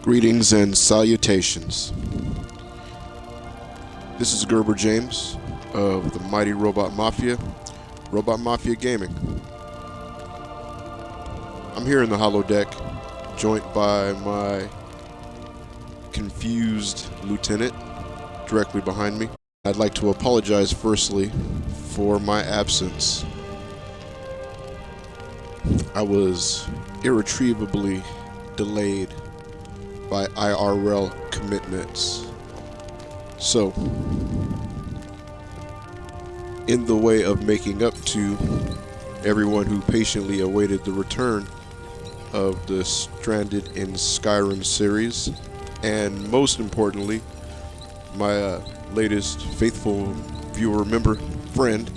Greetings and salutations. This is Gerber James of the Mighty Robot Mafia Gaming. I'm here in the holodeck, joined by my confused lieutenant directly behind me. I'd like to apologize firstly for my absence. I was irretrievably delayed by IRL commitments. So, in the way of making up to everyone who patiently awaited the return of the Stranded in Skyrim series, and most importantly, my latest faithful viewer member friend,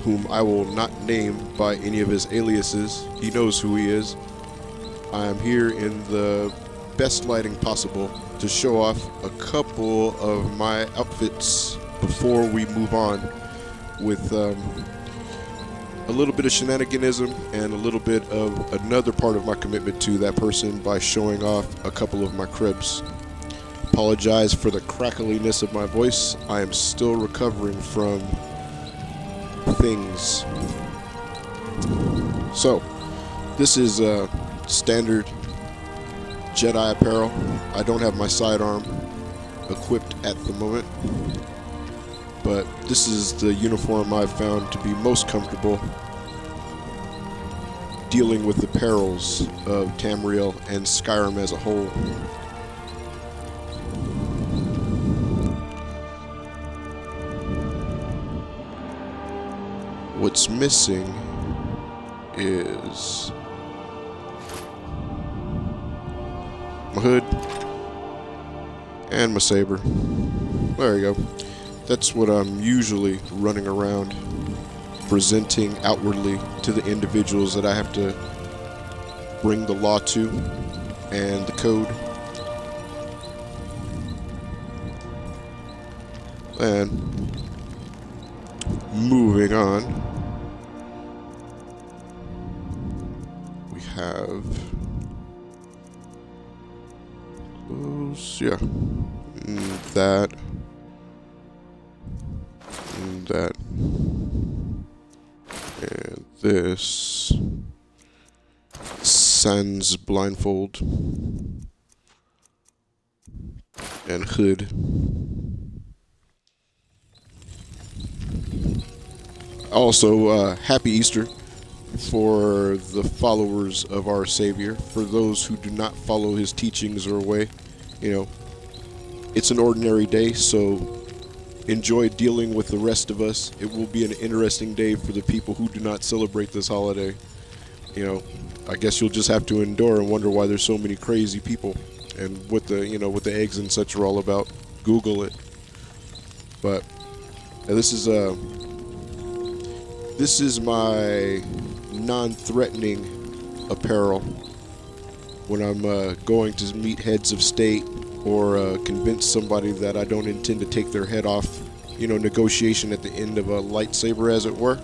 whom I will not name by any of his aliases, he knows who he is. I am here in the best lighting possible to show off a couple of my outfits before we move on with a little bit of shenaniganism and a little bit of another part of my commitment to that person by showing off a couple of my cribs. Apologize for the crackliness of my voice. I am still recovering from things. So, this is standard Jedi apparel. I don't have my sidearm equipped at the moment, but this is the uniform I've found to be most comfortable dealing with the perils of Tamriel and Skyrim as a whole. What's missing is my hood and my saber. There you go. That's what I'm usually running around presenting outwardly to the individuals that I have to bring the law to and the code. And moving on, we have yeah, that, and this sans blindfold and hood. Also, happy Easter for the followers of our Savior. For those who do not follow his teachings or way, it's an ordinary day, so enjoy dealing with the rest of us. It will be an interesting day for the people who do not celebrate this holiday. I guess you'll just have to endure and wonder why there's so many crazy people and what the eggs and such are all about. Google it. But this is my non-threatening apparel when I'm going to meet heads of state or convince somebody that I don't intend to take their head off, negotiation at the end of a lightsaber, as it were.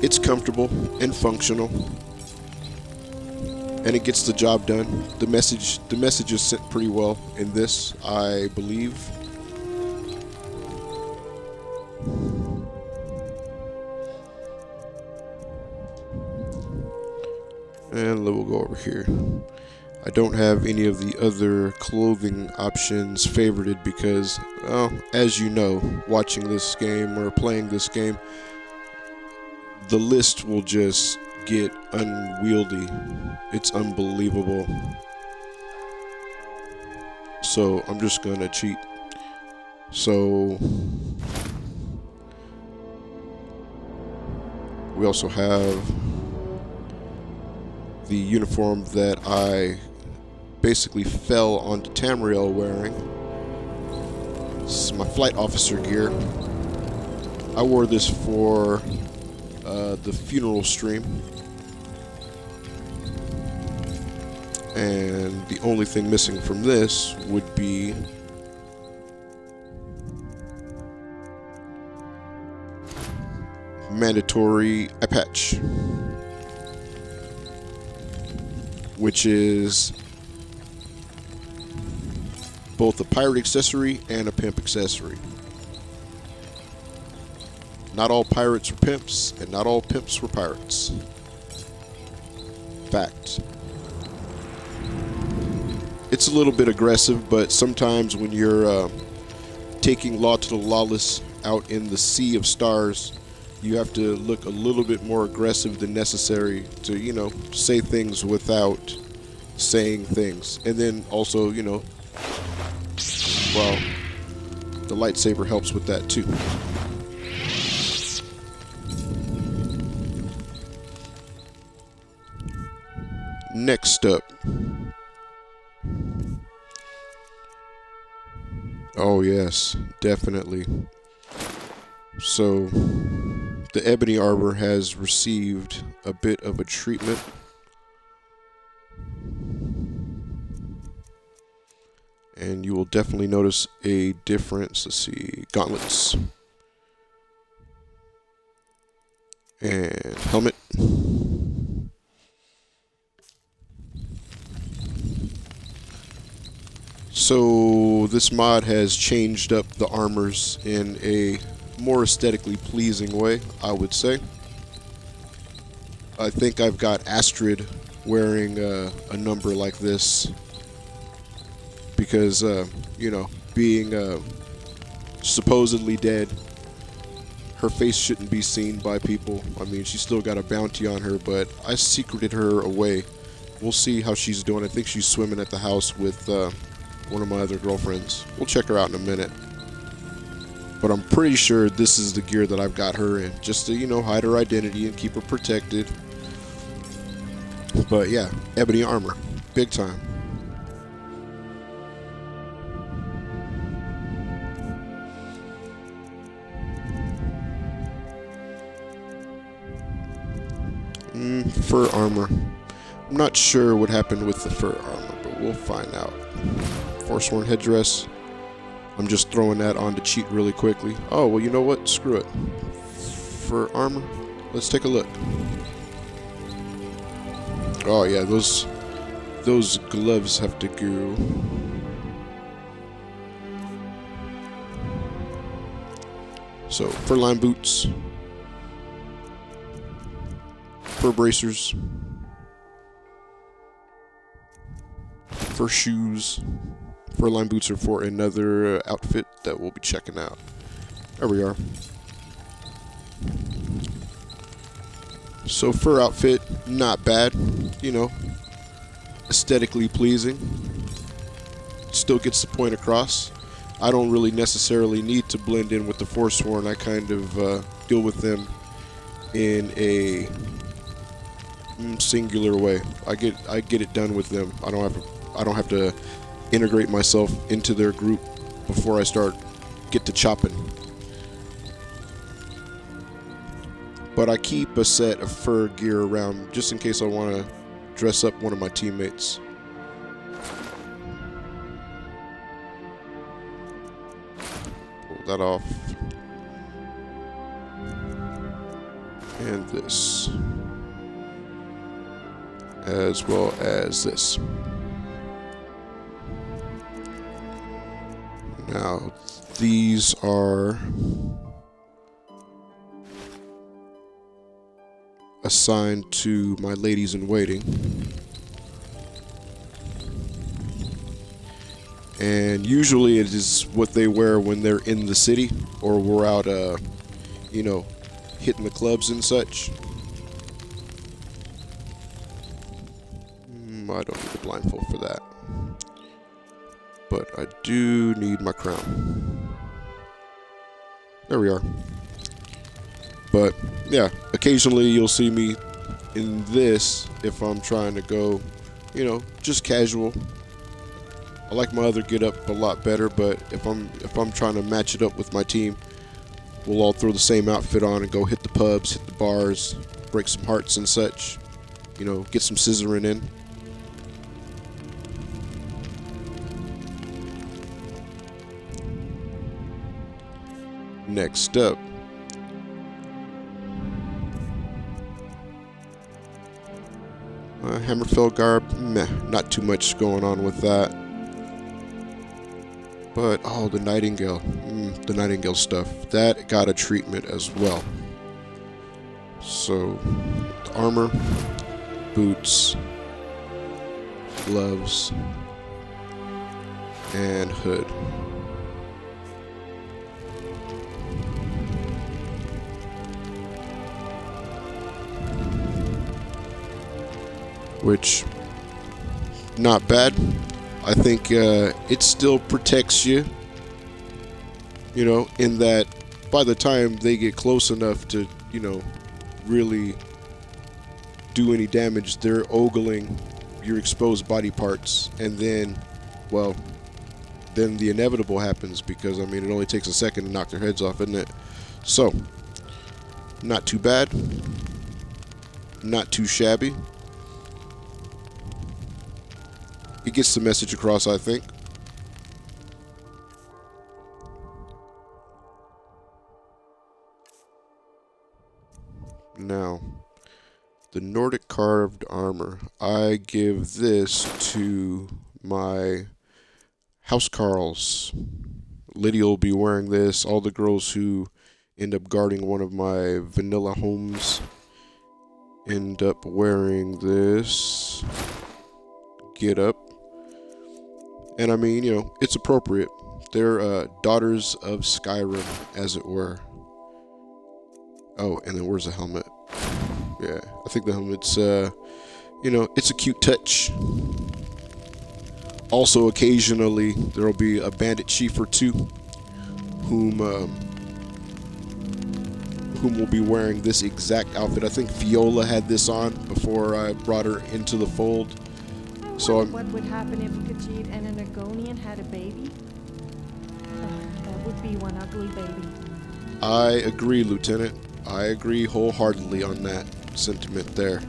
It's comfortable and functional, and it gets the job done. The message is sent pretty well in this, I believe. And we'll go over here. I don't have any of the other clothing options favorited because, as you know, watching this game or playing this game, the list will just get unwieldy. It's unbelievable. So I'm just gonna cheat. So we also have the uniform that I basically fell onto Tamriel wearing. This is my flight officer gear. I wore this for the funeral stream, and the only thing missing from this would be mandatory eye patch. which is both a pirate accessory and a pimp accessory. Not all pirates were pimps, and not all pimps were pirates. Fact. It's a little bit aggressive, but sometimes when you're taking law to the lawless out in the sea of stars, you have to look a little bit more aggressive than necessary to, you know, say things without saying things. And then also, you know, well, the lightsaber helps with that too. Next up. Oh yes, definitely. So, the ebony armor has received a bit of a treatment. And you will definitely notice a difference. Let's see, gauntlets. And helmet. So this mod has changed up the armors in a more aesthetically pleasing way, I would say. I think I've got Astrid wearing a number like this because, you know, being supposedly dead, her face shouldn't be seen by people. I mean, she's still got a bounty on her, but I secreted her away. We'll see how she's doing. I think she's swimming at the house with one of my other girlfriends. We'll check her out in a minute. But I'm pretty sure this is the gear that I've got her in, just to, you know, hide her identity and keep her protected. But yeah, ebony armor, big time. Fur armor. I'm not sure what happened with the fur armor, but we'll find out. Forsworn headdress. I'm just throwing that on to cheat really quickly. Oh, well, you know what? Screw it. Fur armor. Let's take a look. Oh yeah, those gloves have to go. So, fur-lined boots. Fur bracers. Fur shoes. Fur-lined boots are for another outfit that we'll be checking out. There we are. So fur outfit, not bad. You know, aesthetically pleasing. Still gets the point across. I don't really necessarily need to blend in with the Forsworn. I kind of deal with them in a singular way. I get it done with them. I don't have to integrate myself into their group before I get to chopping. But I keep a set of fur gear around just in case I want to dress up one of my teammates. Pull that off. And this. As well as this. Now, these are assigned to my ladies in waiting. And usually it is what they wear when they're in the city or we're out, you know, hitting the clubs and such. I don't need a blindfold for that. But I do need my crown. There we are. But yeah, occasionally you'll see me in this if I'm trying to go, you know, just casual. I like my other get up a lot better, but if I'm trying to match it up with my team, we'll all throw the same outfit on and go hit the pubs, hit the bars, break some hearts and such. You know, get some scissoring in. Next up, Hammerfell garb, meh, not too much going on with that. But, oh, the Nightingale. The Nightingale stuff. That got a treatment as well. So, armor, boots, gloves, and hood. Which, not bad. I think it still protects you, you know, in that by the time they get close enough to, you know, really do any damage, they're ogling your exposed body parts, and then, well, then the inevitable happens, because, I mean, it only takes a second to knock their heads off, isn't it? So, not too bad, not too shabby. It gets the message across, I think. Now, the Nordic carved armor. I give this to my housecarls. Lydia will be wearing this. All the girls who end up guarding one of my vanilla homes end up wearing this. Get up. And I mean, you know, it's appropriate. They're daughters of Skyrim, as it were. Oh, and then where's the helmet? Yeah, I think the helmet's, you know, it's a cute touch. Also, occasionally, there'll be a bandit chief or two whom will be wearing this exact outfit. I think Fiola had this on before I brought her into the fold. So what would happen if Khajiit and an Argonian had a baby? That would be one ugly baby. I agree, Lieutenant. I agree wholeheartedly on that sentiment there.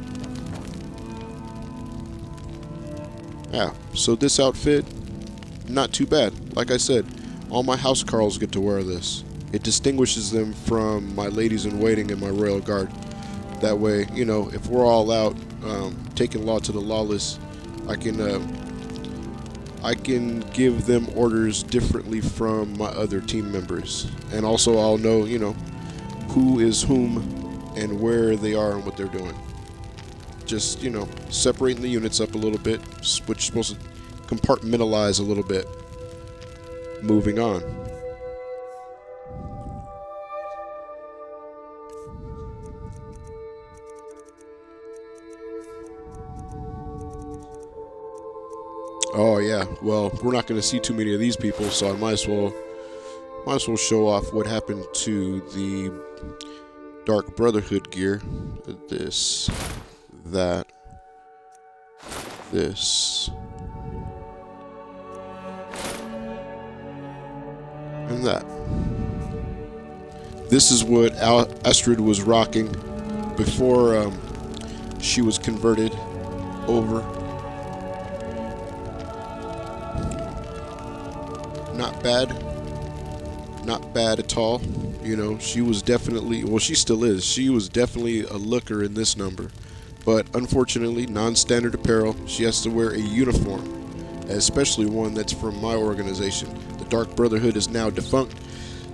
Yeah, so this outfit, not too bad. Like I said, all my housecarls get to wear this. It distinguishes them from my ladies-in-waiting and my royal guard. That way, you know, if we're all out taking law to the lawless, I can give them orders differently from my other team members. And also I'll know, you know, who is whom and where they are and what they're doing. Just, you know, separating the units up a little bit, which is supposed to compartmentalize a little bit. Moving on. Oh yeah, well, we're not going to see too many of these people, so I might as well show off what happened to the Dark Brotherhood gear. This, that, this, and that. This is what Astrid was rocking before she was converted over. Not bad. Not bad at all. You know, she was definitely, well, she still is. She was definitely a looker in this number. But unfortunately, non-standard apparel, she has to wear a uniform, especially one that's from my organization. The Dark Brotherhood is now defunct,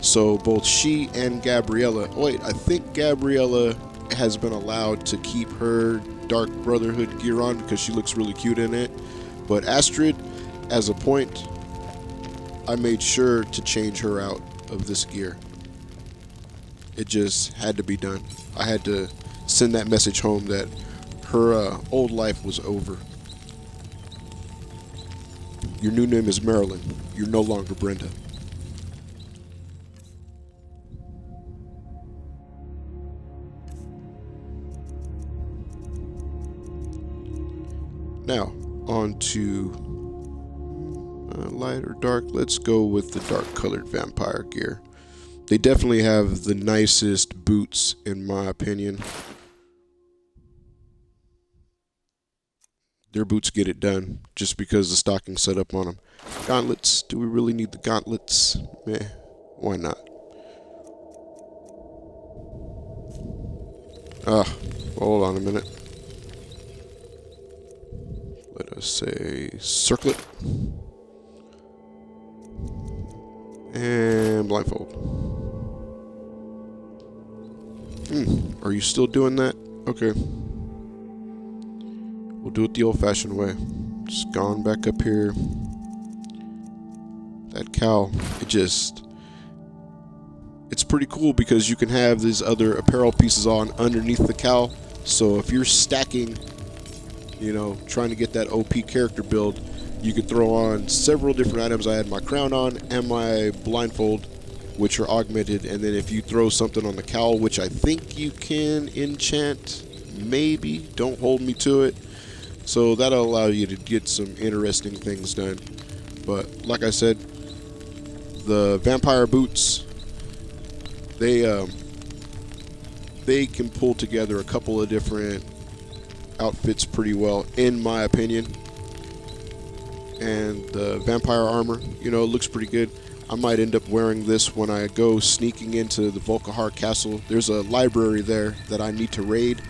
so both she and Gabriella, wait, I think Gabriella has been allowed to keep her Dark Brotherhood gear on because she looks really cute in it. But Astrid, as a point, I made sure to change her out of this gear. It just had to be done. I had to send that message home that her old life was over. Your new name is Marilyn. You're no longer Brenda. Now, on to light or dark. Let's go with the dark colored vampire gear. They definitely have the nicest boots in my opinion. Their boots get it done just because the stocking's set up on them. Gauntlets, do we really need the gauntlets? Meh, why not? Hold on a minute. Let's say circlet. And blindfold. Are you still doing that? Okay. We'll do it the old-fashioned way. Just gone back up here. That cowl, it's pretty cool because you can have these other apparel pieces on underneath the cowl. So if you're stacking, trying to get that OP character build, you could throw on several different items. I had my crown on and my blindfold, which are augmented, and then if you throw something on the cowl, which I think you can enchant, maybe, don't hold me to it. So that'll allow you to get some interesting things done. But like I said, the vampire boots, they can pull together a couple of different outfits pretty well, in my opinion. And the vampire armor, it looks pretty good. I might end up wearing this when I go sneaking into the Volkihar Castle. There's a library there that I need to raid,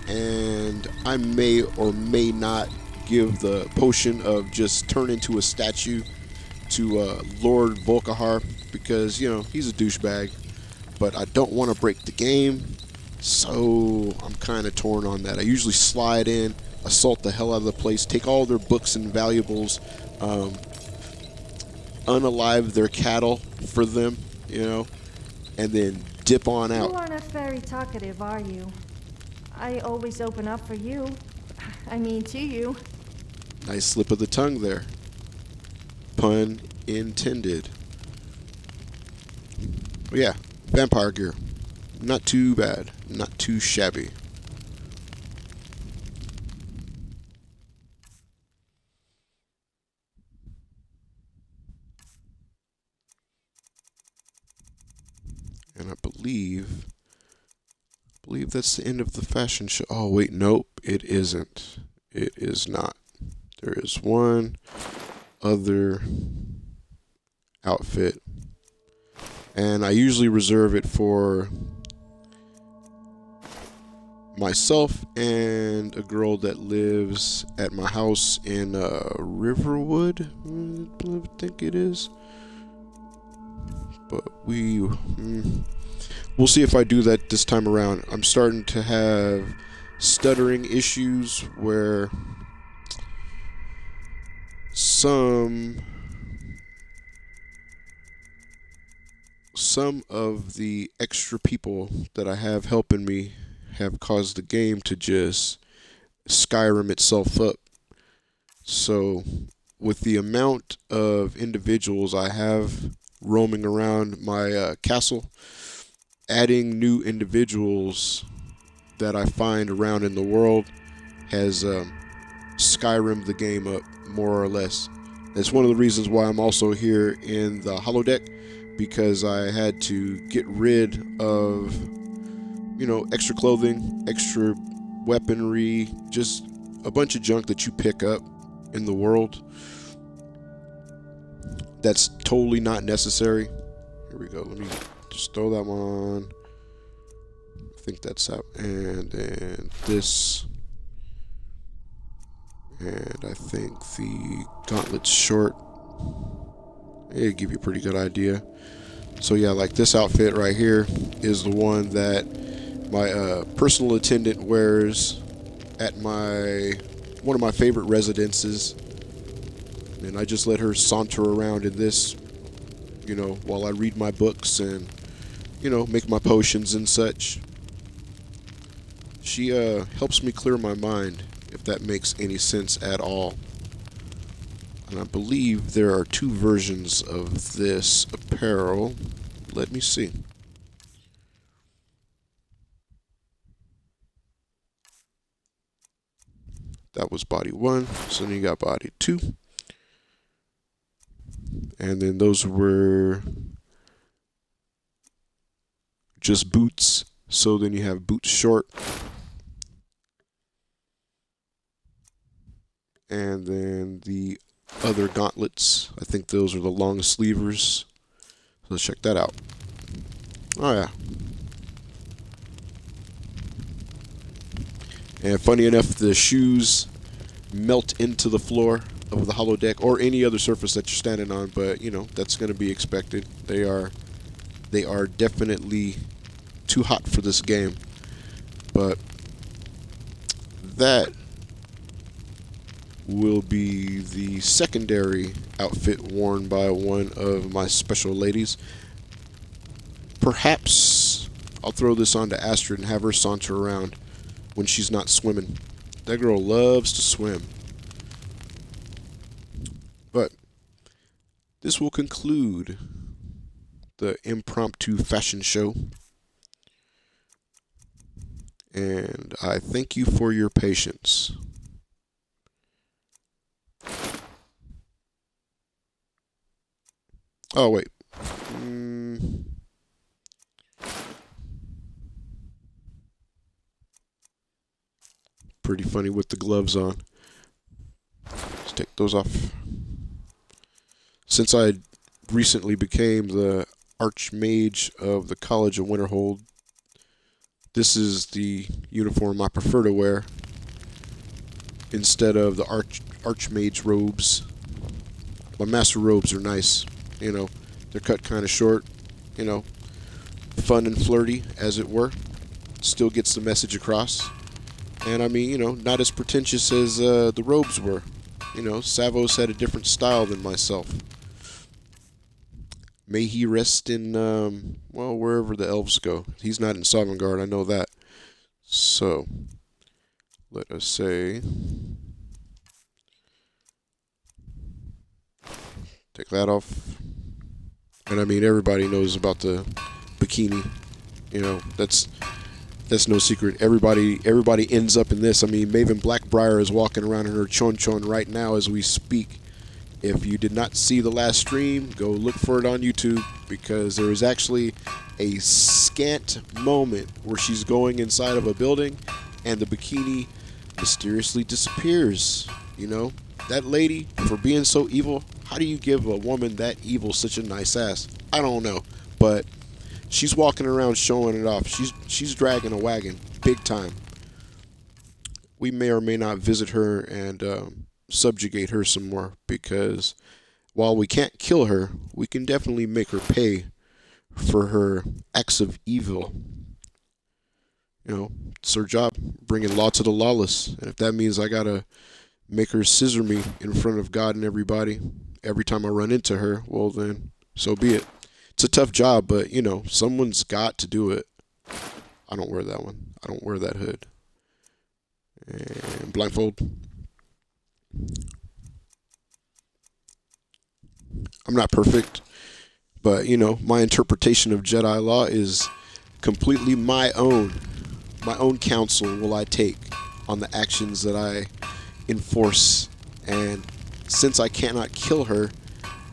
and I may or may not give the potion of just turn into a statue to Lord Volkihar, because, he's a douchebag. But I don't want to break the game, so I'm kind of torn on that. I usually slide in, assault the hell out of the place, take all their books and valuables, unalive their cattle for them, and then dip on out. You aren't very talkative, are you? I always open up for you. I mean, to you. Nice slip of the tongue there. Pun intended. But yeah, vampire gear. Not too bad. Not too shabby. And I believe that's the end of the fashion show. Oh, wait, nope, it isn't. It is not. There is one other outfit, and I usually reserve it for myself and a girl that lives at my house in Riverwood, I think it is. But we'll see if I do that this time around. I'm starting to have stuttering issues where some of the extra people that I have helping me have caused the game to just Skyrim itself up. So with the amount of individuals I have roaming around my castle, adding new individuals that I find around in the world has Skyrim the game up, more or less. It's one of the reasons why I'm also here in the holodeck, because I had to get rid of, extra clothing, extra weaponry, just a bunch of junk that you pick up in the world that's totally not necessary. Here we go. Let me just throw that one on. I think that's out. And then this. And I think the gauntlet's short. It'll give you a pretty good idea. So yeah, like this outfit right here is the one that my personal attendant wears at one of my favorite residences. And I just let her saunter around in this, while I read my books and, make my potions and such. She helps me clear my mind, if that makes any sense at all. And I believe there are 2 versions of this apparel. Let me see. That was body 1, so then you got body 2. And then those were just boots. So then you have boots short. And then the other gauntlets, I think those are the long sleevers. So let's check that out. Oh yeah. And funny enough, the shoes melt into the floor of the holodeck or any other surface that you're standing on, but you know, that's going to be expected. They are definitely too hot for this game. But that will be the secondary outfit worn by one of my special ladies. Perhaps I'll throw this on to Astrid and have her saunter around when she's not swimming. That girl loves to swim. But this will conclude the impromptu fashion show. And I thank you for your patience. Oh, wait. Pretty funny with the gloves on. Let's take those off. Since I recently became the Archmage of the College of Winterhold, this is the uniform I prefer to wear instead of the Archmage robes. My master robes are nice, you know, they're cut kind of short, you know, fun and flirty, as it were. Still gets the message across. And I mean, you know, not as pretentious as the robes were. You know, Savos had a different style than myself. May he rest in, well, wherever the elves go. He's not in Sovngarde, I know that. So, let us say, take that off. And I mean, everybody knows about the bikini. You know, that's no secret. Everybody ends up in this. I mean, Maven Blackbriar is walking around in her chon-chon right now as we speak. If you did not see the last stream, go look for it on YouTube, because there is actually a scant moment where she's going inside of a building and the bikini mysteriously disappears. You know, that lady, for being so evil, how do you give a woman that evil such a nice ass? I don't know, but she's walking around showing it off. She's dragging a wagon, big time. We may or may not visit her and subjugate her some more, because while we can't kill her, we can definitely make her pay for her acts of evil. You know, it's her job, bringing law to the lawless. And if that means I gotta make her scissor me in front of God and everybody every time I run into her, well then, so be it. It's a tough job, but you know, someone's got to do it. I don't wear that one. I don't wear that hood. And blindfold. I'm not perfect, but you know, my interpretation of Jedi law is completely my own. My own counsel will I take on the actions that I enforce, and since I cannot kill her,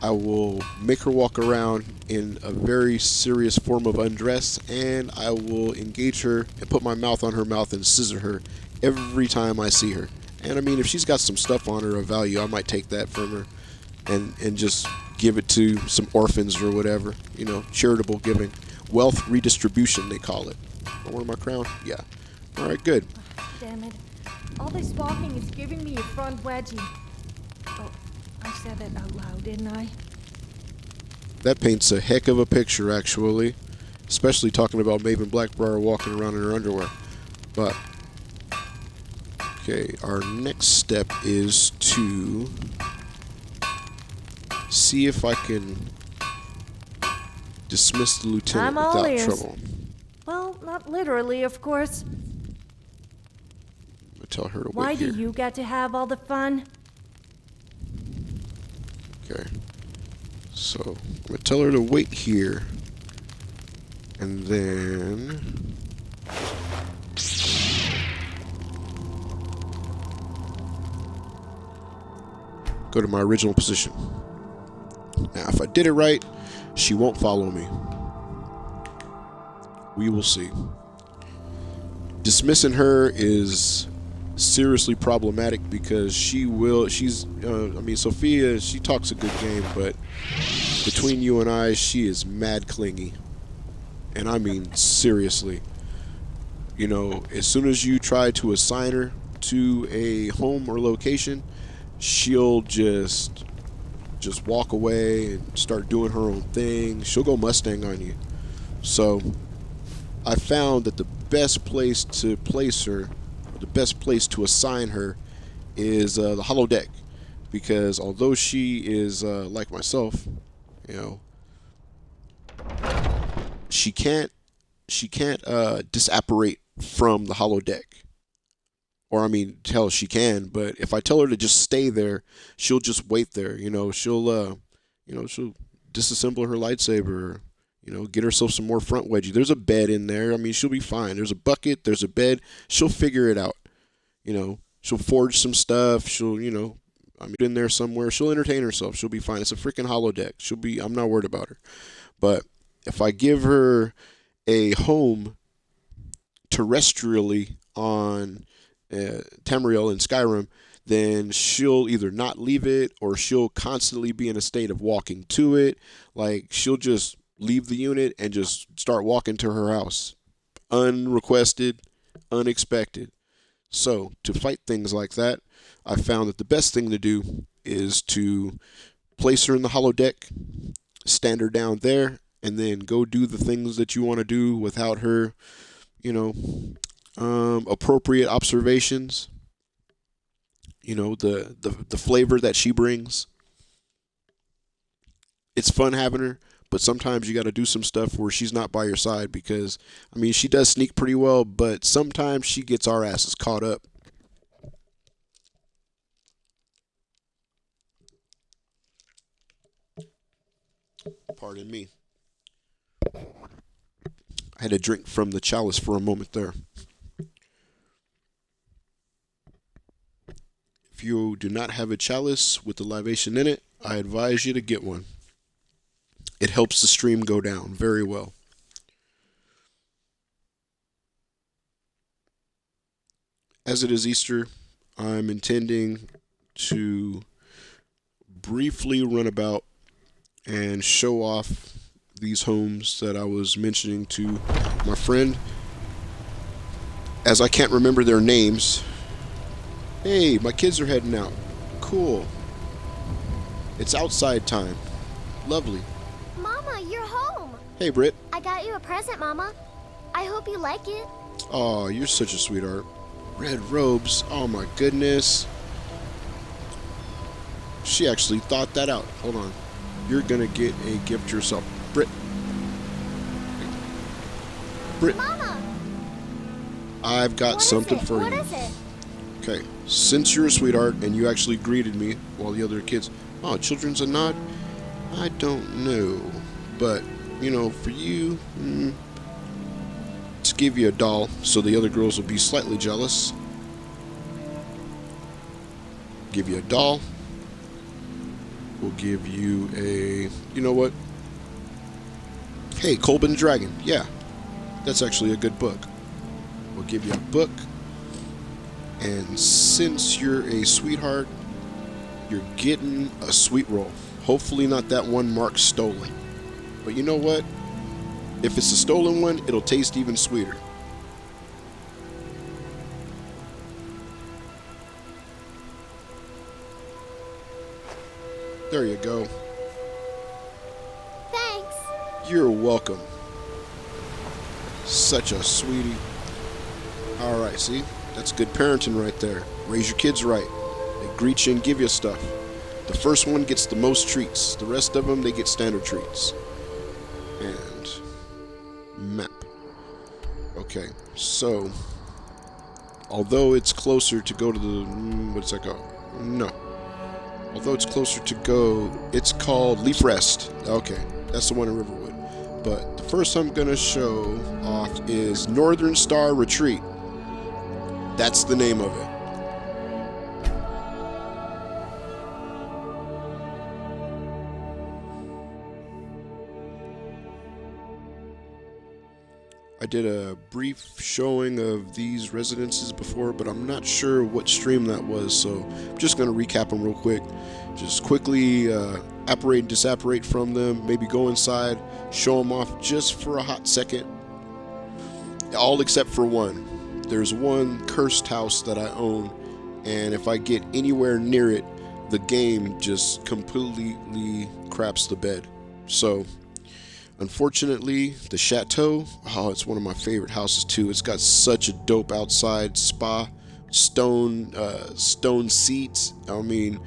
I will make her walk around in a very serious form of undress, and I will engage her and put my mouth on her mouth and scissor her every time I see her. And I mean, if she's got some stuff on her of value, I might take that from her and just give it to some orphans or whatever. You know, charitable giving. Wealth redistribution, they call it. I wear my crown? Yeah. Alright, good. Damn it. All this walking is giving me a front wedgie. Oh, I said that out loud, didn't I? That paints a heck of a picture, actually. Especially talking about Maven Blackbriar walking around in her underwear. But, okay, our next step is to see if I can dismiss the lieutenant I'm all without ears. trouble. Well, not literally, of course. I tell her to wait Why here. do you get to have all the fun? Okay. So, I'm going to tell her to wait here. And then go to my original position. Now, if I did it right, she won't follow me. We will see. Dismissing her is seriously problematic because Sophia, she talks a good game, but between you and I, she is mad clingy. And I mean, seriously. You know, as soon as you try to assign her to a home or location, she'll just walk away and start doing her own thing. She'll go Mustang on you. So I found that the best place to place her, or the best place to assign her, is the holodeck, because although she is like myself, you know, she can't disapparate from the holodeck. Or I mean, hell, she can, but if I tell her to just stay there, she'll just wait there. She'll disassemble her lightsaber. Get herself some more front wedgie. There's a bed in there. I mean, she'll be fine. There's a bucket. There's a bed. She'll figure it out. She'll forge some stuff. She'll, in there somewhere. She'll entertain herself. She'll be fine. It's a freaking holodeck. I'm not worried about her. But if I give her a home terrestrially on Tamriel in Skyrim, then she'll either not leave it, or she'll constantly be in a state of walking to it. Like, she'll just leave the unit and just start walking to her house. Unrequested, unexpected. So, to fight things like that, I found that the best thing to do is to place her in the holodeck, stand her down there, and then go do the things that you want to do without her, appropriate observations. The flavor that she brings. It's fun having her, but sometimes you got to do some stuff where she's not by your side, because, I mean, she does sneak pretty well, but sometimes she gets our asses caught up. Pardon me. I had to drink from the chalice for a moment there. If you do not have a chalice with the libation in it, I advise you to get one. It helps the stream go down very well. As it is Easter, I'm intending to briefly run about and show off these homes that I was mentioning to my friend. As I can't remember their names. Hey, my kids are heading out. Cool. It's outside time. Lovely. Mama, you're home. Hey, Britt. I got you a present, Mama. I hope you like it. Oh, you're such a sweetheart. Red robes. Oh my goodness. She actually thought that out. Hold on. You're gonna get a gift yourself. Britt. Mama! I've got something for you. What is it? Okay. Since you're a sweetheart and you actually greeted me while the other kids... Oh, children's a nod? I don't know. But, for you... let's give you a doll so the other girls will be slightly jealous. Give you a doll. We'll give you a... You know what? Hey, Colbin Dragon. Yeah. That's actually a good book. We'll give you a book. And since you're a sweetheart, you're getting a sweet roll. Hopefully not that one marked stolen. But you know what? If it's a stolen one, it'll taste even sweeter. There you go. Thanks. You're welcome. Such a sweetie. Alright, see? That's good parenting right there. Raise your kids right. They greet you and give you stuff. The first one gets the most treats. The rest of them, they get standard treats. And map. Okay, so although it's closer to go to the... what's that called? No. Although it's closer to go, it's called Leaf Rest. Okay, that's the one in Riverwood. But the first I'm going to show off is Northern Star Retreat. That's the name of it. I did a brief showing of these residences before, but I'm not sure what stream that was, so I'm just going to recap them real quick. Just quickly apparate and disapparate from them, maybe go inside, show them off just for a hot second. All except for one. there's one cursed house that I own, and if I get anywhere near it, the game just completely craps the bed. So, unfortunately, the chateau, oh, it's one of my favorite houses too. It's got such a dope outside spa, stone seats. I mean,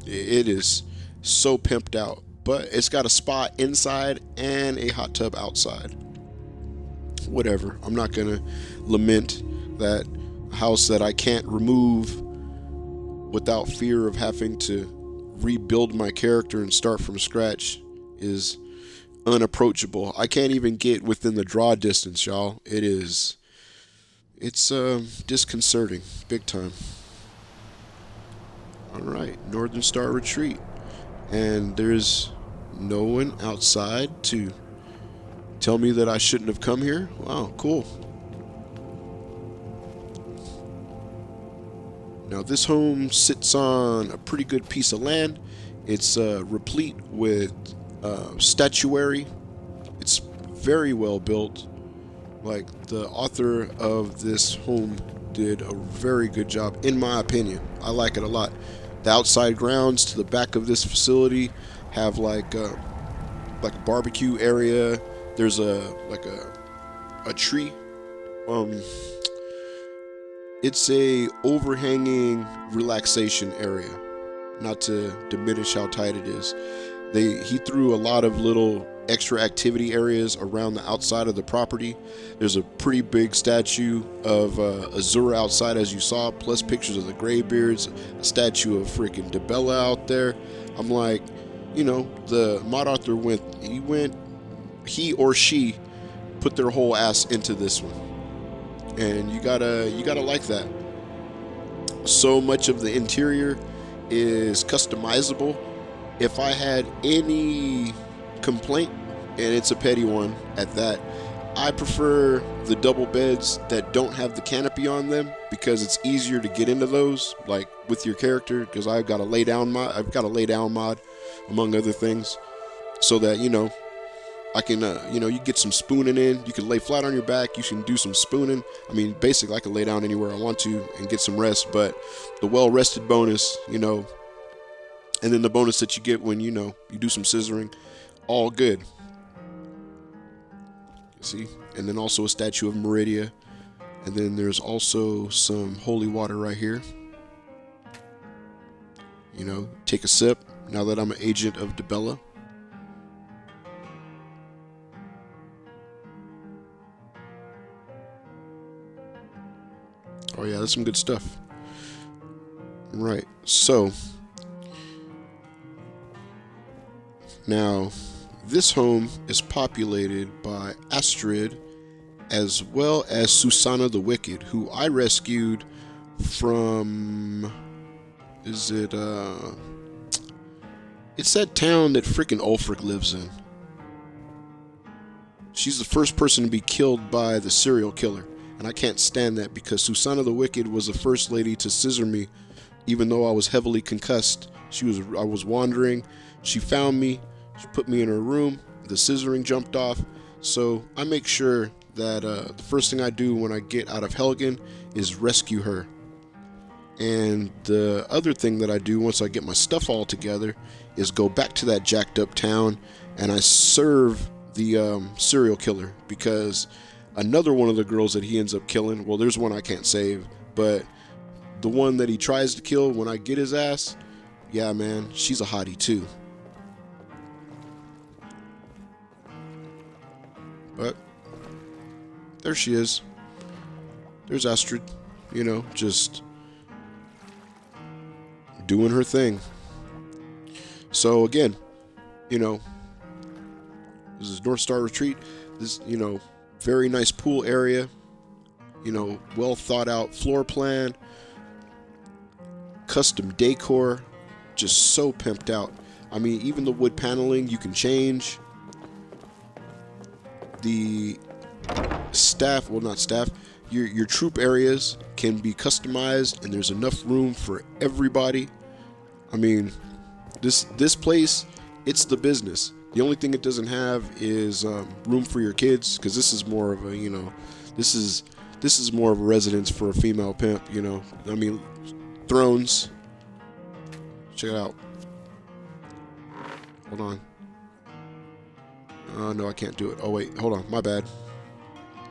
it is so pimped out. But it's got a spa inside and a hot tub outside. Whatever. I'm not gonna lament that house that I can't remove without fear of having to rebuild my character and start from scratch is unapproachable. I can't even get within the draw distance, y'all. It's disconcerting, big time. Alright, Northern Star Retreat. And there's no one outside to tell me that I shouldn't have come here. Wow, cool. Now this home sits on a pretty good piece of land. It's replete with statuary. It's very well built. Like, the author of this home did a very good job, in my opinion. I like it a lot. The outside grounds to the back of this facility have like a barbecue area. There's a tree. It's a overhanging relaxation area. Not to diminish how tight it is. He threw a lot of little extra activity areas around the outside of the property. There's a pretty big statue of Azura outside, as you saw, plus pictures of the Greybeards, a statue of freaking Debella out there. I'm like, the mod author he or she put their whole ass into this one. And you gotta like that. So much of the interior is customizable. If I had any complaint, and it's a petty one at that, I prefer the double beds that don't have the canopy on them, because it's easier to get into those, like with your character, because I've got a lay down mod, among other things, so that I can you get some spooning in. You can lay flat on your back, you can do some spooning. I mean, basically I can lay down anywhere I want to and get some rest. But the well rested bonus, and then the bonus that you get when you do some scissoring, all good. See? And then also a statue of Meridia. And then there's also some holy water right here. Take a sip now that I'm an agent of Debella. Oh yeah, that's some good stuff. Right, so now this home is populated by Astrid as well as Susanna the Wicked, who I rescued from, it's that town that frickin' Ulfric lives in. She's the first person to be killed by the serial killer. And I can't stand that, because Susanna the Wicked was the first lady to scissor me, even though I was heavily concussed. I was wandering. She found me. She put me in her room. The scissoring jumped off. So I make sure that the first thing I do when I get out of Helgen is rescue her. And the other thing that I do once I get my stuff all together is go back to that jacked up town and I serve the serial killer, because another one of the girls that he ends up killing, well, there's one I can't save, but the one that he tries to kill when I get his ass, yeah, man, she's a hottie too. But there she is. There's Astrid, just doing her thing. So again, this is North Star Retreat. This, very nice pool area, well thought out floor plan, custom decor, just so pimped out. I mean, even the wood paneling you can change. The staff, well, not staff, your troop areas can be customized, and there's enough room for everybody. I mean, this place, it's the business. The only thing it doesn't have is room for your kids, because this is more of a, this is this is more of a residence for a female pimp, you know. I mean, thrones. Check it out. Hold on. Oh, no, I can't do it. Oh, wait. Hold on. My bad.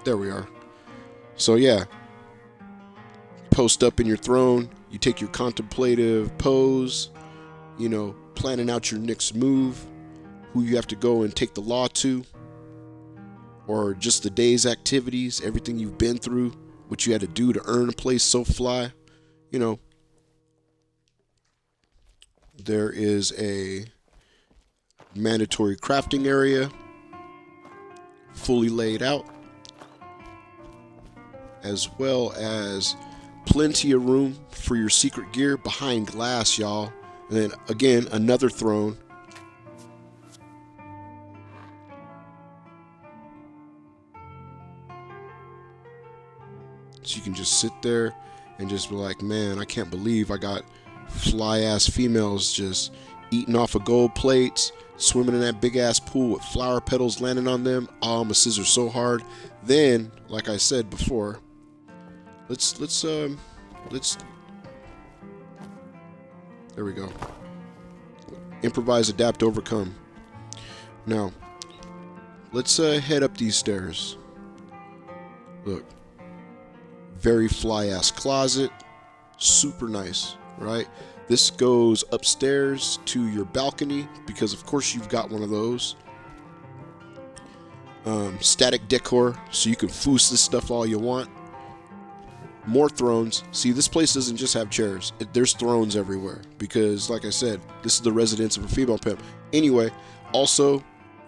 There we are. So, yeah. Post up in your throne. You take your contemplative pose. You know, planning out your next move. Who you have to go and take the law to. Or just the day's activities. Everything you've been through. What you had to do to earn a place so fly. You know. There is a mandatory crafting area. Fully laid out. As well as plenty of room for your secret gear behind glass, y'all. And then again, another throne. So you can just sit there and just be like, man, I can't believe I got fly ass females just eating off of gold plates, swimming in that big ass pool with flower petals landing on them. Oh, I'm a scissor so hard. Then, like I said before, let's there we go. Improvise, adapt, overcome. Now, let's head up these stairs. Look. Very fly ass closet. Super nice, right? This goes upstairs to your balcony because of course you've got one of those. Static decor, so you can foos this stuff all you want. More thrones. See, this place doesn't just have chairs. There's thrones everywhere because, like I said, this is the residence of a female pimp. Anyway, also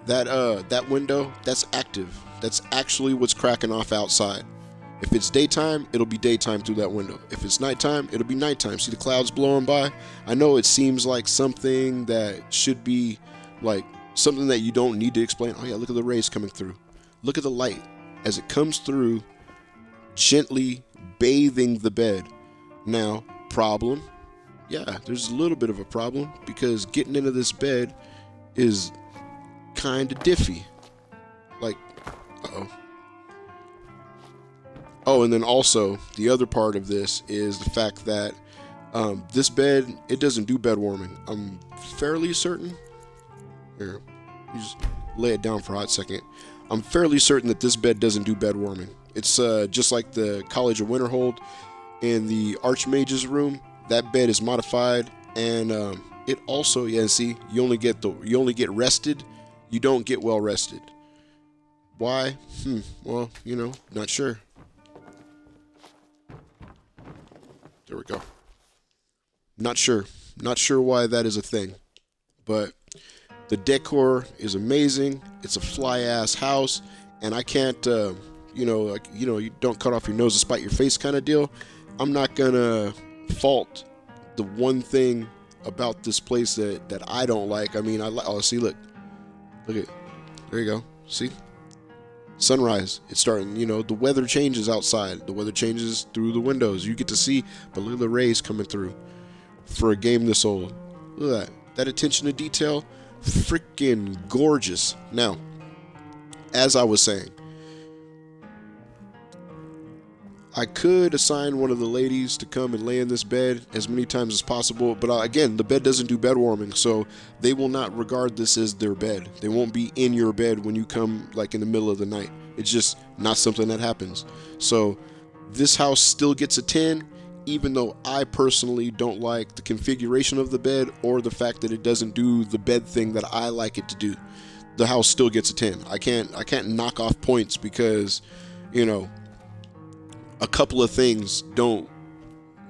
that window, that's active. That's actually what's cracking off outside. If it's daytime, it'll be daytime through that window. If it's nighttime, it'll be nighttime. See the clouds blowing by? I know it seems like something that should be like something that you don't need to explain. Oh yeah, look at the rays coming through. Look at the light as it comes through, gently bathing the bed. Now, problem? Yeah, there's a little bit of a problem because getting into this bed is kind of diffy. Like, uh-oh. Oh, and then also, the other part of this is the fact that this bed, it doesn't do bed warming. I'm fairly certain. Here, you just lay it down for a hot second. I'm fairly certain that this bed doesn't do bed warming. It's just like the College of Winterhold in the Archmage's room. That bed is modified, and it also, yeah, see, you only get rested. You don't get well rested. Why? Well, you know, not sure. There we go. Not sure. Not sure why that is a thing. But the decor is amazing. It's a fly-ass house. And I can't, you don't cut off your nose to spite your face kind of deal. I'm not going to fault the one thing about this place that I don't like. I mean, oh, see, look. Look at, there you go. See? Sunrise. It's starting, the weather changes outside. The weather changes through the windows. You get to see, but look at the rays coming through for a game this old. Look at that. That attention to detail, freaking gorgeous. Now, as I was saying, I could assign one of the ladies to come and lay in this bed as many times as possible, but again, the bed doesn't do bed warming, so they will not regard this as their bed. They won't be in your bed when you come, like, in the middle of the night. It's just not something that happens. So this house still gets a 10, even though I personally don't like the configuration of the bed or the fact that it doesn't do the bed thing that I like it to do. The house still gets a 10. I can't knock off points because, a couple of things don't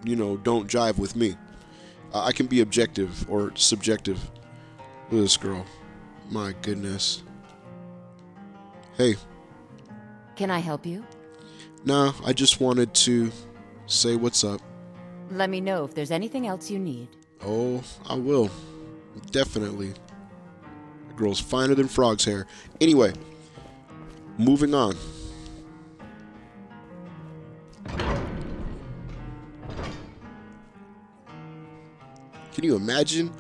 jive with me. I can be objective or subjective. Look at this girl. My goodness. Hey. Can I help you? Nah, I just wanted to say what's up. Let me know if there's anything else you need. Oh, I will. Definitely. The girl's finer than frog's hair. Anyway, moving on. Can you imagine?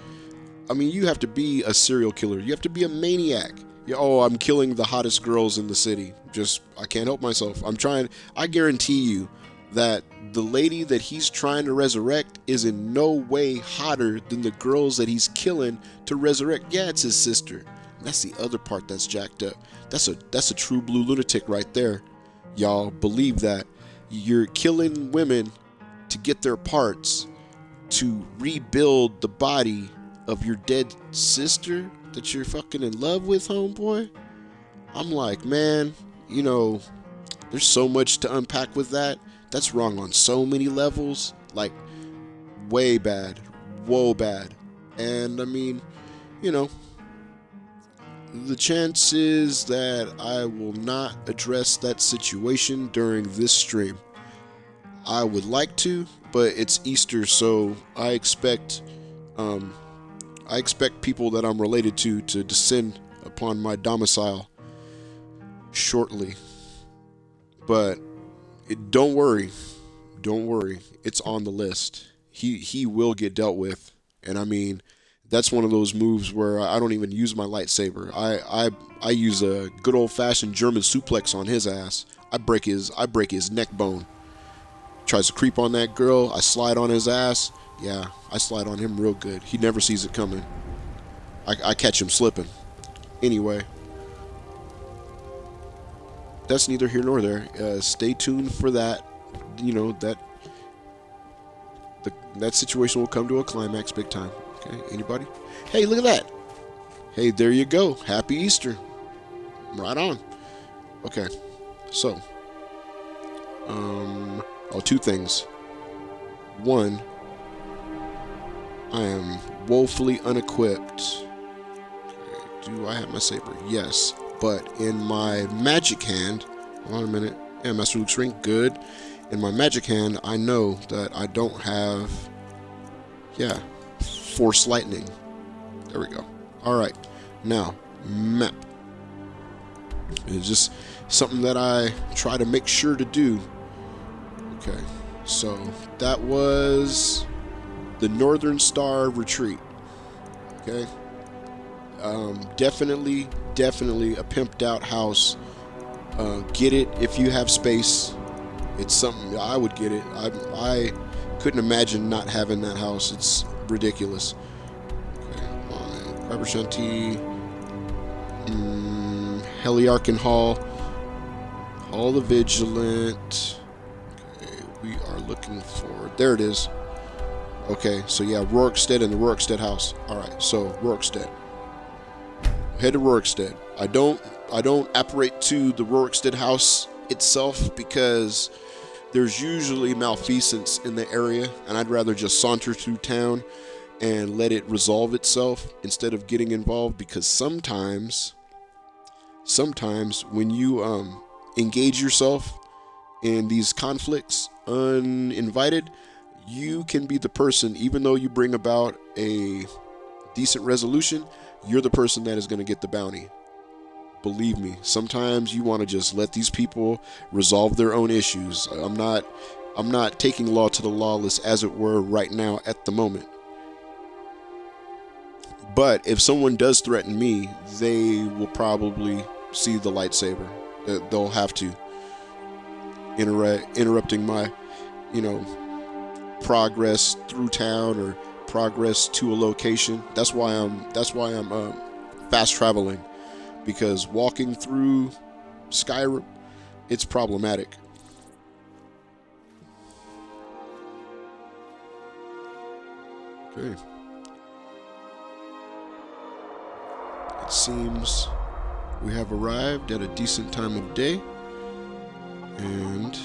I mean, you have to be a serial killer. You have to be a maniac Yeah, oh, I'm killing the hottest girls in the city. Just, I can't help myself. I'm trying. I guarantee you that the lady that he's trying to resurrect is in no way hotter than the girls that he's killing to resurrect. Yeah, it's his sister. That's the other part that's jacked up. That's a true blue lunatic right there. Y'all believe that. You're killing women to get their parts to rebuild the body of your dead sister that you're fucking in love with, homeboy. I'm like, man, there's so much to unpack with that. That's wrong on so many levels. Like, way bad. Whoa bad. And I mean, the chances that I will not address that situation during this stream. I would like to, but it's Easter, so I expect people that I'm related to descend upon my domicile shortly. But don't worry, it's on the list. He will get dealt with, and I mean, that's one of those moves where I don't even use my lightsaber. I use a good old fashioned German suplex on his ass. I break his neck bone. Tries to creep on that girl, I slide on his ass. Yeah, I slide on him real good. He never sees it coming. I catch him slipping. Anyway, that's neither here nor there. Stay tuned for that. That situation will come to a climax big time. Okay, anybody? Hey, look at that. Hey, there you go. Happy Easter. Right on. Okay, so two things. One, I am woefully unequipped. Okay, do I have my saber? Yes, but in my magic hand, hold on a minute. Yeah, Master Luke's ring, good. In my magic hand, I know that I don't have, Force Lightning. There we go. Alright, now, map. It's just something that I try to make sure to do. Okay, so that was the Northern Star Retreat. Okay, definitely a pimped out house. Get it if you have space. It's something I would get it. I couldn't imagine not having that house. It's ridiculous. Okay, Barbara Shanti, Heliarchan Hall, Hall the Vigilant. Okay, we are looking for. There it is. Okay, so yeah, Rorikstead and the Rorikstead house. All right, so Rorikstead. Head to Rorikstead. I don't apparate to the Rorikstead house itself because there's usually malfeasance in the area, and I'd rather just saunter through town and let it resolve itself instead of getting involved, because sometimes when you engage yourself in these conflicts uninvited, you can be the person, even though you bring about a decent resolution, you're the person that is going to get the bounty. Believe me, sometimes you want to just let these people resolve their own issues. I'm not taking law to the lawless, as it were, right now at the moment. But if someone does threaten me, they will probably see the lightsaber. They'll have to. Interrupting my, progress through town or progress to a location. That's why I'm fast traveling, because walking through Skyrim, it's problematic. Okay. It seems we have arrived at a decent time of day, and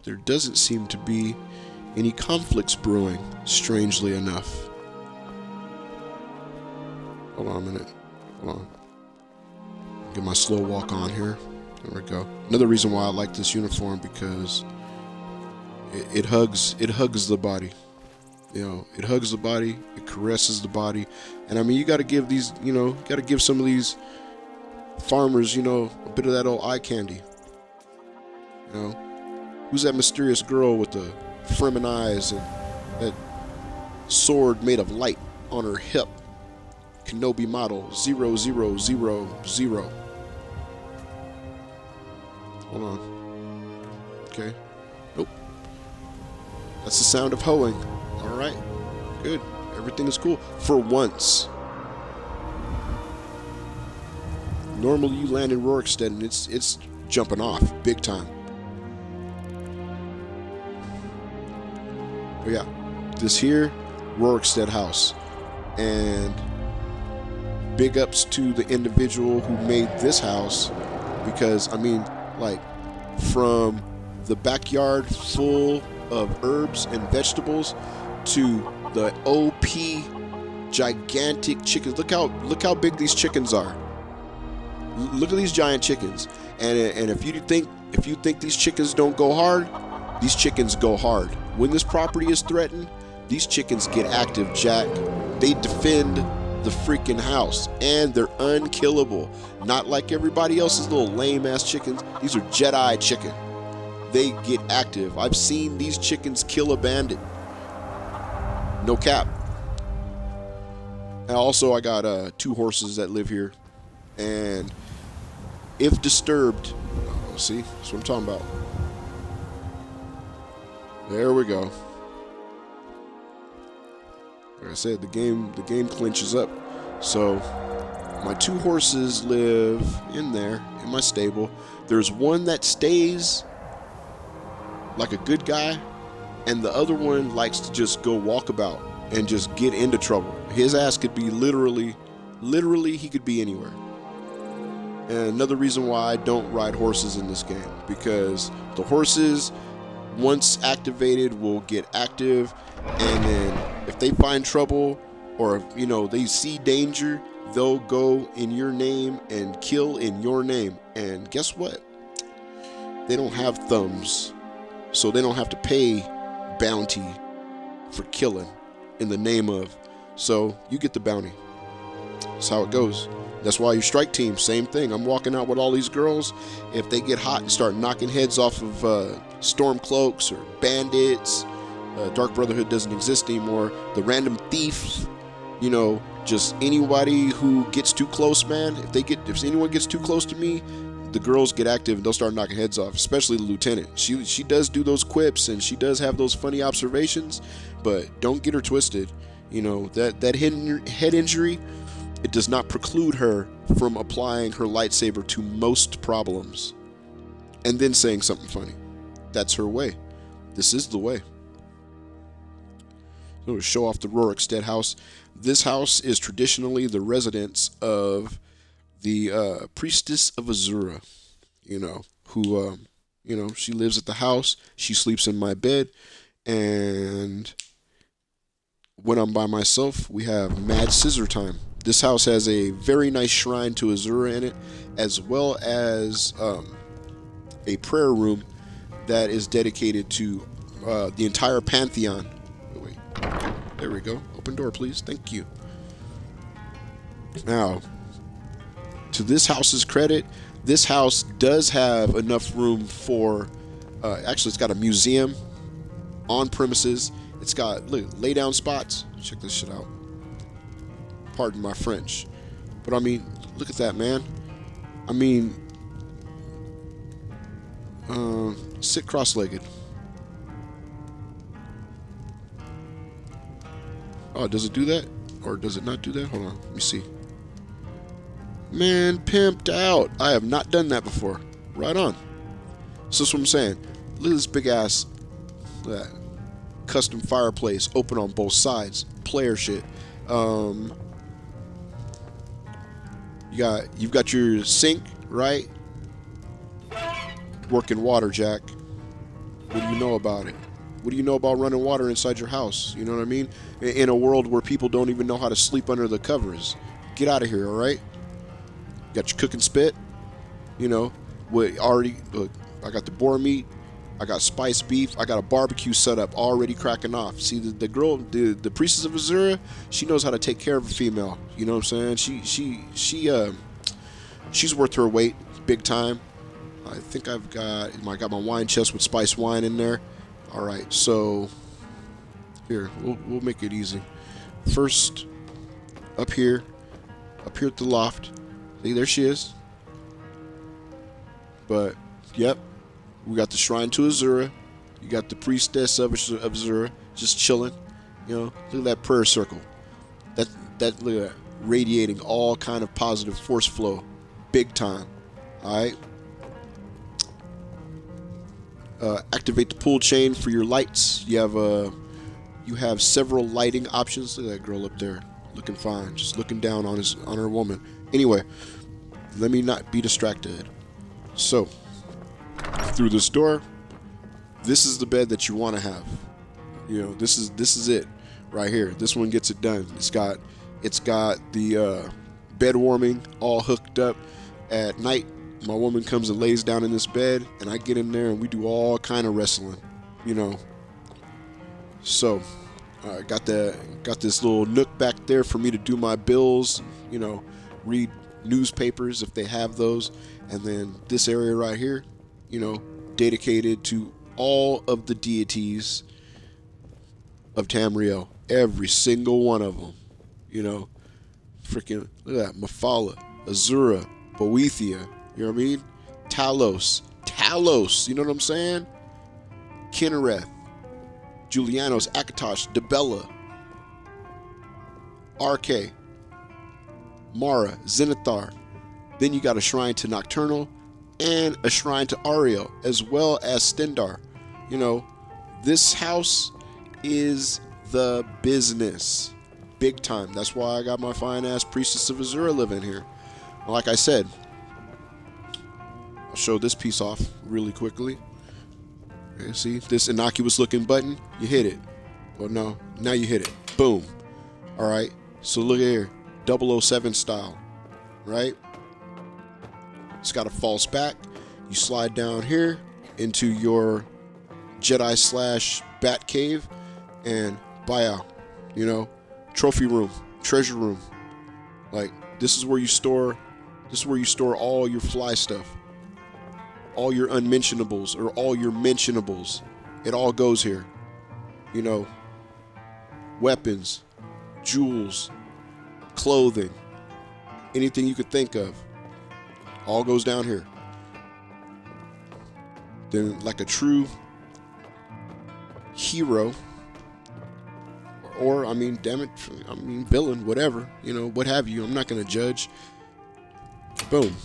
there doesn't seem to be any conflicts brewing, strangely enough. Hold on a minute. Hold on. Get my slow walk on here. There we go. Another reason why I like this uniform, because it hugs the body. It hugs the body, it caresses the body. And I mean, you got to give these, got to give some of these farmers, a bit of that old eye candy. Who's that mysterious girl with the Fremen eyes and that sword made of light? on her hip. Kenobi model 0000. Hold on. Okay. Nope. That's the sound of hoeing. Alright. Good. Everything is cool. For once. Normally you land in Rorikstead and it's jumping off big time. But yeah. This here, Rorikstead house. And big ups to the individual who made this house, because I mean, like, from the backyard full of herbs and vegetables to the OP gigantic chickens. Look how big these chickens are. Look at these giant chickens. And if you think these chickens don't go hard, these chickens go hard. When this property is threatened, these chickens get active, Jack. They defend the freaking house, and they're unkillable. Not like everybody else's little lame ass chickens. These are Jedi chicken. They get active. I've seen these chickens kill a bandit. No cap. And also, I got 2 horses that live here, and if disturbed, see, that's what I'm talking about. There we go. Like I said, the game clinches up. So my 2 horses live in there in my stable. There's one that stays like a good guy, and the other one likes to just go walkabout and just get into trouble. His ass could be literally he could be anywhere. And another reason why I don't ride horses in this game, because the horses, once activated, will get active, and then if they find trouble, or if, they see danger, they'll go in your name and kill in your name. And guess what? They don't have thumbs, so they don't have to pay bounty for killing in the name of. So you get the bounty. That's how it goes. That's why your strike team, same thing. I'm walking out with all these girls. If they get hot and start knocking heads off of storm cloaks or bandits, Dark Brotherhood doesn't exist anymore. The random thief, just anybody who gets too close, man. If anyone gets too close to me, the girls get active and they'll start knocking heads off. Especially the lieutenant. She does do those quips and she does have those funny observations, but don't get her twisted. That head injury, it does not preclude her from applying her lightsaber to most problems and then saying something funny. That's her way. This is the way. So to show off the Rorikstead house. This house is traditionally the residence of the priestess of Azura, who, she lives at the house. She sleeps in my bed. And when I'm by myself, we have mad scissor time. This house has a very nice shrine to Azura in it, as well as a prayer room that is dedicated to the entire pantheon. Wait, there we go. Open door, please. Thank you. Now, to this house's credit, this house does have enough room for. Actually, it's got a museum on premises. It's got lay down spots. Check this shit out. Pardon my French, but I mean, look at that, man. I mean, sit cross-legged. Oh, does it do that? Or does it not do that? Hold on, let me see. Man, pimped out. I have not done that before. Right on. So that's what I'm saying. Look at this big ass, that custom fireplace, open on both sides. Player shit. You've got your sink, right? Working water, Jack. What do you know about it? What do you know about running water inside your house? You know what I mean? In a world where people don't even know how to sleep under the covers. Get out of here, all right? Got your cooking spit. Look, I got the boar meat. I got spiced beef. I got a barbecue set up already cracking off. See, the girl, the priestess of Azura, she knows how to take care of a female. You know what I'm saying? She's worth her weight, big time. I think I got my wine chest with spiced wine in there. All right, so here we'll make it easy. First, up here at the loft. See, there she is. But, yep, we got the shrine to Azura. You got the priestess of Azura just chilling. You know, look at that prayer circle. That look at that, radiating all kind of positive force flow, big time. All right. Activate the pull chain for your lights. You have several lighting options. Look at that girl up there, looking fine, just looking down on her woman. Anyway, let me not be distracted. So, through this door, this is the bed that you want to have. You know, this is it right here. This one gets it done. It's got the bed warming all hooked up. At night, my woman comes and lays down in this bed, and I get in there and we do all kind of wrestling. You know. So, got this little nook back there for me to do my bills. You know, read newspapers if they have those. And then this area right here, you know, dedicated to all of the deities of Tamriel. Every single one of them. You know, freaking, look at that. Mephala, Azura, Boethia, you know what I mean? Talos, you know what I'm saying? Kinnereth, Julianos, Akatosh, Debella, RK, Mara, Zenithar. Then you got a shrine to Nocturnal and a shrine to Ariel, as well as Stendar. You know, this house is the business. Big time. That's why I got my fine ass Priestess of Azura living here. Like I said, I'll show this piece off really quickly. Okay, see this innocuous looking button? You hit it. Well, no, now you hit it. Boom. All right. So look here, 007 style, right? It's got a false back. You slide down here into your Jedi / Bat Cave and baya, you know, trophy room, treasure room. Like, this is where you store all your fly stuff, all your unmentionables or all your mentionables. It all goes here. You know, weapons, jewels, clothing, anything you could think of, all goes down here. Then, like a true hero, or I mean, damn it, I mean, villain, whatever, you know, what have you. I'm not gonna judge. Boom,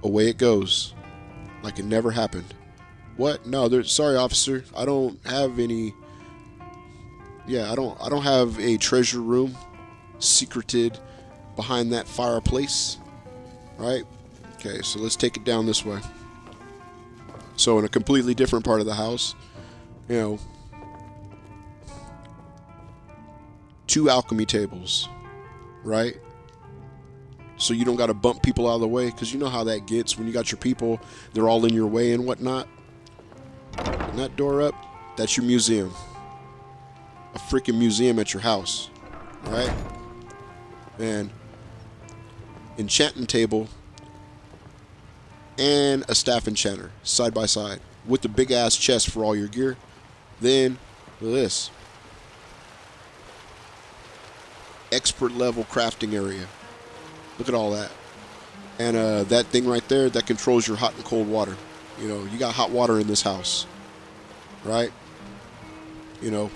away it goes, like it never happened. What? No, sorry, officer. I don't have any. Yeah, I don't have a treasure room secreted behind that fireplace, right? Okay, so let's take it down this way. So in a completely different part of the house, you know, 2 alchemy tables, right? So you don't got to bump people out of the way, because you know how that gets when you got your people, they're all in your way and whatnot. And that door up, that's your museum. A freaking museum at your house, right? And enchanting table and a staff enchanter side by side with the big ass chest for all your gear. Then look at this. Expert level crafting area. Look at all that. And that thing right there, that controls your hot and cold water. You know, you got hot water in this house, right? You know.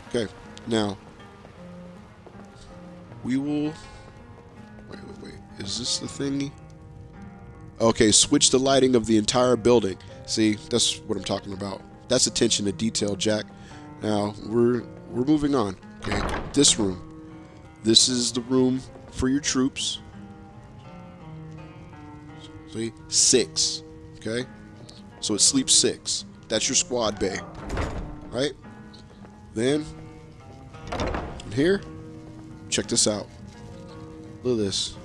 Okay, now we will wait, is this the thingy? Okay, switch the lighting of the entire building. See, that's what I'm talking about. That's attention to detail, Jack. Now we're moving on. Okay, this room. This is the room for your troops. See, 6. Okay, so it sleeps 6. That's your squad bay, right? Then in here, check this out. Look at this.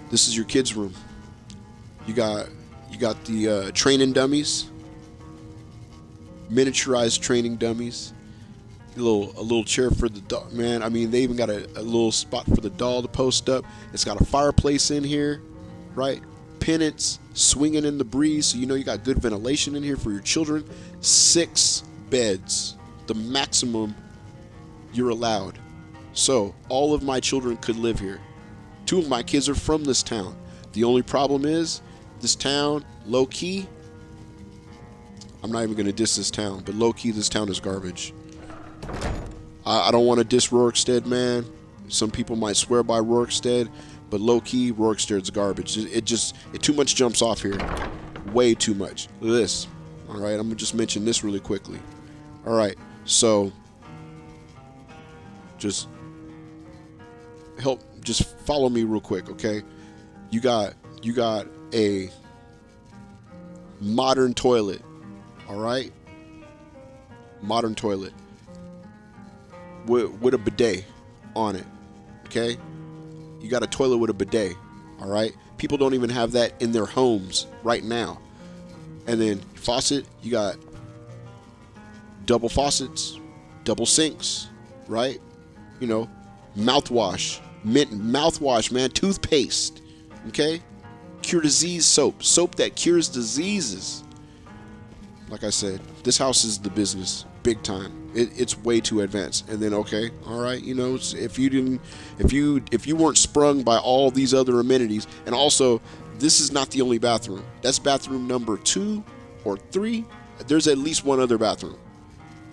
This is your kids' room. You got the training dummies, miniaturized training dummies. A little chair for the dog. Man, I mean, they even got a little spot for the doll to post up. It's got a fireplace in here, right? Pennants swinging in the breeze, so you know you got good ventilation in here for your children. 6 beds, the maximum you're allowed. So all of my children could live here. 2 of my kids are from this town. The only problem is this town, low key, I'm not even going to diss this town, but low key this town is garbage. I don't want to diss Rorikstead, man. Some people might swear by Rorikstead, but low key Rorikstead's garbage. It too much jumps off here. Way too much. Look at this. All right, I'm going to just mention this really quickly. All right, so just follow me real quick, okay? You got a modern toilet, all right? Modern toilet with a bidet on it, okay? You got a toilet with a bidet, all right? People don't even have that in their homes right now. And then faucet, you got double faucets, double sinks, right? You know, mouthwash, mint mouthwash, man, toothpaste, okay? Cure disease soap that cures diseases. Like I said, this house is the business, big time. It's way too advanced. And then, okay, all right, you know, if you weren't sprung by all these other amenities, and also this is not the only bathroom. That's bathroom number 2 or 3. There's at least one other bathroom.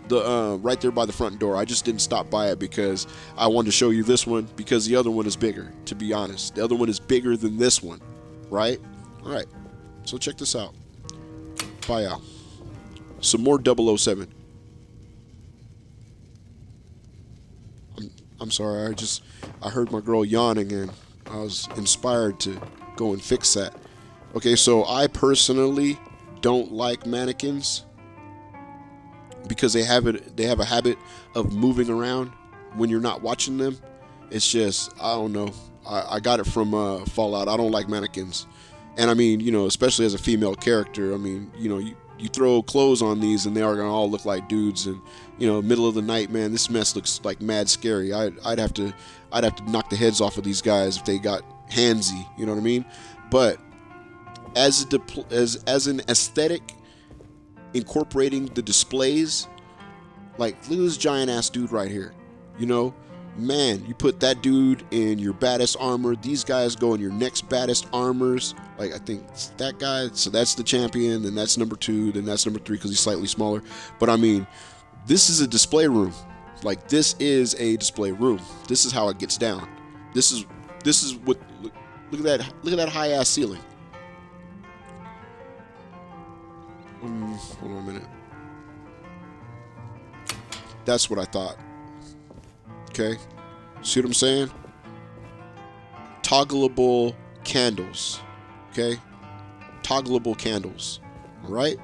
Right there by the front door. I just didn't stop by it because I wanted to show you this one because the other one is bigger, to be honest. The other one is bigger than this one, right? All right, so check this out. Bye, out. Some more 007. I'm sorry, I heard my girl yawning and I was inspired to go and fix that. Okay, so I personally don't like mannequins because they have a habit of moving around when you're not watching them. It's just, I don't know. I got it from Fallout. I don't like mannequins. And I mean, you know, especially as a female character, I mean, you know, you throw clothes on these and they are gonna all look like dudes. And you know, middle of the night, man, this mess looks like mad scary. I'd have to knock the heads off of these guys if they got handsy. You know what I mean? But as an aesthetic, incorporating the displays, like look at this giant ass dude right here. You know, man, you put that dude in your baddest armor. These guys go in your next baddest armors. Like I think it's that guy. So that's the champion. Then that's number 2. Then that's number 3 because he's slightly smaller. But I mean, this is a display room. Like this is a display room. This is how it gets down. This is what. Look at that. Look at that high ass ceiling. Hold on a minute. That's what I thought. Okay, see what I'm saying? Toggleable candles. Okay, toggleable candles. All right?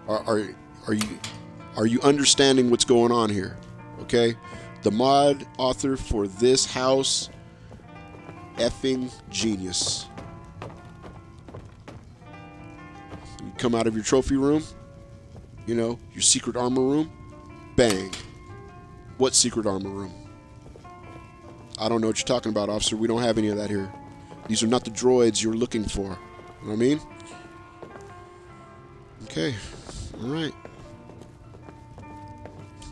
Are you understanding what's going on here? Okay, the mod author for this house, effing genius. You come out of your trophy room, you know, your secret armor room, bang. What secret armor room? I don't know what you're talking about, officer. We don't have any of that here. These are not the droids you're looking for. You know what I mean? Okay. All right.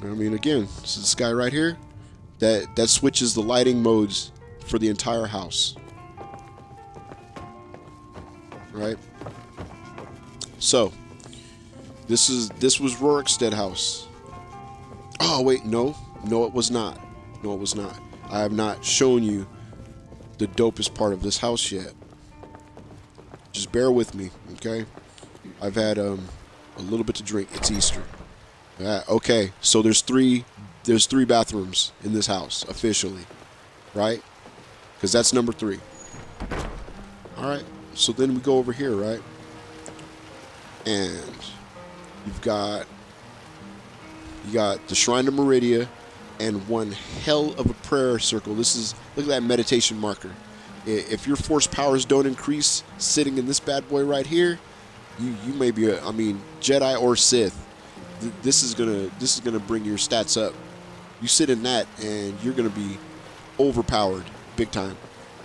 I mean, again, this is this guy right here. That switches the lighting modes for the entire house. Right? So, this was Rorikstead house. Oh, wait, no. No, it was not. No, it was not. I have not shown you the dopest part of this house yet. Just bear with me, okay? I've had a little bit to drink. It's Easter. Okay, so there's three bathrooms in this house officially, right? Because that's number 3. All right. So then we go over here, right? And you got the Shrine of Meridia and one hell of a prayer circle. Look at that meditation marker. If your force powers don't increase sitting in this bad boy right here, you may be Jedi or Sith. This is gonna bring your stats up. You sit in that and you're gonna be overpowered big time.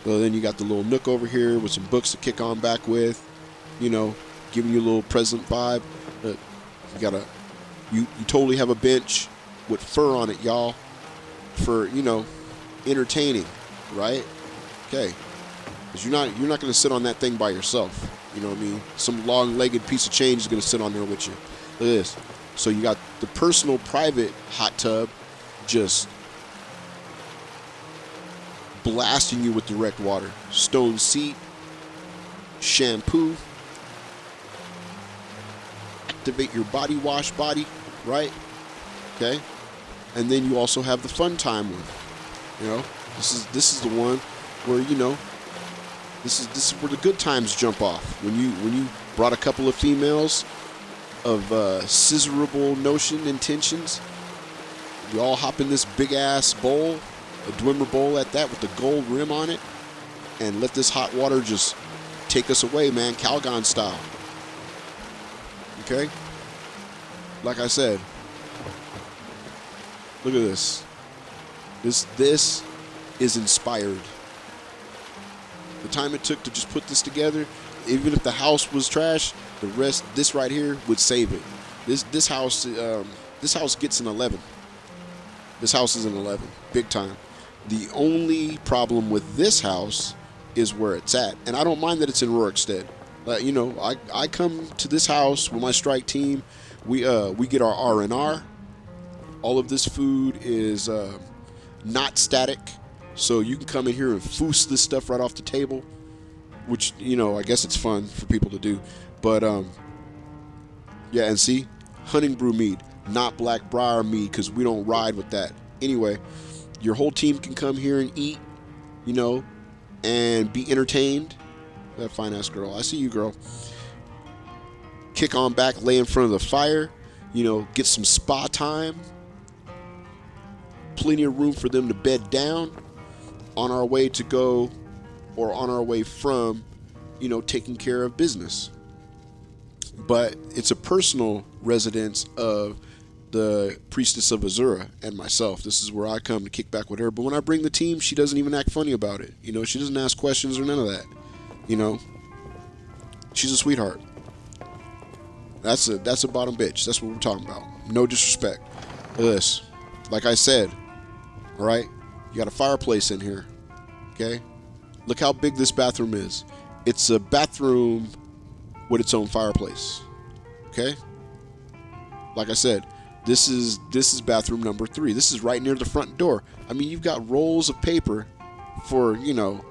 So then you got the little nook over here with some books to kick on back with, you know, giving you a little present vibe. You totally have a bench with fur on it, y'all. For, you know, entertaining, right? Okay, because you're not going to sit on that thing by yourself. You know what I mean? Some long-legged piece of change is going to sit on there with you. Look at this. So you got the personal private hot tub just blasting you with direct water. Stone seat, shampoo, activate your body wash body, right? Okay. And then you also have the fun time one. You know, this is the one where, you know, this is where the good times jump off. When you brought a couple of females of scissorable notion intentions, we all hop in this big ass bowl, a Dwemer bowl at that, with the gold rim on it, and let this hot water just take us away, man, Calgon style. Okay? Like I said, look at this. This is inspired. The time it took to just put this together, even if the house was trash, the rest, this right here, would save it. This house gets an 11. This house is an 11, big time. The only problem with this house is where it's at, and I don't mind that it's in Rorikstead. You know, I come to this house with my strike team. We get our R&R. All of this food is not static, so you can come in here and foos this stuff right off the table, which, you know, I guess it's fun for people to do. But yeah, and see, hunting brew mead, not black briar mead, because we don't ride with that. Anyway, your whole team can come here and eat, you know, and be entertained. That fine ass girl, I see you, girl. Kick on back, lay in front of the fire, you know, get some spa time. Plenty of room for them to bed down on our way to go, or on our way from, you know, taking care of business. But it's a personal residence of the Priestess of Azura and myself. This is where I come to kick back with her. But when I bring the team, she doesn't even act funny about it. You know, she doesn't ask questions or none of that. You know, she's a sweetheart. That's a bottom bitch. That's what we're talking about. No disrespect. Look at this. Like I said, all right, you got a fireplace in here. Okay, look how big this bathroom is. It's a bathroom with its own fireplace. Okay, like I said, this is bathroom number 3. This is right near the front door. I mean, you've got rolls of paper for, you know,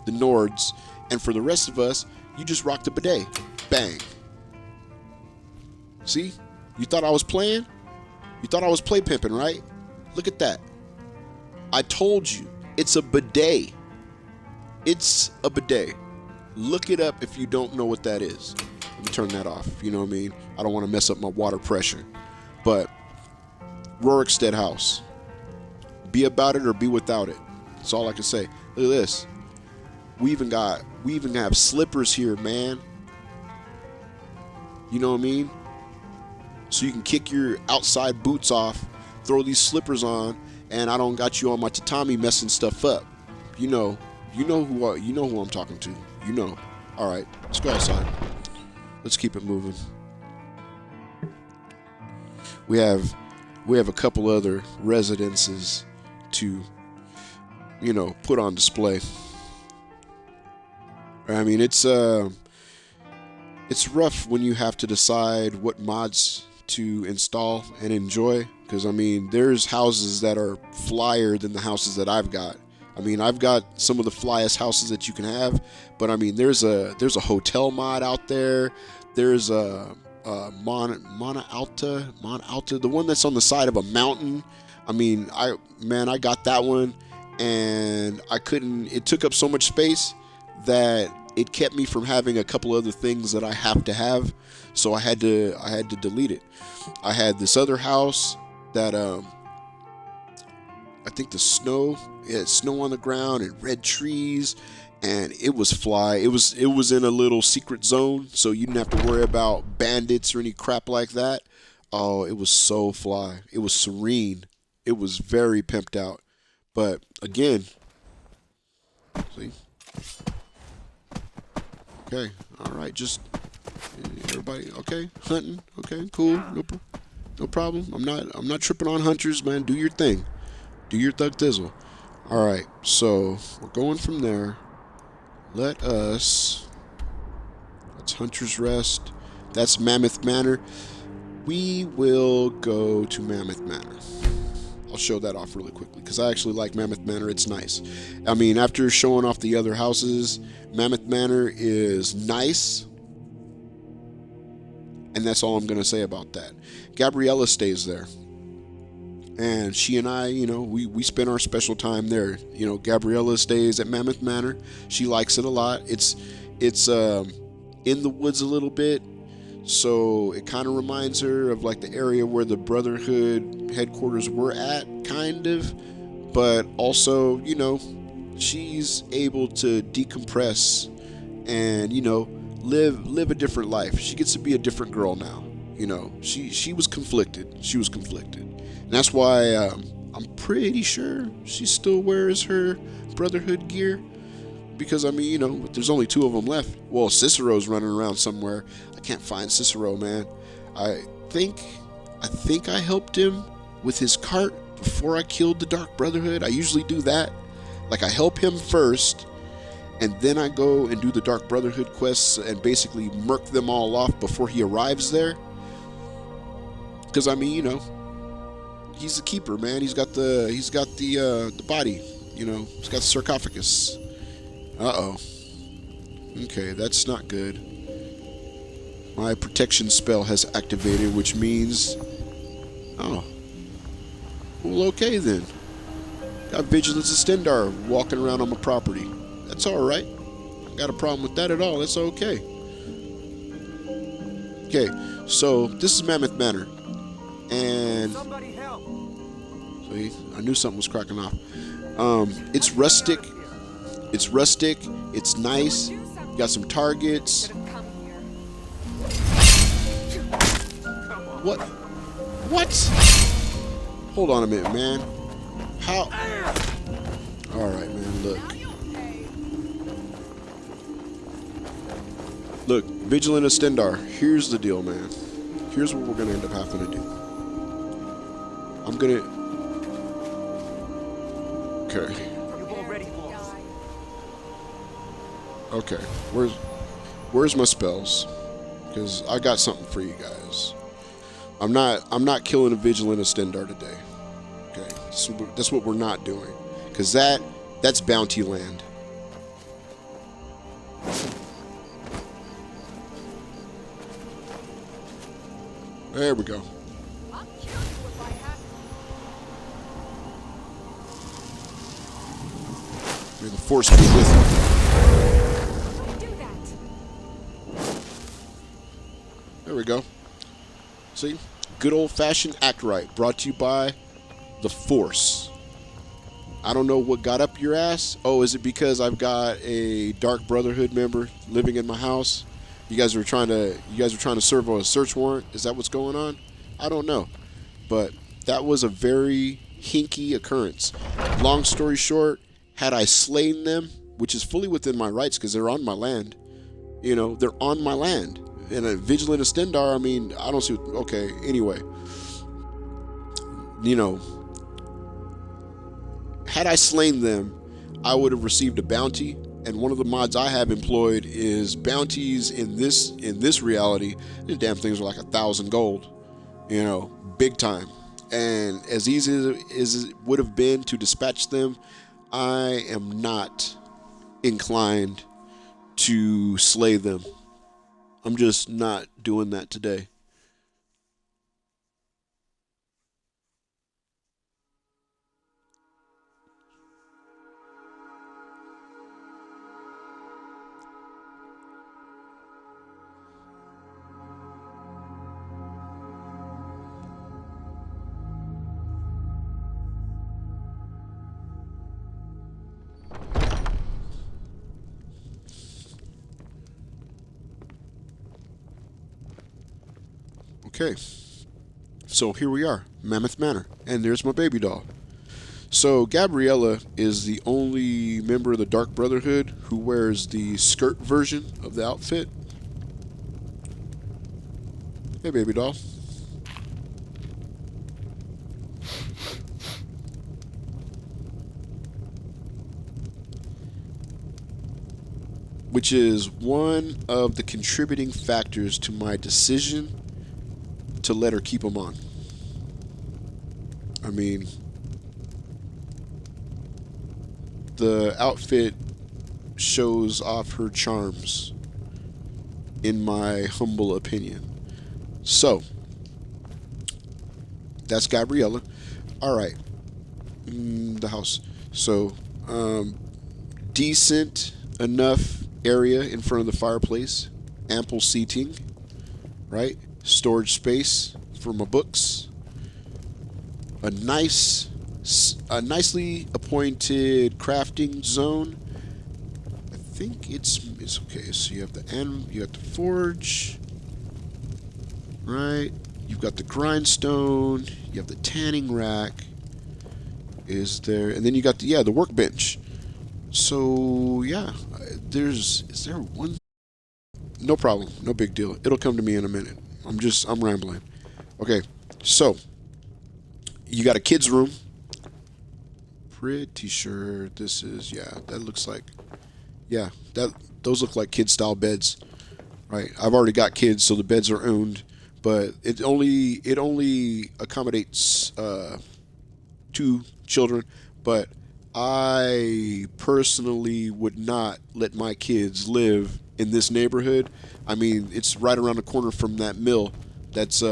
the Nords, and for the rest of us, you just rock the bidet. Bang. See? You thought I was playing? You thought I was play pimping, right? Look at that. I told you, it's a bidet. It's a bidet. Look it up if you don't know what that is. Let me turn that off. You know what I mean? I don't want to mess up my water pressure. But Rorikstead house. Be about it or be without it. That's all I can say. Look at this. We even have slippers here, man. You know what I mean? So you can kick your outside boots off, throw these slippers on, and I don't got you on my tatami messing stuff up. You know who I'm talking to. You know. All right, let's go outside. Let's keep it moving. We have a couple other residences to, you know, put on display. I mean, it's rough when you have to decide what mods to install and enjoy, because I mean, there's houses that are flyer than the houses that I've got. I mean, I've got some of the flyest houses that you can have, but I mean, there's a hotel mod out there. There's a Mona Alta, the one that's on the side of a mountain. I mean, I got that one, and it took up so much space that it kept me from having a couple other things that I have to have, so I had to delete it. I had this other house that I think it had snow on the ground and red trees, and it was fly. It was in a little secret zone, so you didn't have to worry about bandits or any crap like that. Oh, it was so fly. It was serene. It was very pimped out. But again, see. Okay, all right, just everybody, okay, hunting, okay, cool, no problem. I'm not tripping on hunters, man. Do your thing, do your thug thizzle. Alright, so we're going from there. That's Hunter's Rest. That's Mammoth Manor. We will go to Mammoth Manor. I'll show that off really quickly because I actually like Mammoth Manor. It's nice. I mean, after showing off the other houses, Mammoth Manor is nice. And that's all I'm going to say about that. Gabriella stays there. And she and I, you know, we spend our special time there. You know, Gabriella stays at Mammoth Manor. She likes it a lot. It's in the woods a little bit. So it kind of reminds her of like the area where the Brotherhood headquarters were at, kind of. But also, you know, she's able to decompress and, you know, live a different life. She gets to be a different girl now. You know, she was conflicted. And that's why I'm pretty sure she still wears her Brotherhood gear. Because, I mean, you know, there's only 2 of them left. Well, Cicero's running around somewhere. I can't find Cicero, man. I think I helped him with his cart before I killed the Dark Brotherhood. I usually do that. Like, I help him first, and then I go and do the Dark Brotherhood quests and basically murk them all off before he arrives there. Because, I mean, you know, he's a keeper, man. He's got the body, you know. He's got the sarcophagus. Uh-oh. Okay, that's not good. My protection spell has activated, which means... Oh. Well, okay then. Got Vigilance of Stendar walking around on my property. That's alright. I got a problem with that at all. That's okay. Okay, so this is Mammoth Manor. And... Somebody help. See, I knew something was cracking off. It's rustic. It's nice. You got some targets. What? Hold on a minute, man. How? Alright, man, look. Vigilant of Stendar. Here's the deal, man. Here's what we're going to end up having to do. I'm going to... Okay. Okay, where's my spells? Because I got something for you guys. I'm not killing a Vigilant of Stendar today. Okay, so that's what we're not doing. Because that's bounty land. There we go. May the force be with you. There we go. See? Good old-fashioned act right. Brought to you by the Force. I don't know what got up your ass. Oh, is it because I've got a Dark Brotherhood member living in my house? You guys were trying to serve a search warrant? Is that what's going on? I don't know. But that was a very hinky occurrence. Long story short, had I slain them, which is fully within my rights because they're on my land. You know, they're on my land. And a Vigilant of Stendar, I mean, I don't see... Okay, anyway. You know, had I slain them, I would have received a bounty. And one of the mods I have employed is bounties in this reality. The damn things are like 1,000 gold. You know, big time. And as easy as it would have been to dispatch them, I am not inclined to slay them. I'm just not doing that today. Okay, so here we are, Mammoth Manor, and there's my baby doll. So Gabriella is the only member of the Dark Brotherhood who wears the skirt version of the outfit. Hey, baby doll. which is one of the contributing factors to my decision to let her keep them on. I mean, the outfit shows off her charms, in my humble opinion. So, that's Gabriella. Alright. The house. So, decent enough area in front of the fireplace. Ample seating. Right? Storage space for my books. A nicely appointed crafting zone. I think it's okay. So you have you got the forge, right? You've got the grindstone. You have the tanning rack. Is there? And then you got the workbench. So yeah, is there one? No problem. No big deal. It'll come to me in a minute. I'm rambling. Okay, so you got a kid's room. Pretty sure this is, that looks like, those look like kid style beds, right? I've already got kids, so the beds are owned, but it only accommodates 2 children, but I personally would not let my kids live in this neighborhood. I mean, it's right around the corner from that mill that's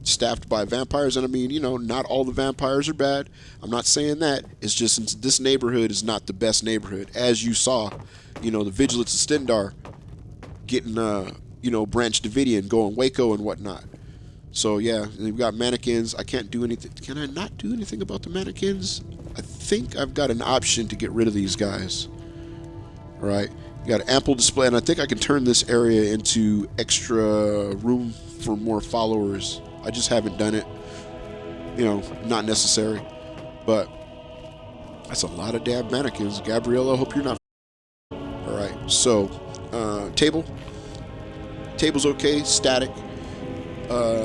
staffed by vampires, and I mean, not all the vampires are bad. I'm not saying that. It's just this neighborhood is not the best neighborhood. As you saw, the Vigilance of Stendar getting, Branch Davidian going Waco and whatnot. So yeah, and we've got mannequins. I can't do anything. Can I not do anything about the mannequins? I think I've got an option to get rid of these guys. All right. You got ample display, and I think I can turn this area into extra room for more followers. I just haven't done it. Not necessary. But that's a lot of damn mannequins. Gabriella, I hope you're not. Alright, so, table. Table's okay, static.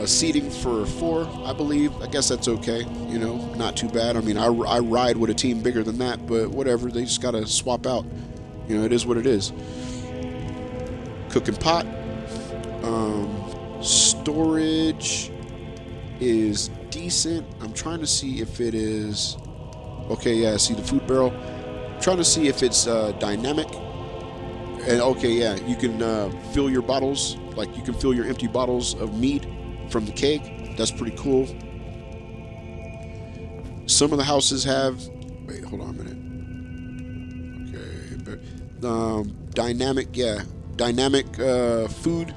Seating for 4, I believe. I guess that's okay. Not too bad. I mean, I ride with a team bigger than that, but whatever. They just gotta swap out. It is what it is. Cooking pot. Storage is decent. I'm trying to see if it is... Okay, yeah, I see the food barrel. I'm trying to see if it's dynamic. And okay, yeah, you can fill your bottles. Like, you can fill your empty bottles of mead from the keg. That's pretty cool. Some of the houses have... Wait, hold on a minute. Dynamic food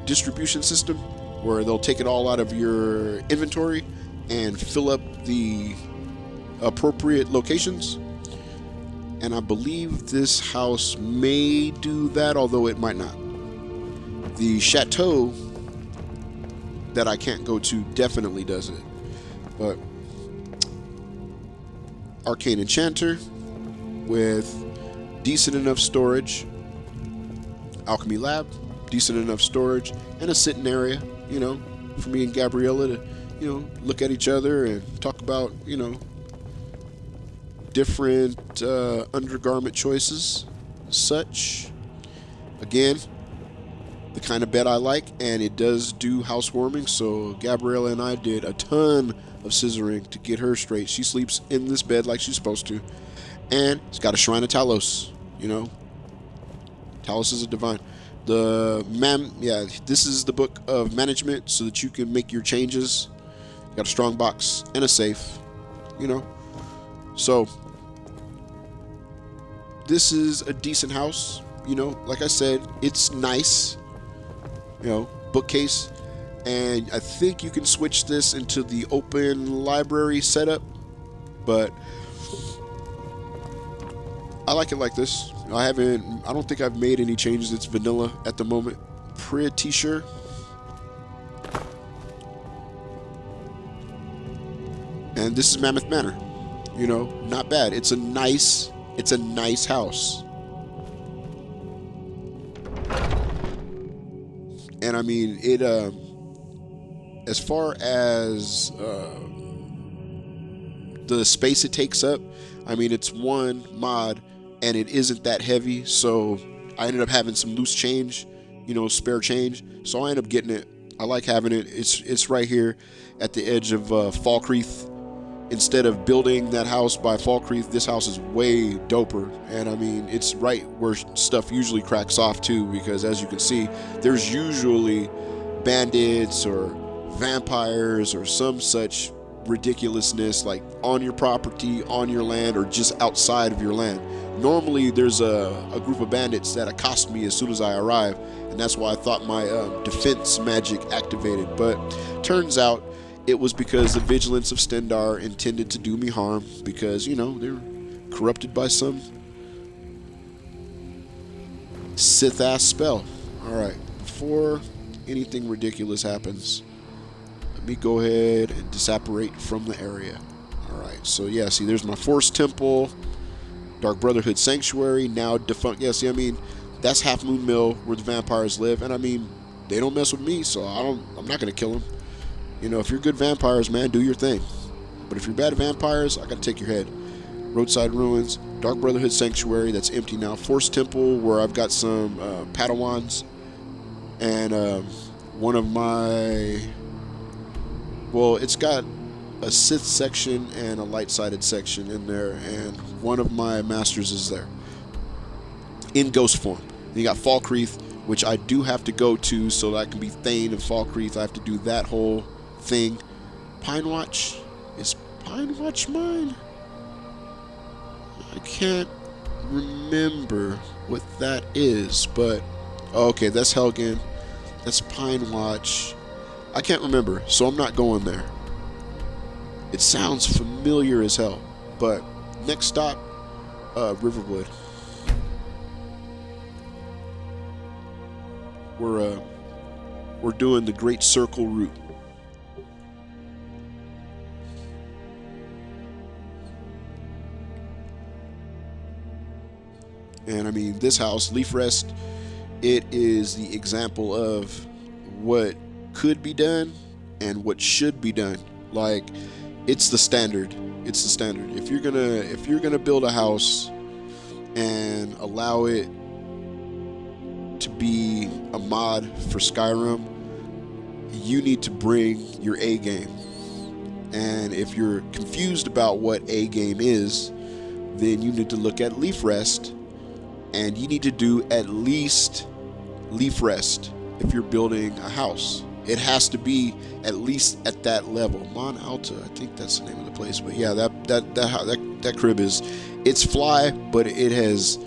distribution system, where they'll take it all out of your inventory and fill up the appropriate locations. And I believe this house may do that, although it might not. The chateau that I can't go to definitely does it. But arcane enchanter with decent enough storage. Alchemy lab, decent enough storage, and a sitting area, for me and Gabriella to, look at each other and talk about, different undergarment choices, such. Again, the kind of bed I like, and it does do housewarming, so Gabriella and I did a ton of scissoring to get her straight. She sleeps in this bed like she's supposed to, and it's got a shrine of Talos, Talos is a divine. This is the book of management so that you can make your changes. Got a strong box and a safe, So, this is a decent house, like I said, it's nice, bookcase. And I think you can switch this into the open library setup, but I like it like this. I don't think I've made any changes. It's vanilla at the moment. Pretty sure. And this is Mammoth Manor. Not bad. It's a nice house. And I mean, it as far as the space it takes up, I mean, it's one mod and it isn't that heavy, so I ended up having some loose change, spare change. So I ended up getting it. I like having it. It's right here at the edge of Falkreath. Instead of building that house by Falkreath, this house is way doper. And I mean, it's right where stuff usually cracks off too, because as you can see, there's usually bandits or vampires or some such ridiculousness like on your property, on your land, or just outside of your land. Normally there's a group of bandits that accost me as soon as I arrive, and that's why I thought my defense magic activated, but turns out it was because the vigilance of Stendar intended to do me harm, because they're corrupted by some Sith ass spell. Alright, before anything ridiculous happens, let me go ahead and disapparate from the area. Alright, so yeah, see, there's my Forest Temple, Dark Brotherhood Sanctuary, now defunct. Yeah, see, I mean, that's Half Moon Mill where the vampires live, and I mean, they don't mess with me, so I'm not gonna kill them. If you're good vampires, man, do your thing. But if you're bad vampires, I gotta take your head. Roadside Ruins, Dark Brotherhood Sanctuary, that's empty now. Forest Temple, where I've got some Padawans, and one of my, well, it's got a Sith section and a light-sided section in there, and one of my masters is there in ghost form. And you got Falkreath, which I do have to go to so that I can be Thane of Falkreath. I have to do that whole thing. Pine Watch, is Pine Watch mine? I can't remember what that is, but okay, that's Helgen, that's Pine Watch. I can't remember, so I'm not going there. It sounds familiar as hell, but next stop, Riverwood. We're doing the Great Circle route. And I mean, this house, Leaf Rest, it is the example of what could be done and what should be done. Like, it's the standard. It's the standard. If you're gonna build a house and allow it to be a mod for Skyrim, you need to bring your A game. And if you're confused about what A game is, then you need to look at Leaf Rest, and you need to do at least Leaf Rest if you're building a house. It has to be at least at that level. Mon Alta, I think that's the name of the place. But yeah, that crib it's fly, but it is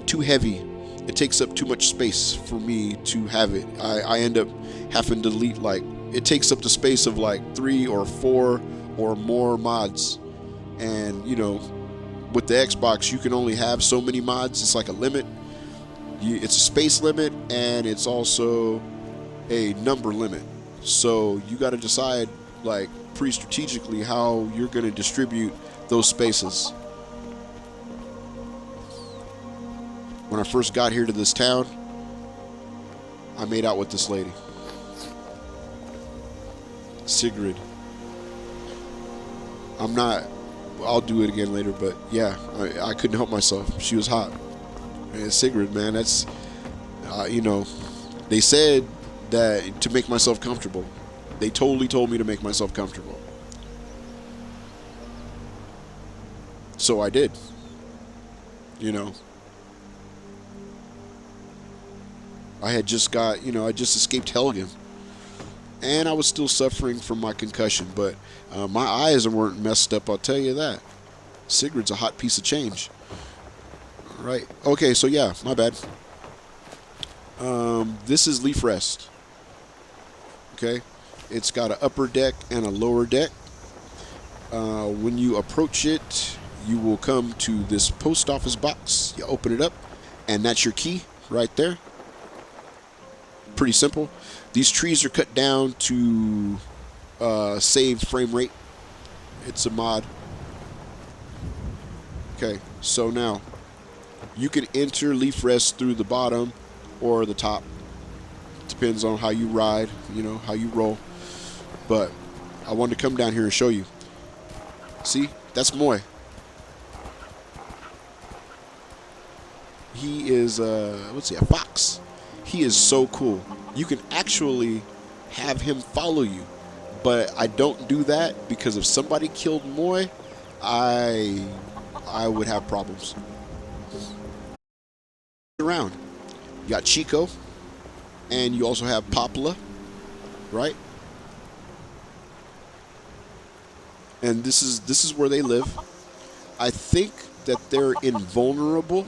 too heavy. It takes up too much space for me to have it. I end up having to delete, like, it takes up the space of like 3 or 4 or more mods. And with the Xbox, you can only have so many mods. It's like a limit. It's a space limit, and it's also a number limit. So you got to decide, like, pretty strategically how you're going to distribute those spaces. When I first got here to this town, I made out with this lady, Sigrid. I'll do it again later, but yeah, I couldn't help myself. She was hot. And Sigrid, man, that's, they said that to make myself comfortable. They totally told me to make myself comfortable. So I did. I had just I just escaped Helgen. And I was still suffering from my concussion, but my eyes weren't messed up, I'll tell you that. Sigrid's a hot piece of change. Right. Okay, so yeah, my bad. This is Leaf Rest. Okay? It's got an upper deck and a lower deck. When you approach it, you will come to this post office box. You open it up, and that's your key right there. Pretty simple. These trees are cut down to save frame rate. It's a mod. Okay, so now you can enter Leaf Rest through the bottom or the top. Depends on how you ride, how you roll. But I wanted to come down here and show you. See, that's Moy. He is what's he, a fox. He is so cool. You can actually have him follow you, but I don't do that because if somebody killed Moy, I would have problems. Around, you got Chico, and you also have Popla, right? And this is where they live. I think that they're invulnerable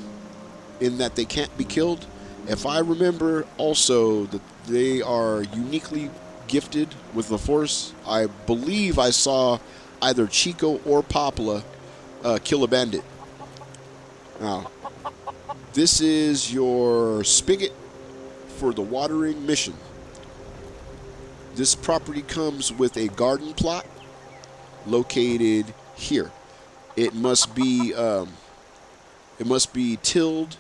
in that they can't be killed. If I remember also that they are uniquely gifted with the Force. I believe I saw either Chico or Popla kill a bandit. Now, this is your spigot for the watering mission. This property comes with a garden plot located here. It must be tilled,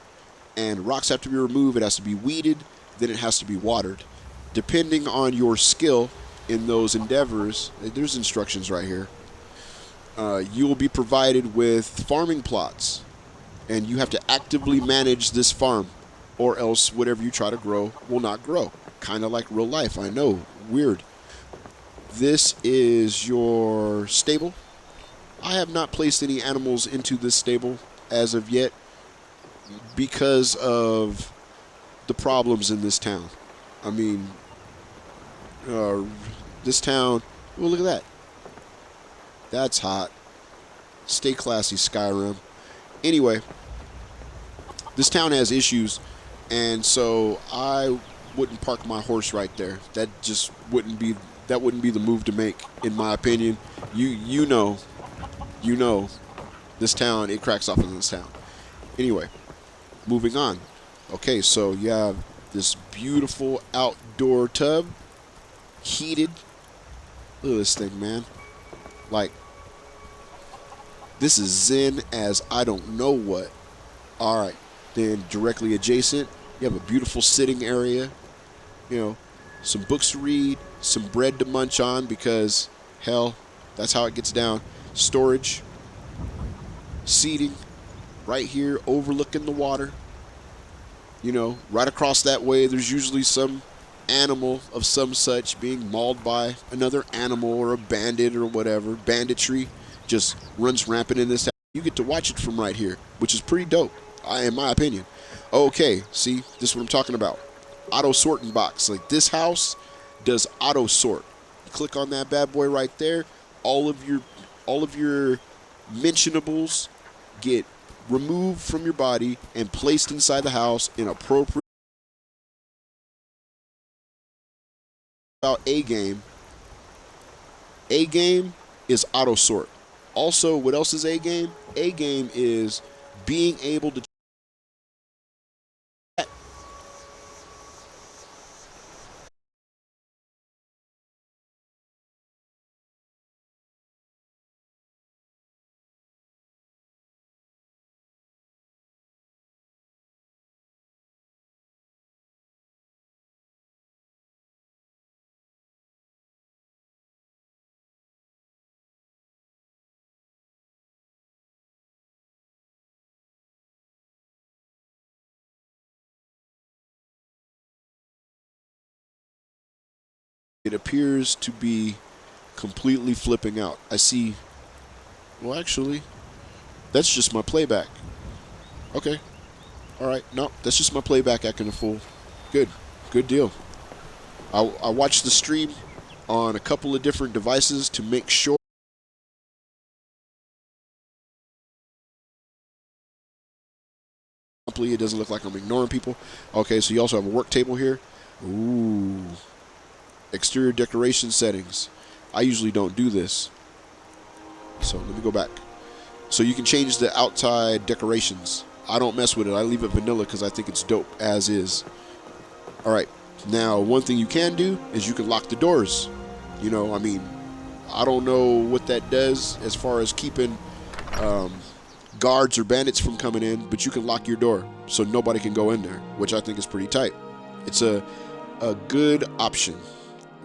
and rocks have to be removed. It has to be weeded, then it has to be watered. Depending on your skill in those endeavors, there's instructions right here. You will be provided with farming plots, and you have to actively manage this farm, or else whatever you try to grow will not grow. Kind of like real life, I know, weird. This is your stable. I have not placed any animals into this stable as of yet because of the problems in this town. I mean, this town, well, look at that. That's hot. Stay classy, Skyrim. Anyway, this town has issues, and so I wouldn't park my horse right there. That just wouldn't be the move to make, in my opinion. You know, this town, it cracks off in this town. Anyway, moving on. Okay, so you have this beautiful outdoor tub, heated. Look at this thing, man. Like, this is zen as I don't know what. All right, then directly adjacent, you have a beautiful sitting area. You know, some books to read, some bread to munch on because, hell, that's how it gets down. Storage, seating, right here overlooking the water. You know, right across that way, there's usually some animal of some such being mauled by another animal or a bandit or whatever. Banditry just runs rampant in this town. You get to watch it from right here, which is pretty dope, in my opinion. Okay, see, this is what I'm talking about. Auto sorting box. Like, this house does auto sort. You click on that bad boy right there. All of your mentionables get removed from your body and placed inside the house in appropriate. About A game is auto sort. Also, what else is A game? A game is being able to it appears to be completely flipping out. I see. Well, actually, that's just my playback. Okay. All right. No, that's just my playback acting a fool. Good. Good deal. I watched the stream on a couple of different devices to make sure. It doesn't look like I'm ignoring people. Okay, so you also have a work table here. Ooh. Exterior decoration settings. I usually don't do this. So let me go back. So you can change the outside decorations. I don't mess with it. I leave it vanilla because I think it's dope as is. Alright. Now, one thing you can do is you can lock the doors. You know, I mean, I don't know what that does as far as keeping guards or bandits from coming in, but you can lock your door so nobody can go in there, which I think is pretty tight. It's a good option.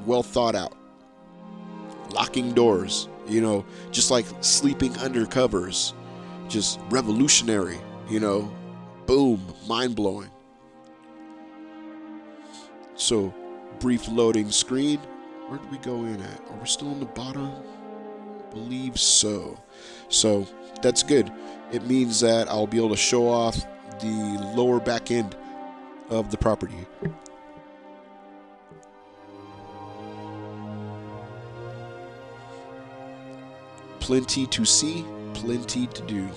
Well thought out. Locking doors, you know, just like sleeping under covers. Just revolutionary, you know. Boom, mind-blowing. So, brief loading screen. Where did we go in at? Are we still on the bottom? I believe so. So, that's good. It means that I'll be able to show off the lower back end of the property. Plenty to see, plenty to do.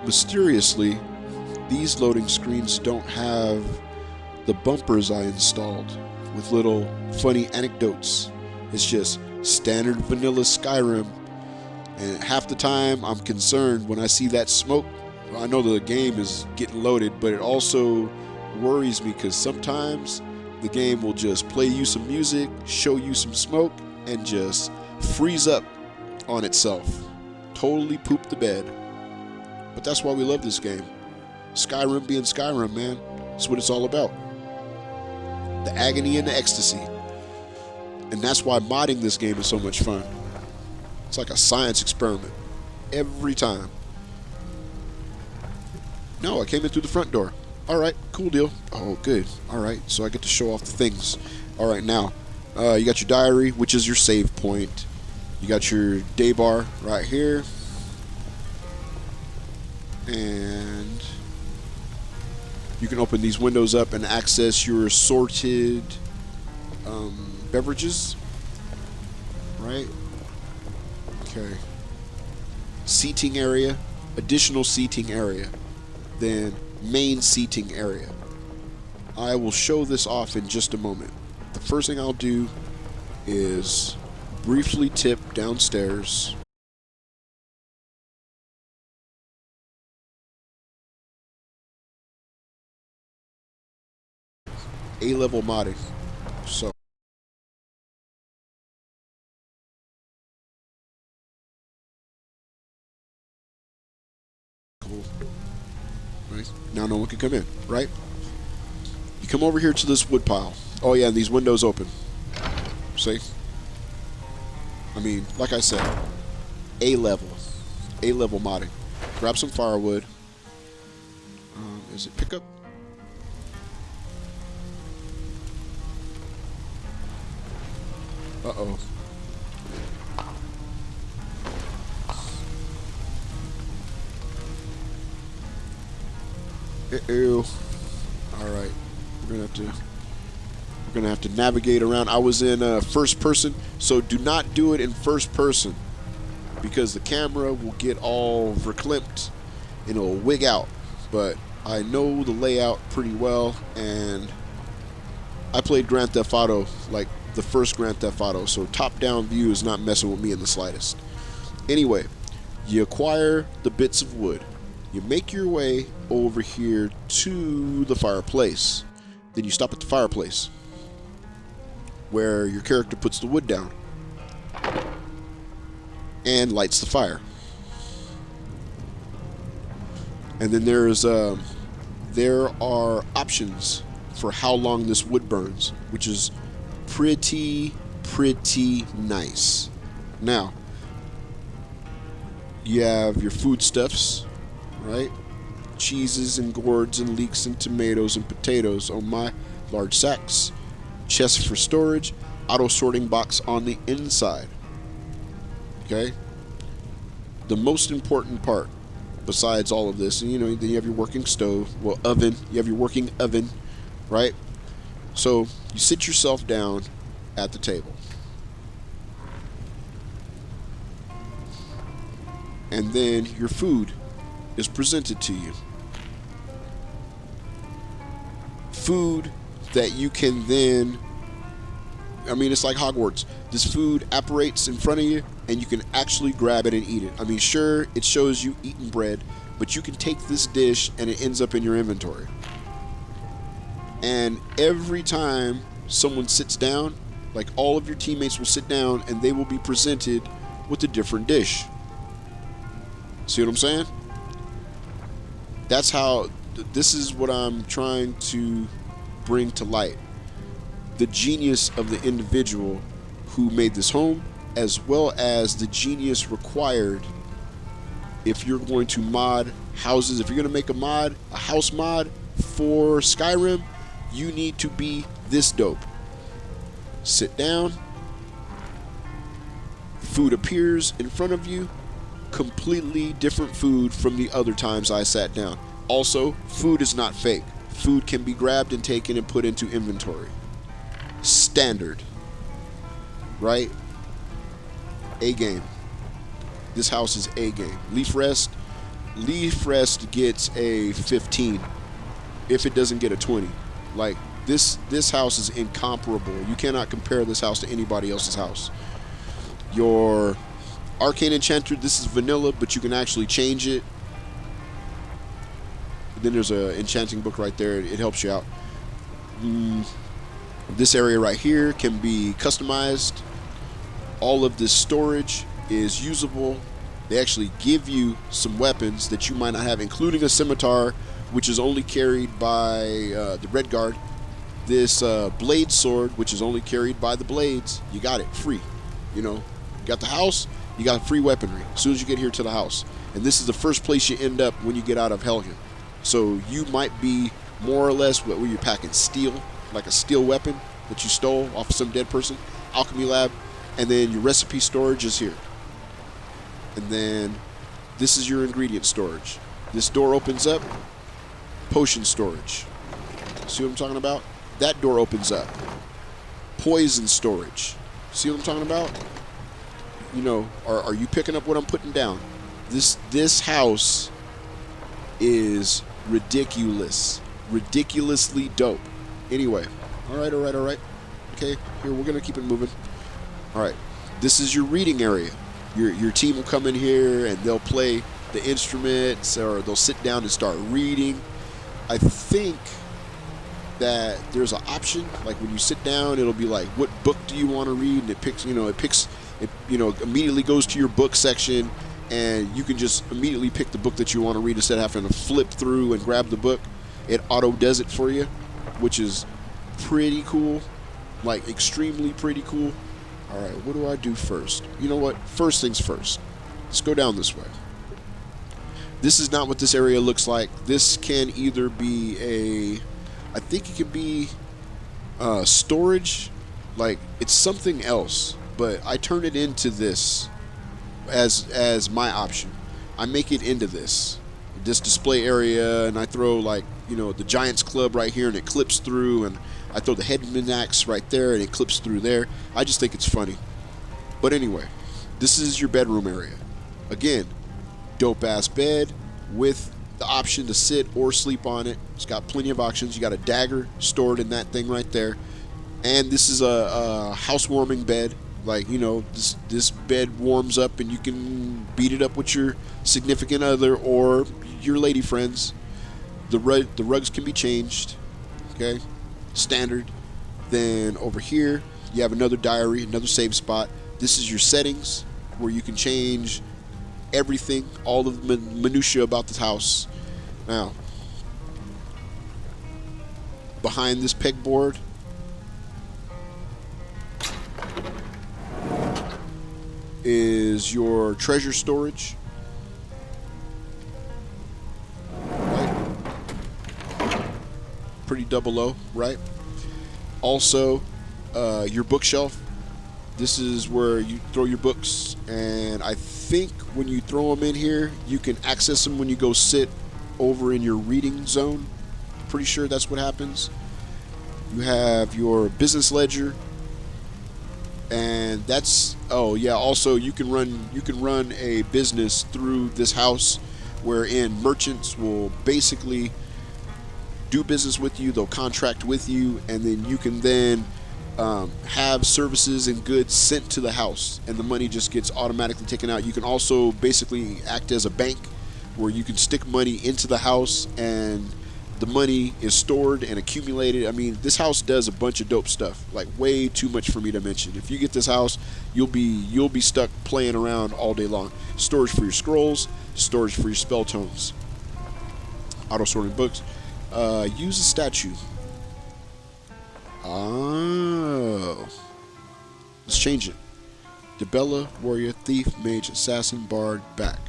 Mysteriously, these loading screens don't have the bumpers I installed with little funny anecdotes. It's just standard vanilla Skyrim, and half the time I'm concerned when I see that smoke. I know the game is getting loaded, but it also worries me because sometimes the game will just play you some music, show you some smoke, and just freeze up on itself. Totally poop the bed. But that's why we love this game. Skyrim being Skyrim, man. That's what it's all about. The agony and the ecstasy. And that's why modding this game is so much fun. It's like a science experiment. Every time. No, I came in through the front door. Alright, cool deal. Oh, good. Alright, so I get to show off the things. Alright, now, you got your diary, which is your save point. You got your day bar right here. And you can open these windows up and access your assorted beverages. Right? Okay. Seating area. Additional seating area. Then main seating area. I will show this off in just a moment. The first thing I'll do is briefly tip downstairs. A-level modding. So cool. Right? Now no one can come in, right? You come over here to this wood pile. Oh yeah, and these windows open. See? I mean, like I said, A-level modding. Grab some firewood. Is it pickup? Uh-oh. Ew. Alright. We're gonna have to navigate around. I was in first person, so do not do it in first person because the camera will get all verklempt and it'll wig out. But I know the layout pretty well, and I played Grand Theft Auto like the first Grand Theft Auto, so top-down view is not messing with me in the slightest. Anyway, you acquire the bits of wood. You make your way over here to the fireplace. Then you stop at the fireplace, where your character puts the wood down and lights the fire. And then there are options for how long this wood burns, which is pretty nice. Now, you have your foodstuffs, right? Cheeses and gourds and leeks and tomatoes and potatoes on my large sacks. Chest for storage. Auto sorting box on the inside. Okay? The most important part, besides all of this, and then you have your working stove, well, oven. You have your working oven, right? So you sit yourself down at the table. And then your food is presented to you. Food that you can then, it's like Hogwarts. This food apparates in front of you and you can actually grab it and eat it. Sure, it shows you eating bread, but you can take this dish and it ends up in your inventory. And every time someone sits down, like all of your teammates will sit down and they will be presented with a different dish. See what I'm saying? That's how this is what I'm trying to bring to light. The genius of the individual who made this home, as well as the genius required if you're going to mod houses. If you're going to make a house mod for Skyrim, you need to be this dope. Sit down, food appears in front of you, completely different food from the other times I sat down. Also, food is not fake. Food can be grabbed and taken and put into inventory. Standard. Right? A game. This house is A game. Leaf Rest gets a 15 if it doesn't get a 20. Like, this house is incomparable. You cannot compare this house to anybody else's house. Your Arcane Enchanter, this is vanilla, but you can actually change it. Then there's a enchanting book right there. It helps you out. This area right here can be customized. All of this storage is usable. They actually give you some weapons that you might not have, including a scimitar, which is only carried by the Red Guard. This blade sword, which is only carried by the Blades. You got it free. You know, you got the house, you got free weaponry as soon as you get here to the house. And this is the first place you end up when you get out of Helgen. So you might be more or less where you're packing steel, like a steel weapon that you stole off of some dead person. Alchemy lab. And then your recipe storage is here. And then this is your ingredient storage. This door opens up. Potion storage. See what I'm talking about? That door opens up. Poison storage. See what I'm talking about? You know, are you picking up what I'm putting down? This house is ridiculous. Ridiculously dope. Anyway. Alright. Okay, here, we're going to keep it moving. Alright. This is your reading area. Your team will come in here and they'll play the instruments, or they'll sit down and start reading. I think that there's an option, like when you sit down, it'll be like, what book do you want to read? And it picks, immediately goes to your book section, and you can just immediately pick the book that you want to read instead of having to flip through and grab the book. It auto does it for you, which is pretty cool, like extremely pretty cool. All right, what do I do first? You know what? First things first. Let's go down this way. This is not what this area looks like. This can either be I think it could be storage. Like, it's something else, but I turn it into this as my option. I make it into this display area, and I throw, like, the Giants Club right here, and it clips through, and I throw the Headman Axe right there, and it clips through there. I just think it's funny. But anyway, this is your bedroom area. Again, dope-ass bed with the option to sit or sleep on it. It's got plenty of options. You got a dagger stored in that thing right there. And this is a housewarming bed. Like, this bed warms up, and you can beat it up with your significant other or your lady friends. The rugs can be changed. Okay? Standard. Then over here, you have another diary, another save spot. This is your settings, where you can change everything, all of the minutia about this house. Now, behind this pegboard is your treasure storage. Right? Pretty double O, right? Also, your bookshelf. This is where you throw your books, and I think when you throw them in here, you can access them when you go sit over in your reading zone. Pretty sure that's what happens. You have your business ledger, and that's also you can run a business through this house, wherein merchants will basically do business with you. They'll contract with you, and then you can then have services and goods sent to the house, and the money just gets automatically taken out. You can also basically act as a bank, where you can stick money into the house, and the money is stored and accumulated. I mean, this house does a bunch of dope stuff, like way too much for me to mention. If you get this house, you'll be stuck playing around all day long. Storage for your scrolls, storage for your spell tomes. auto sorting books. Use a statue. Oh. Let's change it. Debella, warrior, thief, mage, assassin, bard, back.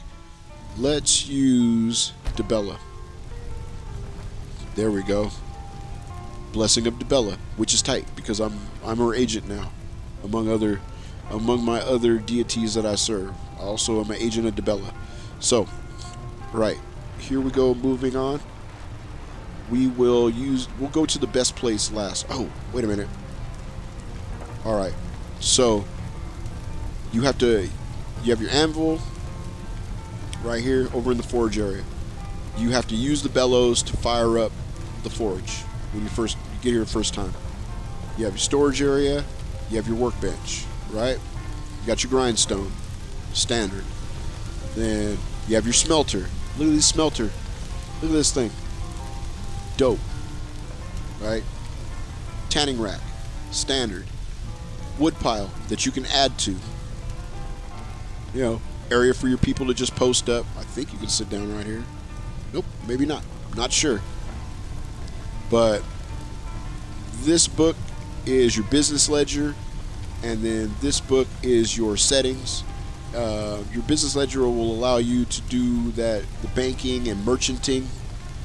Let's use Debella. There we go. Blessing of Debella, which is tight because I'm her agent now, among my other deities that I serve. I also am an agent of Debella. So, right here we go. Moving on. We'll go to the best place last. Oh, wait a minute. All right. So you have your anvil right here over in the forge area. You have to use the bellows to fire up the forge when you get here the first time. You have your storage area, you have your workbench, right? You got your grindstone, standard. Then you have your smelter. Look at this smelter. Look at this thing. Dope. Right? Tanning rack, standard. Wood pile that you can add to. You know, area for your people to just post up. I think you can sit down right here. Nope, maybe not. Not sure. But this book is your business ledger, and then this book is your settings. Your business ledger will allow you to do the banking and merchanting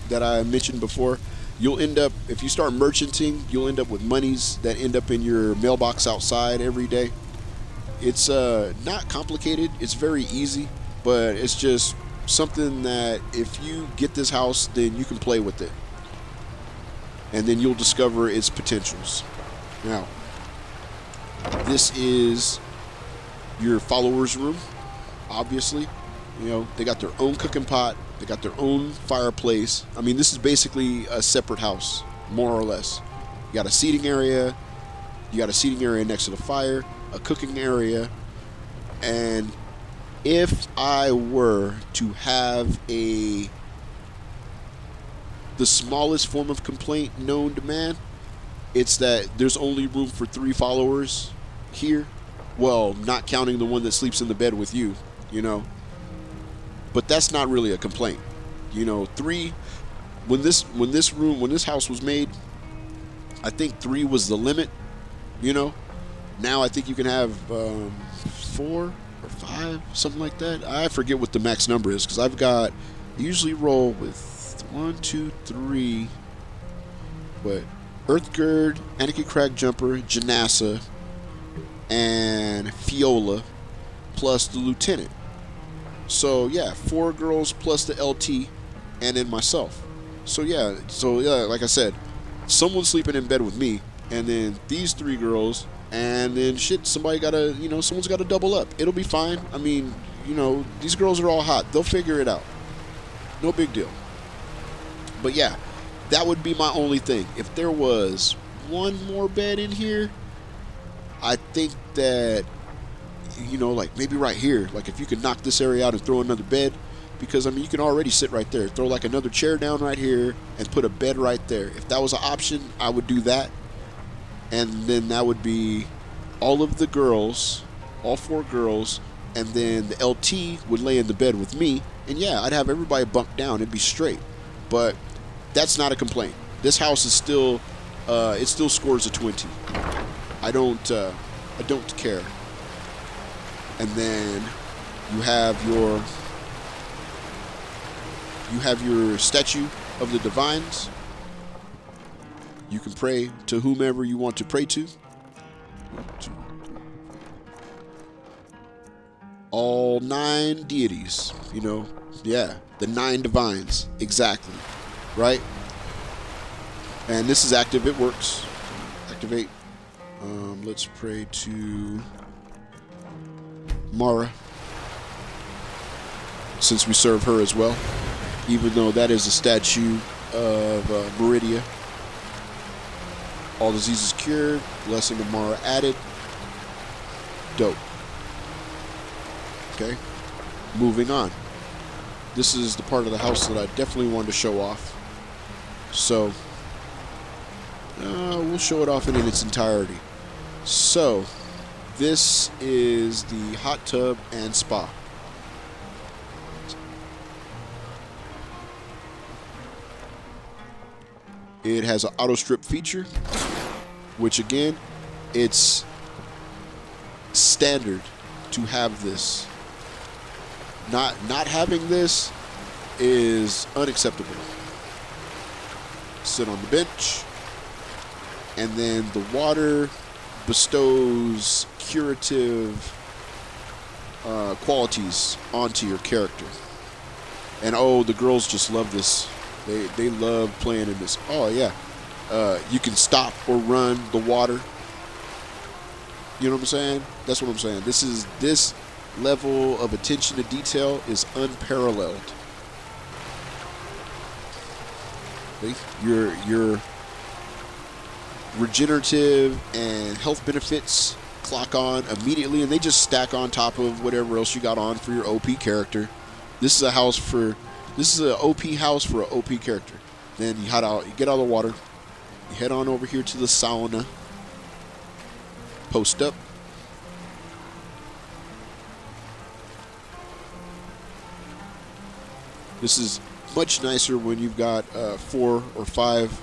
that I mentioned before. You'll end up, if you start merchanting, you'll end up with monies that end up in your mailbox outside every day. It's not complicated. It's very easy, but it's just something that if you get this house, then you can play with it. And then you'll discover its potentials. Now, this is your followers' room, obviously. You know, they got their own cooking pot. They got their own fireplace. I mean, this is basically a separate house, more or less. You got a seating area. You got a seating area next to the fire, a cooking area. And if I were to have the smallest form of complaint known to man, it's that there's only room for 3 followers here. Well, not counting the one that sleeps in the bed with you, you know. But that's not really a complaint. You know, 3 when this house was made, I think 3 was the limit, you know. Now I think you can have 4 or 5, something like that. I forget what the max number is because I usually roll with 1, 2, 3. But Earthgird, Anakin Crag Jumper, Janassa, and Fiola, plus the Lieutenant. So yeah, 4 girls plus the LT, and then myself. So yeah, like I said, someone's sleeping in bed with me, and then these 3 girls, and then someone's gotta double up. It'll be fine. I mean, you know, these girls are all hot. They'll figure it out. No big deal. But yeah, that would be my only thing. If there was one more bed in here, I think that, you know, like maybe right here, like if you could knock this area out and throw another bed, because I mean you can already sit right there, throw like another chair down right here and put a bed right there. If that was an option, I would do that. And then that would be all of the girls, all 4 girls, and then the LT would lay in the bed with me, and yeah, I'd have everybody bunk down. It'd be straight. But that's not a complaint. This house is still it still scores a 20. I don't care. And then you have your statue of the divines. You can pray to whomever you want to pray to. 1, 2, 3. All 9 deities, you know. Yeah, the 9 divines, exactly. Right? And this is active, it works. Activate. Let's pray to Mara, since we serve her as well, even though that is a statue of Meridia. All diseases cured, blessing of Mara added. Dope. Okay, moving on. This is the part of the house that I definitely wanted to show off, so we'll show it off in its entirety. So this is the hot tub and spa. It has an auto strip feature, which again, it's standard to have this. Not having this is unacceptable. Sit on the bench, and then the water bestows curative qualities onto your character. And oh, the girls just love this. They love playing in this. Oh yeah, you can stop or run the water. You know what I'm saying? That's what I'm saying. This level of attention to detail is unparalleled. Okay? Your regenerative and health benefits clock on immediately, and they just stack on top of whatever else you got on for your OP character. This is an OP house for an OP character. Then you get out of the water, you head on over here to the sauna, post up. This is much nicer when you've got 4 or 5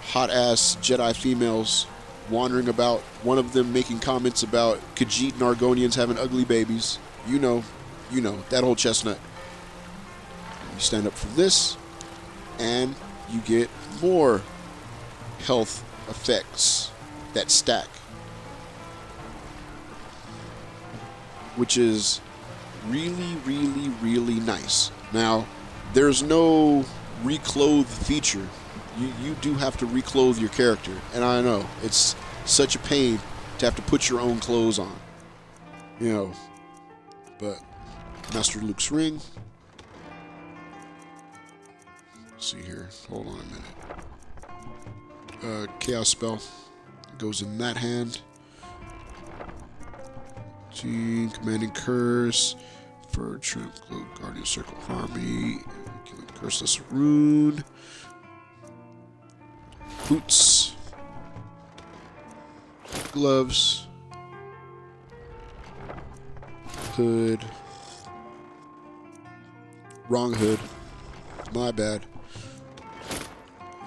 hot-ass Jedi females wandering about, one of them making comments about Khajiit and Argonians having ugly babies. You know, that whole chestnut. You stand up for this, and you get more health effects that stack, which is really, really, really nice. Now, there's no reclothe feature. You do have to reclothe your character, and I know it's such a pain to have to put your own clothes on, but Master Luke's ring. Let's see here, hold on a minute. Chaos spell goes in that hand. Gene, commanding curse for trim cloak, guardian circle army, killing curseless rune. Boots, gloves, hood, wrong hood, my bad,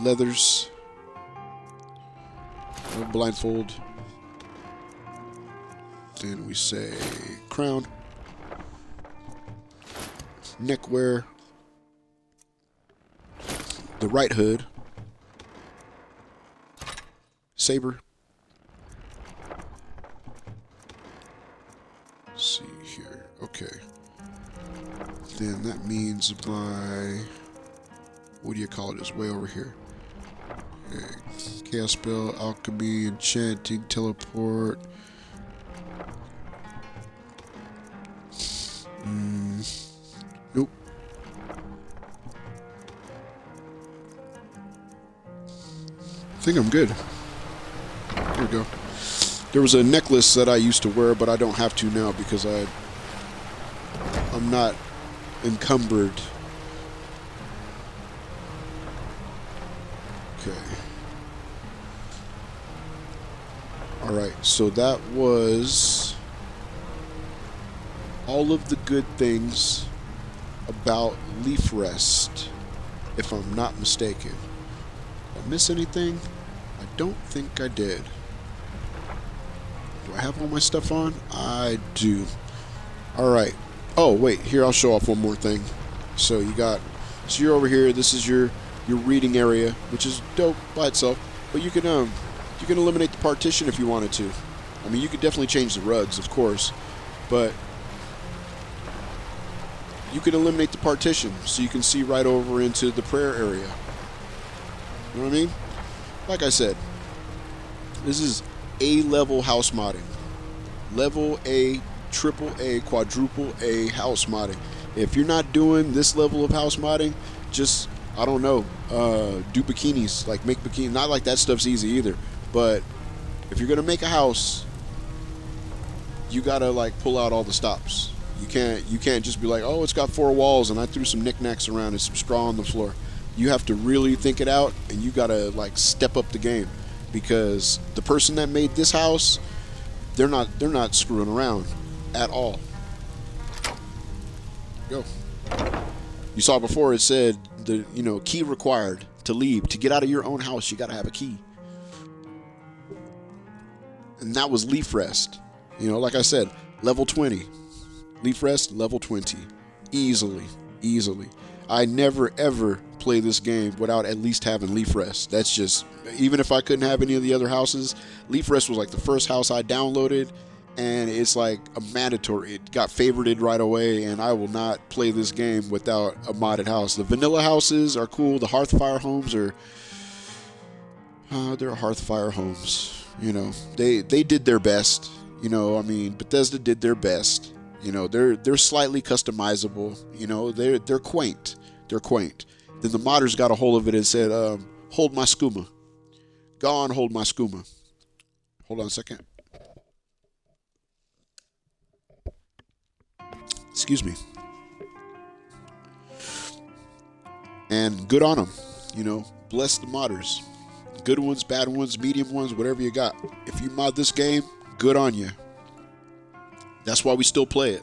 leathers, blindfold, then we say crown, neckwear, the right hood, saber. Let's see here. Okay. Then that means my, what do you call it, is way over here. Okay. Chaos spell, alchemy, enchanting, teleport. Nope. I think I'm good. Here we go. There was a necklace that I used to wear, but I don't have to now because I'm not encumbered. Okay. Alright, so that was all of the good things about Leaf Rest, if I'm not mistaken. Did I miss anything? I don't think I did. Do I have all my stuff on? I do. Alright. Oh, wait. Here, I'll show off one more thing. So you're over here. This is your reading area, which is dope by itself. But you can eliminate the partition if you wanted to. I mean, you could definitely change the rugs, of course. But you can eliminate the partition so you can see right over into the prayer area. You know what I mean? Like I said, this is A-level house modding. Level A, triple A, quadruple A house modding. If you're not doing this level of house modding, just, I don't know, do bikinis. Like, make bikinis. Not like that stuff's easy either. But if you're going to make a house, you got to, like, pull out all the stops. You can't just be like, oh, it's got 4 walls and I threw some knickknacks around and some straw on the floor. You have to really think it out, and you gotta like step up the game, because the person that made this house, they're not screwing around at all. Go. You saw before it said the key required to leave. To get out of your own house, you got to have a key. And that was Leaf Rest. You know, like I said, level 20. Leaf Rest, level 20. Easily. I never, ever play this game without at least having Leaf Rest. That's just, even if I couldn't have any of the other houses, Leaf Rest was like the first house I downloaded, and it's like a mandatory. It got favorited right away, and I will not play this game without a modded house. The vanilla houses are cool. The Hearthfire homes are, they're Hearthfire homes. You know, they did their best. You know, I mean, Bethesda did their best. You know, they're slightly customizable. You know, they're quaint. They're quaint. Then the modders got a hold of it and said, "Hold my skooma. Go on, hold my skooma." Hold on a second. Excuse me. And good on them. You know, bless the modders. Good ones, bad ones, medium ones, whatever you got. If you mod this game, good on you. That's why we still play it.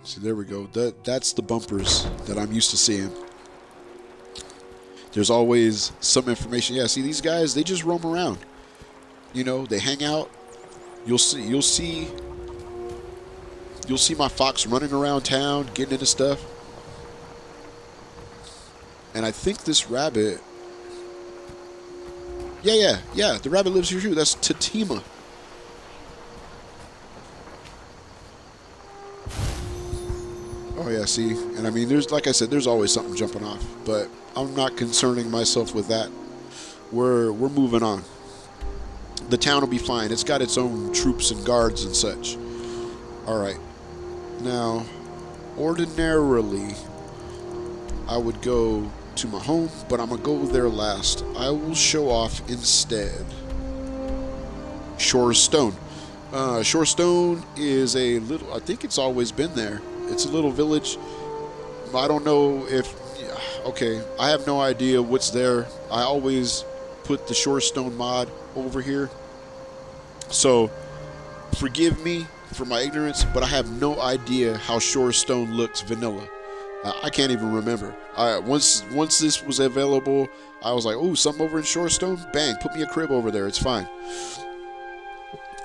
So there we go. That's the bumpers that I'm used to seeing. There's always some information. Yeah, see these guys, they just roam around. You know, they hang out. You'll see my fox running around town, getting into stuff. And I think this rabbit... Yeah, the rabbit lives here too. That's Tatima. Oh yeah, see? And I mean, there's, like I said, there's always something jumping off. But I'm not concerning myself with that. We're moving on. The town will be fine. It's got its own troops and guards and such. Alright. Now, ordinarily, I would go to my home, but I'm going to go there last. I will show off instead Shore Stone. Shore Stone is a little, I think it's always been there. It's a little village. I don't know if, okay, I have no idea what's there. I always put the Shore Stone mod over here. So, forgive me for my ignorance, but I have no idea how Shore Stone looks vanilla. I can't even remember. Once this was available, I was like, "Ooh, something over in Shore Stone? Bang! Put me a crib over there. It's fine."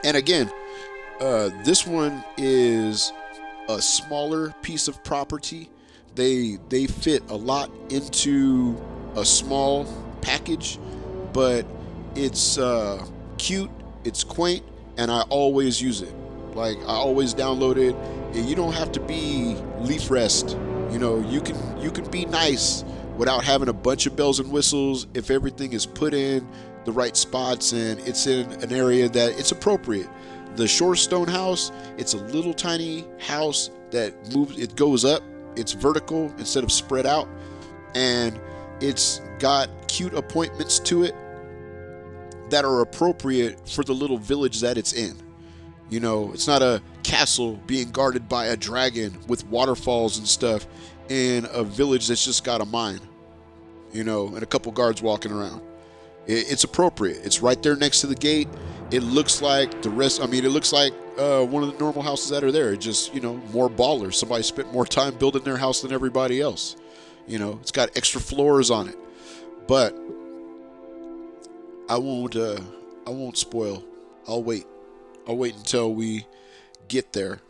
And again, this one is a smaller piece of property. They fit a lot into a small package, but it's cute. It's quaint, and I always use it. Like, I always download it. You don't have to be Leaf Rest. You know, you can be nice without having a bunch of bells and whistles if everything is put in the right spots and it's in an area that it's appropriate. The Shore Stone house, it's a little tiny house that moves, it goes up, it's vertical instead of spread out, and it's got cute appointments to it that are appropriate for the little village that it's in. You know, it's not a castle being guarded by a dragon with waterfalls and stuff in a village that's just got a mine, you know, and a couple guards walking around. It's appropriate. It's right there next to the gate. It looks like the rest, I mean, it looks like one of the normal houses that are there. It just, you know, more ballers. Somebody spent more time building their house than everybody else. You know, it's got extra floors on it. But I won't spoil. I'll wait until we get there,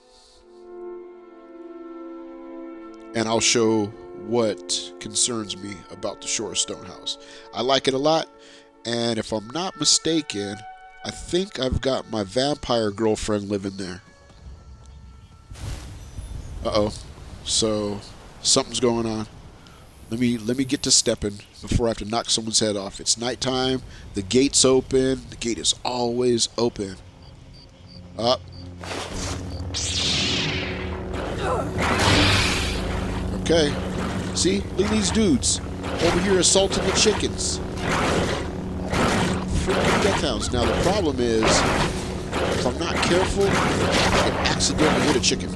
and I'll show what concerns me about the Shore Stone house. I like it a lot, and if I'm not mistaken, I think I've got my vampire girlfriend living there. Uh-oh. So something's going on. Let me get to stepping before I have to knock someone's head off. It's nighttime. The gate's open. The gate is always open. Up. Okay. See? Look at these dudes over here assaulting the chickens. Freaking death hounds. Now the problem is, if I'm not careful, I can accidentally hit a chicken.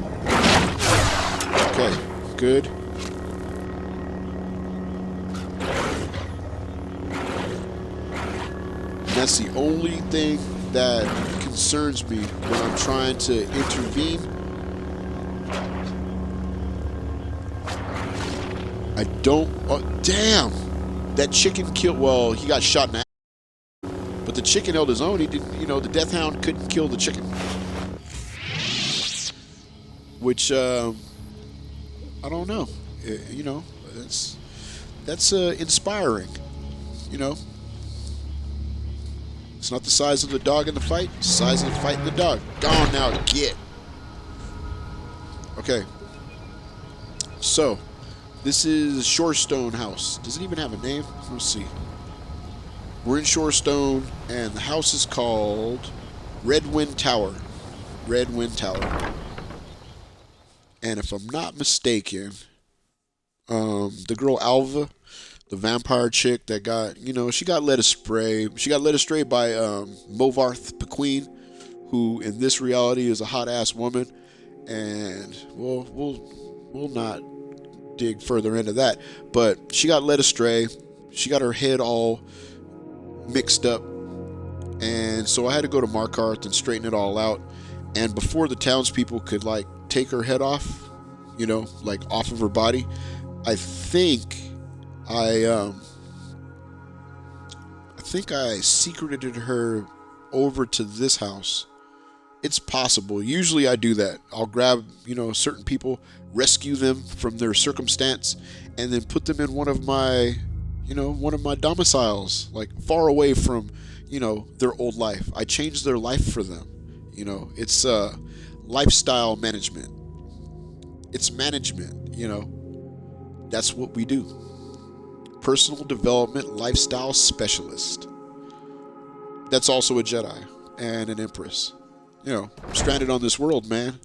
Okay. Good. That's the only thing that concerns me when I'm trying to intervene. I don't... Oh, damn! That chicken killed... Well, he got shot in the ass. But the chicken held his own. He didn't... You know, the Death Hound couldn't kill the chicken. Which, I don't know. You know, that's inspiring. You know? It's not the size of the dog in the fight. It's the size of the fight in the dog. Gone now, get. Okay. So, this is Shorestone House. Does it even have a name? Let's see. We're in Shorestone, and the house is called Redwind Tower. Redwind Tower. And if I'm not mistaken, the girl Alva, the vampire chick that got, you know, she got led astray. She got led astray by Movarth Pequeen, who in this reality is a hot-ass woman. And we'll not dig further into that. But she got led astray. She got her head all mixed up. And so I had to go to Markarth and straighten it all out. And before the townspeople could, like, take her head off, you know, like off of her body, I think I secreted her over to this house. It's possible. Usually I do that. I'll grab, you know, certain people, rescue them from their circumstance, and then put them in one of my domiciles, like far away from, you know, their old life. I change their life for them. You know, it's lifestyle management. It's management, you know. That's what we do. Personal development lifestyle specialist. That's also a Jedi and an Empress. You know, I'm stranded on this world, man.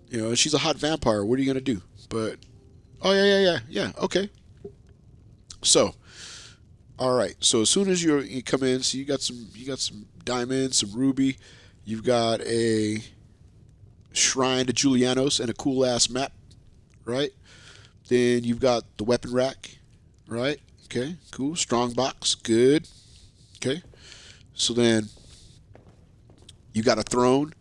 You know, she's a hot vampire. What are you gonna do? But, oh yeah. Okay. So, all right. So as soon as you come in, so you got some diamonds, some ruby. You've got a shrine to Julianos and a cool ass map, right? Then you've got the weapon rack, right? Okay, cool. Strong box, good. Okay. So then you got a throne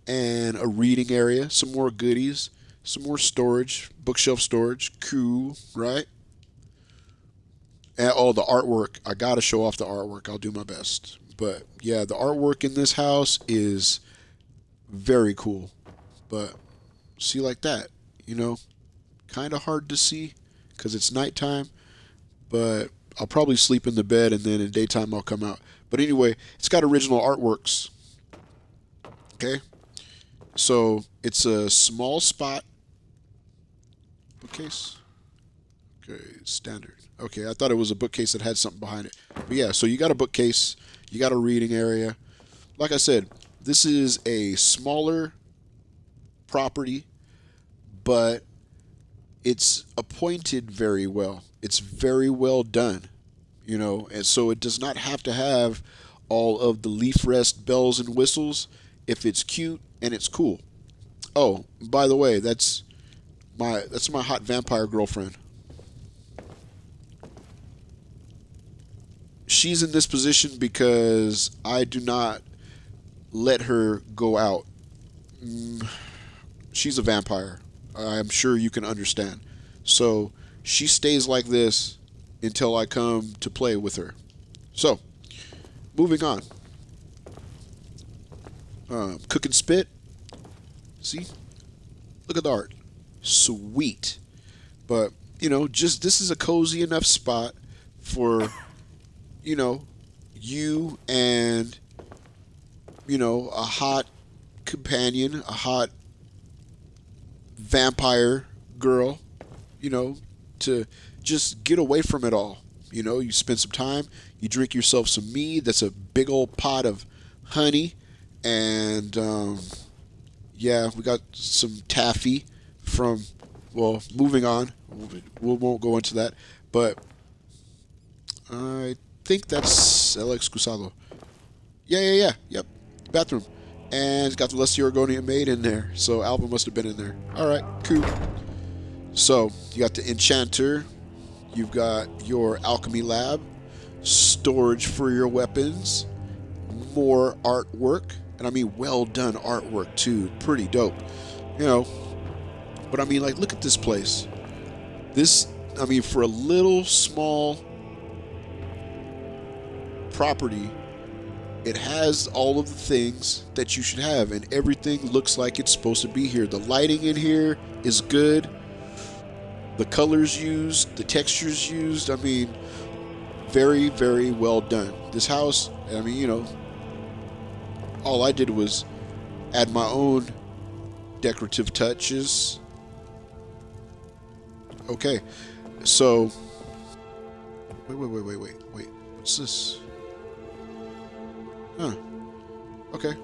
and a reading area, some more goodies, some more storage, bookshelf storage, cool, right? And, oh, the artwork. I gotta show off the artwork. I'll do my best. But yeah, the artwork in this house is very cool. But see, like that, you know, kind of hard to see because it's nighttime. But I'll probably sleep in the bed, and then in daytime I'll come out. But anyway, it's got original artworks. Okay, so it's a small spot. Bookcase. Okay, standard. Okay, I thought it was a bookcase that had something behind it. But yeah, so you got a bookcase, you got a reading area. Like I said, this is a smaller property, but it's appointed very well. It's very well done, you know, and so it does not have to have all of the leaf rest bells and whistles if it's cute and it's cool. Oh, by the way, that's my hot vampire girlfriend. She's in this position because I do not let her go out. She's a vampire. I'm sure you can understand. So she stays like this until I come to play with her. So, moving on. Cook and spit. See? Look at the art. Sweet. But, you know, just this is a cozy enough spot for, you know, you and, you know, a hot companion, a hot vampire girl, you know, to just get away from it all. You know, you spend some time, you drink yourself some mead. That's a big old pot of honey. And, yeah, we got some taffy from, well, moving on. We won't go into that. But I think that's El Excusado. Yeah. Yep. Bathroom. And it's got the Lusty Oregonian maid in there. So Alva must have been in there. Alright, cool. So, you got the Enchanter. You've got your Alchemy Lab. Storage for your weapons. more artwork, and I mean well done artwork too, pretty dope, you know. But I mean, like, look at this place. This, I mean, for a little small property, it has all of the things that you should have, and everything looks like it's supposed to be here. The lighting in here is good. The colors used, the textures used, I mean, very, very well done. This house, I mean, you know, all I did was add my own decorative touches. Okay, so, wait, what's this? Huh, okay.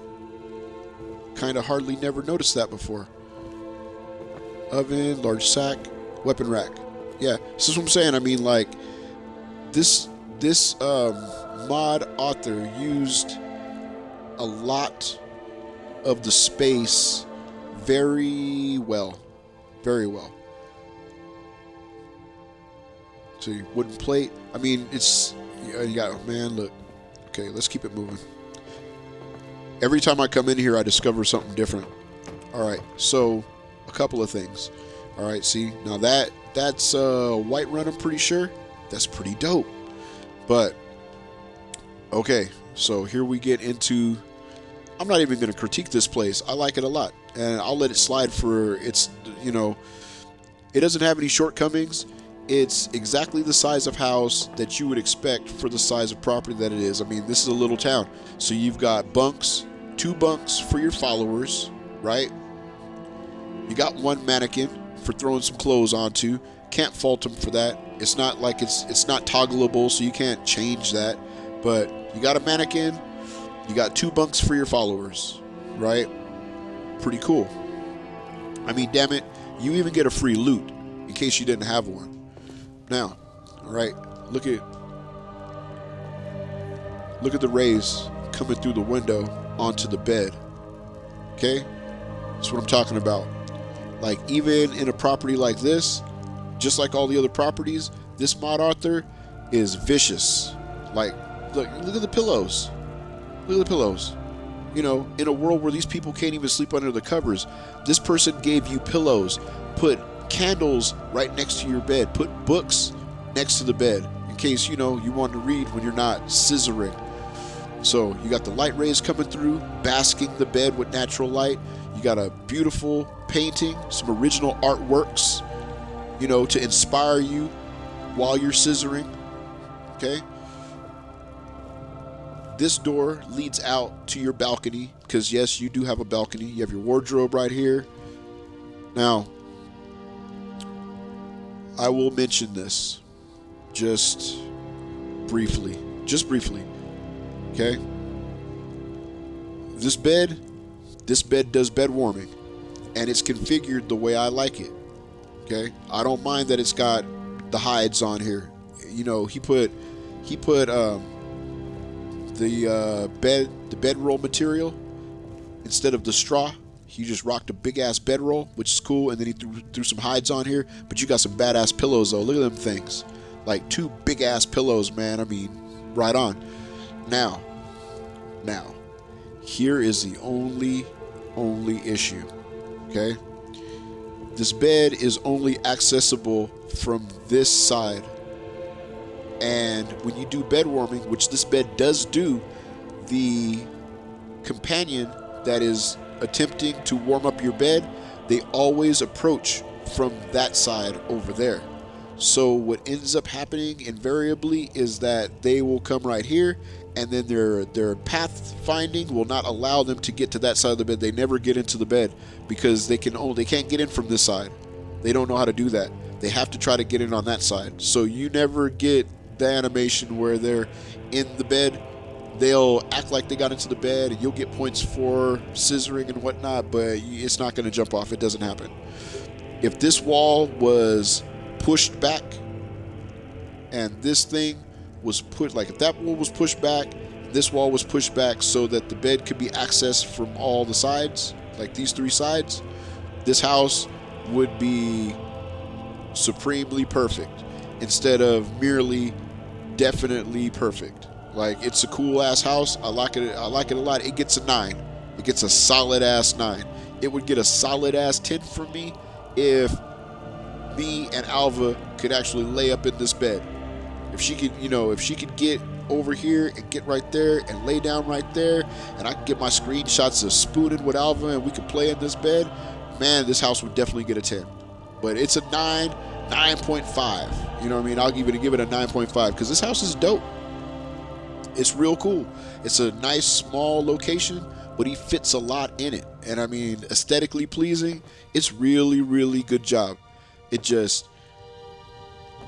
Kind of hardly never noticed that before. Oven, large sack, weapon rack. Yeah, this is what I'm saying. I mean, like, this mod author used a lot of the space very well. Very well. So wooden plate. I mean, it's, you got, man, look. Okay, let's keep it moving. Every time I come in here, I discover something different. All right, so a couple of things. All right, see, now that's Whiterun, I'm pretty sure. That's pretty dope. But, okay, so here we get into, I'm not even going to critique this place. I like it a lot, and I'll let it slide for its, you know, it doesn't have any shortcomings. It's exactly the size of house that you would expect for the size of property that it is. I mean, this is a little town. So you've got bunks, 2 bunks for your followers, right? You got 1 mannequin for throwing some clothes onto. Can't fault them for that. It's not like it's not toggleable, so you can't change that. But you got a mannequin, you got 2 bunks for your followers, right? Pretty cool. I mean, damn it, you even get a free loot in case you didn't have one. Now, all right, look at the rays coming through the window onto the bed. Okay? That's what I'm talking about. Like, even in a property like this, just like all the other properties, this mod author is vicious. Like, look at the pillows. Look at the pillows. You know, in a world where these people can't even sleep under the covers, this person gave you pillows, put candles right next to your bed, put books next to the bed in case, you know, you want to read when you're not scissoring. So you got the light rays coming through, basking the bed with natural light. You got a beautiful painting, some original artworks, you know, to inspire you while you're scissoring. Okay, this door leads out to your balcony, because yes, you do have a balcony. You have your wardrobe right here. Now, I will mention this just briefly. Okay? This bed does bed warming, and it's configured the way I like it. Okay? I don't mind that it's got the hides on here. You know, he put the bedroll material instead of the straw. He just rocked a big ass bedroll, which is cool, and then he threw some hides on here. But you got some badass pillows though. Look at them things, like 2 big ass pillows, man. I mean, right on. Now, here is the only issue. Okay, this bed is only accessible from this side, and when you do bed warming, which this bed does do, the companion that is attempting to warm up your bed, they always approach from that side over there. So what ends up happening invariably is that they will come right here, and then their path finding will not allow them to get to that side of the bed. They never get into the bed because they can't get in from this side. They don't know how to do that. They have to try to get in on that side. So you never get the animation where they're in the bed. They'll act like they got into the bed, and you'll get points for scissoring and whatnot, but it's not going to jump off. It doesn't happen. If this wall was pushed back, and this thing was put, like if that wall was pushed back, this wall was pushed back so that the bed could be accessed from all the sides, like these 3 sides, this house would be supremely perfect instead of merely definitely perfect. Like, it's a cool ass house. I like it. I like it a lot. It gets a 9. It gets a solid ass 9. It would get a solid ass 10 from me if me and Alva could actually lay up in this bed. If she could, if she could get over here and get right there and lay down right there, and I could get my screenshots of spooning with Alva and we could play in this bed, man, this house would definitely get a 10. But it's a 9.5. You know what I mean? I'll give it a 9.5 because this house is dope. It's real cool. It's a nice small location, but he fits a lot in it. And I mean, aesthetically pleasing. It's really, really good job. It just,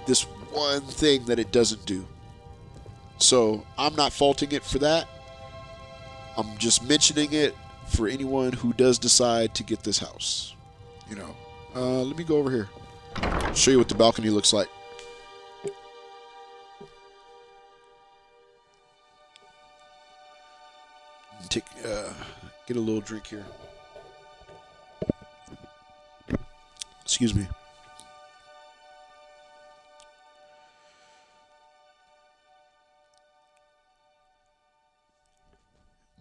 this one thing that it doesn't do. So I'm not faulting it for that. I'm just mentioning it for anyone who does decide to get this house. Let me go over here. I'll show you what the balcony looks like. Get a little drink here. Excuse me.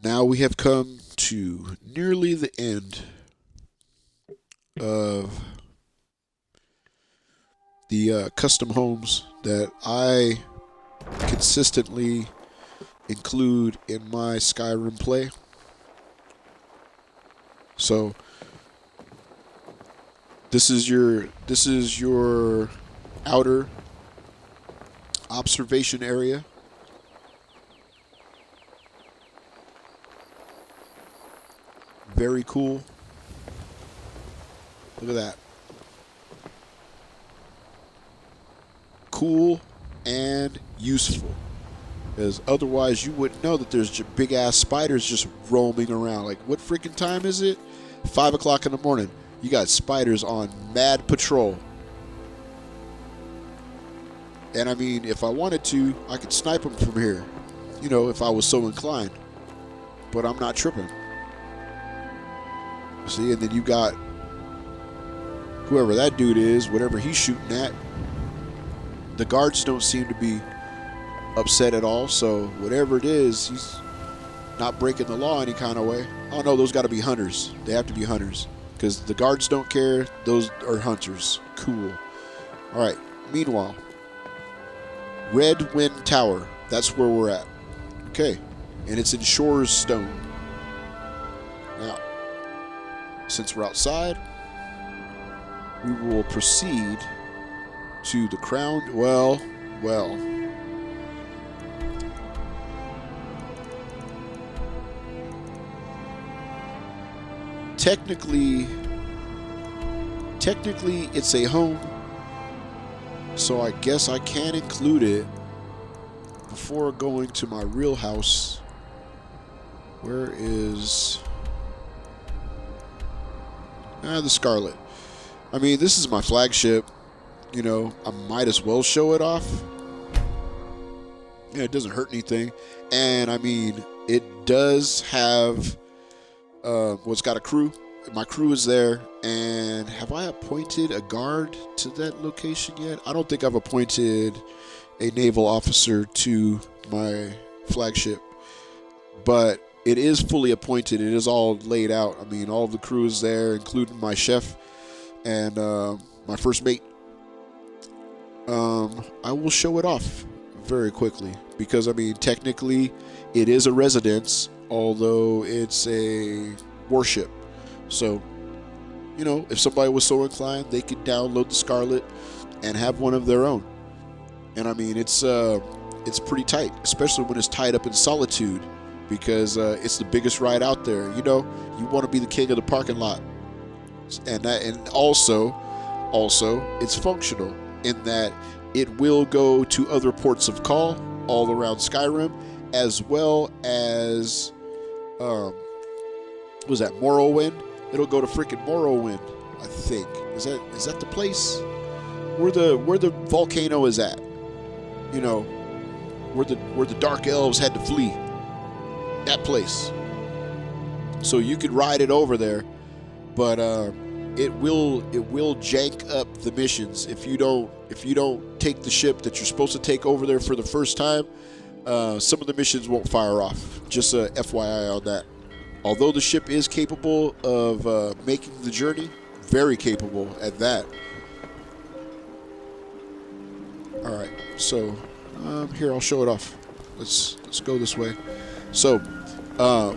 Now we have come to nearly the end of the custom homes that I consistently include in my Skyrim play. So this is your outer observation area. Very cool. Look at that. Cool and useful. Because otherwise you wouldn't know that there's big ass spiders just roaming around. Like, what freaking time is it? 5 o'clock in the morning. You got spiders on mad patrol. And I mean, if I wanted to, I could snipe them from here. If I was so inclined. But I'm not tripping. See, and then you got whoever that dude is, whatever he's shooting at. The guards don't seem to be upset at all, so whatever it is, he's not breaking the law any kind of way. Oh no, those got to be hunters. They have to be hunters because the guards don't care. Those are hunters. Cool. All right. Meanwhile, Red Wind Tower. That's where we're at. Okay, and it's in Shores Stone. Now, since we're outside, we will proceed to the crown. Well. Technically, it's a home, so I guess I can include it before going to my real house. Where is the Scarlet? I mean, this is my flagship. I might as well show it off. Yeah, it doesn't hurt anything. And I mean, it does have it's got a crew. My crew is there. And have I appointed a guard to that location yet? I don't think I've appointed a naval officer to my flagship. But it is fully appointed. It is all laid out. I mean, all the crew is there, including my chef and my first mate. I will show it off very quickly because, I mean, technically it is a residence, although it's a warship. So, if somebody was so inclined, they could download the Scarlet and have one of their own. And I mean, it's pretty tight, especially when it's tied up in solitude, because it's the biggest ride out there. You want to be the king of the parking lot, and also it's functional in that it will go to other ports of call all around Skyrim, as well as was that Morrowind? It'll go to freaking Morrowind, I think. Is that the place where the volcano is at? Where the dark elves had to flee. That place. So you could ride it over there, but it will jank up the missions if you don't take the ship that you're supposed to take over there for the first time. some of the missions won't fire off. Just a FYI on that. Although the ship is capable of making the journey, very capable at that. All right, so here I'll show it off. Let's go this way. So,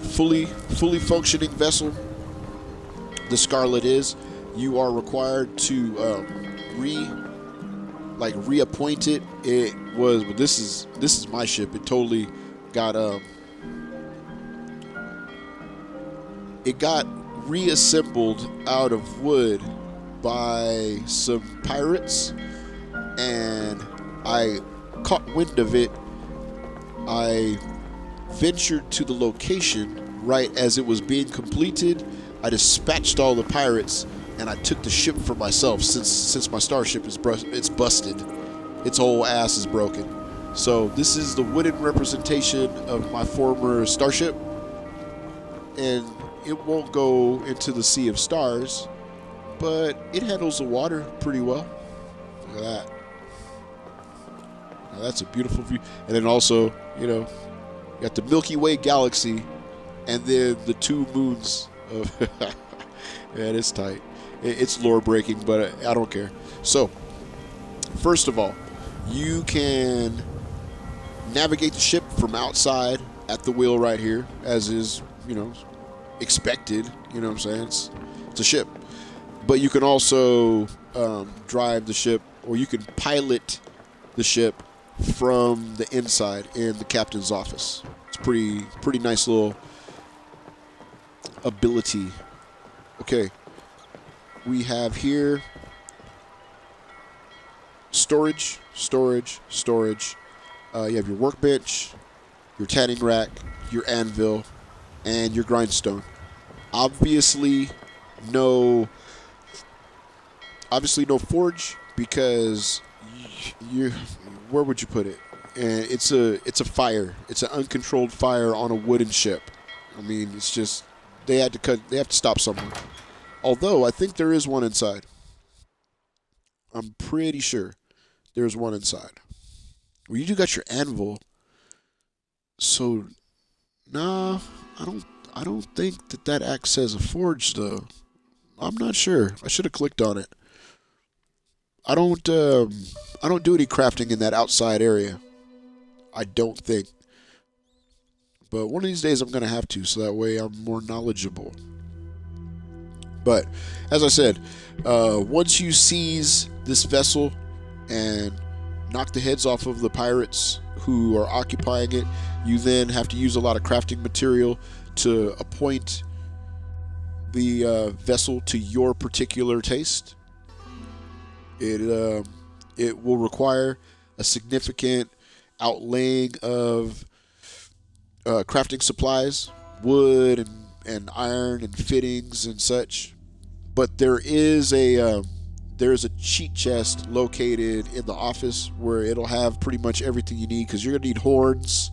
fully functioning vessel. The Scarlet is. You are required to reappoint it. It was, but this is my ship. It totally got it got reassembled out of wood by some pirates, and I caught wind of it. I ventured to the location right as it was being completed. I dispatched all the pirates, and I took the ship for myself since my starship is busted. Its whole ass is broken. So this is the wooden representation of my former starship, and it won't go into the Sea of Stars, but it handles the water pretty well. Look at that. Now that's a beautiful view. And then also, you got the Milky Way galaxy, and then the 2 moons of man, it's tight. It's lore breaking, but I don't care. So, first of all, you can navigate the ship from outside at the wheel right here, as is, expected. You know what I'm saying? It's a ship. But you can also drive the ship, or you can pilot the ship from the inside in the captain's office. It's pretty nice little ability. Okay, we have here storage. You have your workbench, your tanning rack, your anvil, and your grindstone. Obviously no forge, because where would you put it? And it's a fire. It's an uncontrolled fire on a wooden ship. I mean, it's just they have to stop somewhere. Although I think there is one inside. I'm pretty sure there's one inside. Well, you do got your anvil. So, nah, I don't think that acts as a forge though. I'm not sure. I should have clicked on it. I don't do any crafting in that outside area. I don't think. But one of these days I'm going to have to, so that way I'm more knowledgeable. But, as I said, once you seize this vessel and knock the heads off of the pirates who are occupying it, you then have to use a lot of crafting material to appoint the vessel to your particular taste. It will require a significant outlaying of crafting supplies, wood and iron and fittings and such. But there is a cheat chest located in the office where it'll have pretty much everything you need, because you're gonna need horns,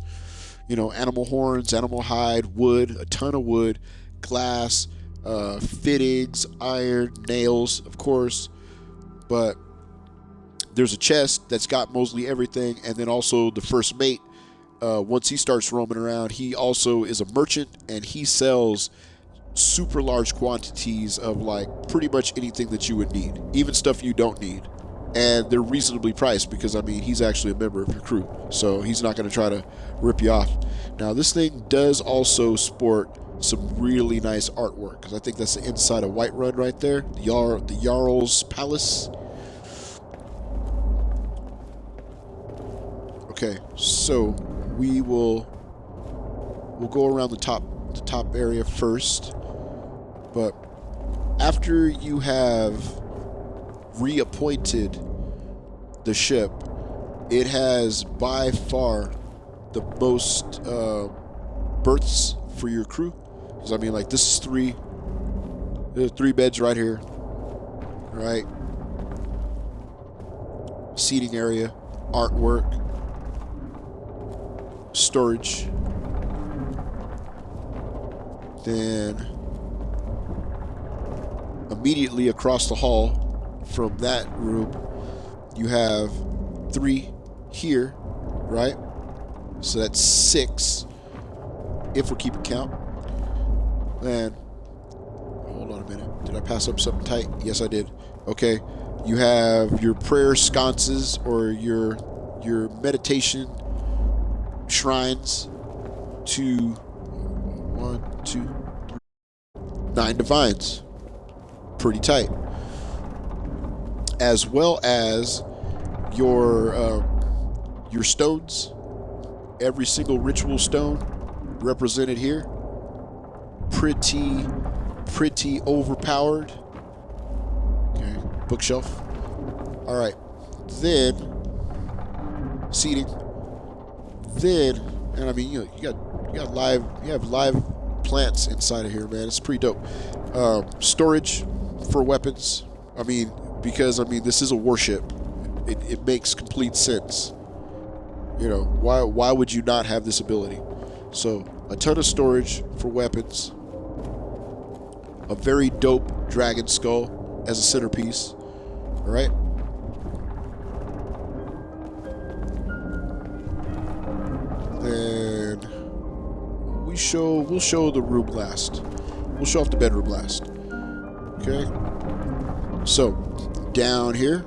animal horns, animal hide, wood, a ton of wood, glass, fittings, iron, nails, of course. But there's a chest that's got mostly everything, and then also the first mate. Once he starts roaming around, he also is a merchant, and he sells super large quantities of pretty much anything that you would need, even stuff you don't need. And they're reasonably priced, because he's actually a member of your crew, so he's not going to try to rip you off. Now, this thing does also sport some really nice artwork, because I think that's the inside of Whiterun right there, the Jarl's Palace. Okay, so we'll go around the top area first. But after you have reappointed the ship, it has by far the most berths for your crew. Because this is 3. There's 3 beds right here, right? Seating area, artwork, storage. Then immediately across the hall from that room, you have 3 here, right? So that's 6, if we're keeping count. And hold on a minute. Did I pass up something tight? Yes, I did. Okay. You have your prayer sconces, or your meditation shrines, to 1, 2, 3, 9 divines. Pretty tight. As well as your stones. Every single ritual stone represented here. Pretty overpowered. Okay, bookshelf. All right, then seating. Then, and I mean, you have live plants inside of here, man. It's pretty dope. Storage for weapons. I mean, because this is a warship. It makes complete sense. You know, why would you not have this ability? So, a ton of storage for weapons. A very dope dragon skull as a centerpiece. Alright? And we'll show the room last. We'll show off the bedroom last. Okay? So, down here,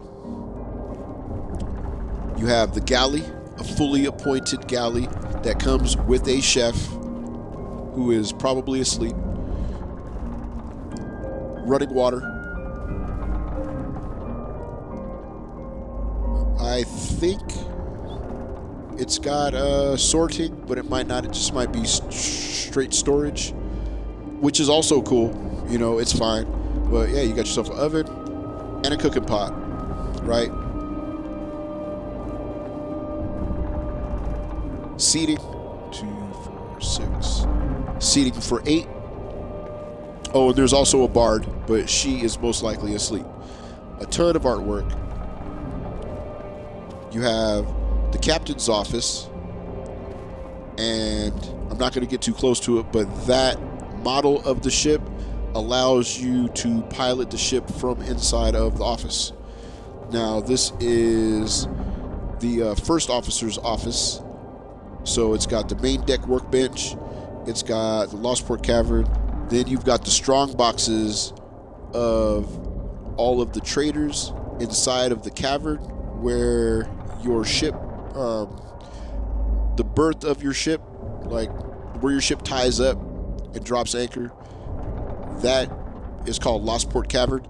you have the galley, a fully appointed galley that comes with a chef who is probably asleep. Running water. I think it's got sorting, but it might not. It just might be straight storage, which is also cool. You know, it's fine. But yeah, you got yourself an oven and a cooking pot, right? Seating, 2, 4, 6. Seating for 8. Oh, and there's also a bard, but she is most likely asleep. A ton of artwork. You have the captain's office, and I'm not going to get too close to it, but that model of the ship allows you to pilot the ship from inside of the office. Now, this is the first officer's office. So it's got the main deck workbench, it's got the Lostport Cavern, then you've got the strong boxes of all of the traders inside of the cavern, where your ship, the berth of your ship, like where your ship ties up and drops anchor, that is called Lostport Cavern.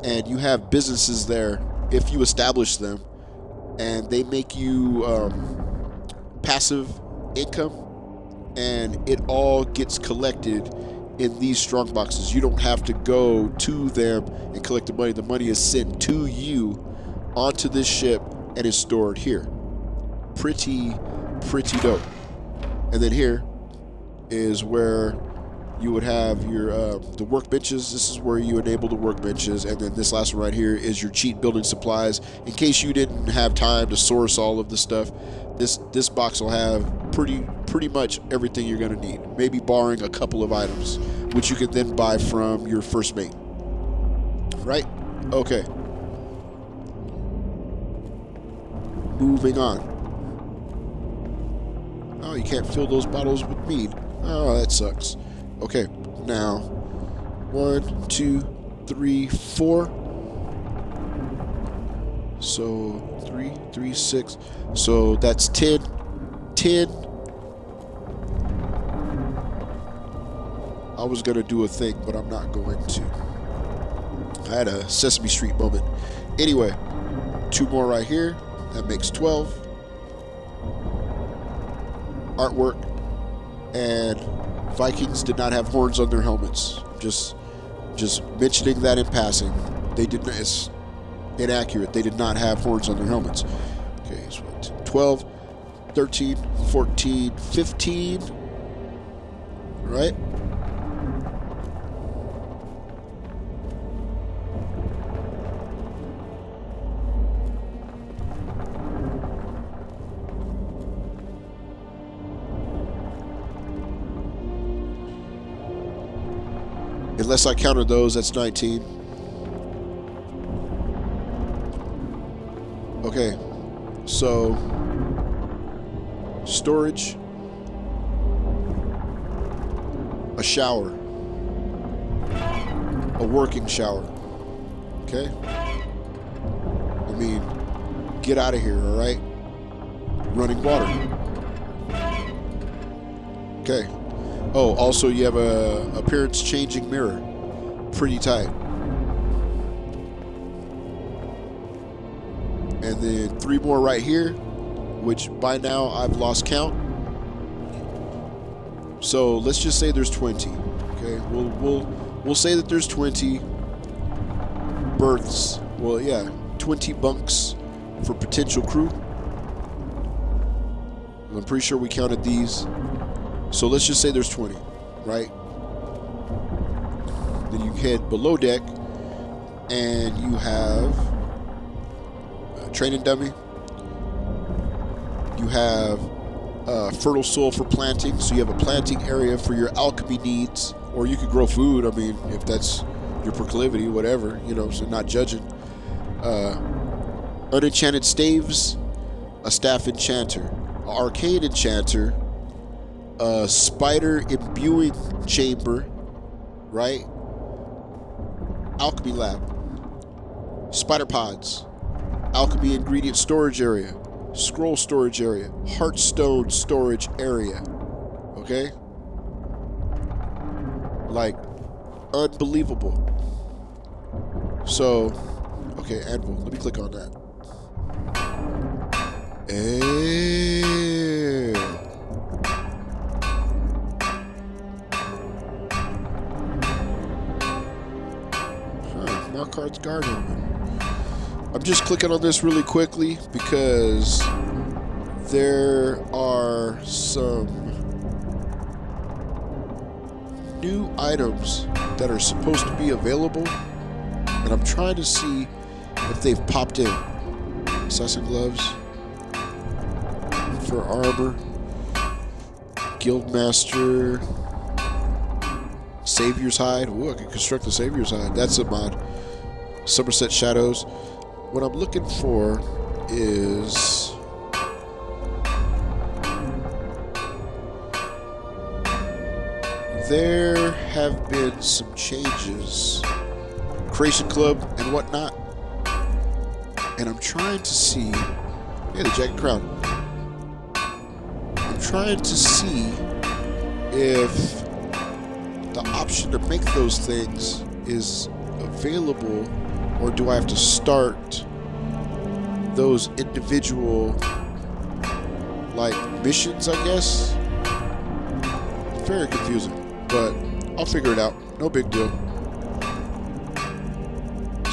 And you have businesses there if you establish them, and they make you passive income, and it all gets collected in these strong boxes. You don't have to go to them and collect the money. The money is sent to you onto this ship and is stored here. Pretty dope. And then here is where you would have your the workbenches. This is where you enable the workbenches, and then this last one right here is your cheat building supplies. In case you didn't have time to source all of the stuff, this box will have pretty much everything you're gonna need, maybe barring a couple of items, which you can then buy from your first mate. Right? Okay. Moving on. Oh, you can't fill those bottles with mead. Oh, that sucks. Okay, now 1, 2, 3, 4. So 3, 6. So that's 10. I was gonna do a thing, but I'm not going to. I had a Sesame Street moment. Anyway, 2 more right here. That makes 12. Artwork. And Vikings did not have horns on their helmets. Just mentioning that in passing. They did not. It's inaccurate. They did not have horns on their helmets. Okay, so 12, 13, 14, 15. Right? Unless I counted those, that's 19. Okay, so storage, a shower, a working shower. Okay? I mean, get out of here, alright? Running water. Okay. Oh, also you have a appearance changing mirror. Pretty tight. And then 3 more right here, which by now I've lost count. So let's just say there's 20. Okay, we'll say that there's 20 berths. Well, yeah, 20 bunks for potential crew. I'm pretty sure we counted these. So let's just say there's 20, right? Then you head below deck, and you have a training dummy. You have fertile soil for planting, so you have a planting area for your alchemy needs, or you could grow food. I mean, if that's your proclivity, whatever, you know. So not judging. Unenchanted staves, a staff enchanter, an arcane enchanter, a spider imbuing chamber, right? Alchemy lab, spider pods, alchemy ingredient storage area, scroll storage area, heartstone storage area. Okay? Like, unbelievable. So, okay, anvil. Let me click on that. Markarth's guard helmet. I'm just clicking on this really quickly because there are some new items that are supposed to be available, and I'm trying to see if they've popped in. Assassin gloves for armor, Guildmaster, Savior's hide. Ooh, I can construct the Savior's hide. That's a mod. Somerset shadows. What I'm looking for is there have been some changes, Creation Club and whatnot, and I'm trying to see. Yeah, the Jagged Crown. I'm trying to see if the option to make those things is available, or do I have to start those individual, like, missions, I guess? Very confusing, but I'll figure it out. No big deal.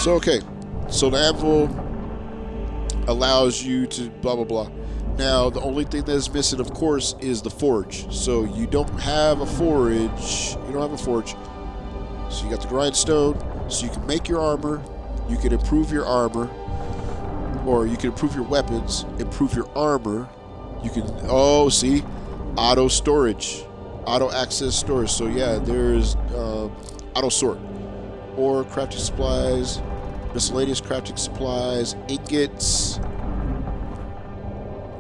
So, okay. So the anvil allows you to blah, blah, blah. Now, the only thing that is missing, of course, is the forge. So you don't have a forge. You don't have a forge. So you got the grindstone. So you can make your armor. You can improve your armor. Or you can improve your weapons. Improve your armor. You can... Oh, see? Auto storage. Auto access storage. So yeah, there's auto sort. Or crafting supplies. Miscellaneous crafting supplies. Ingots.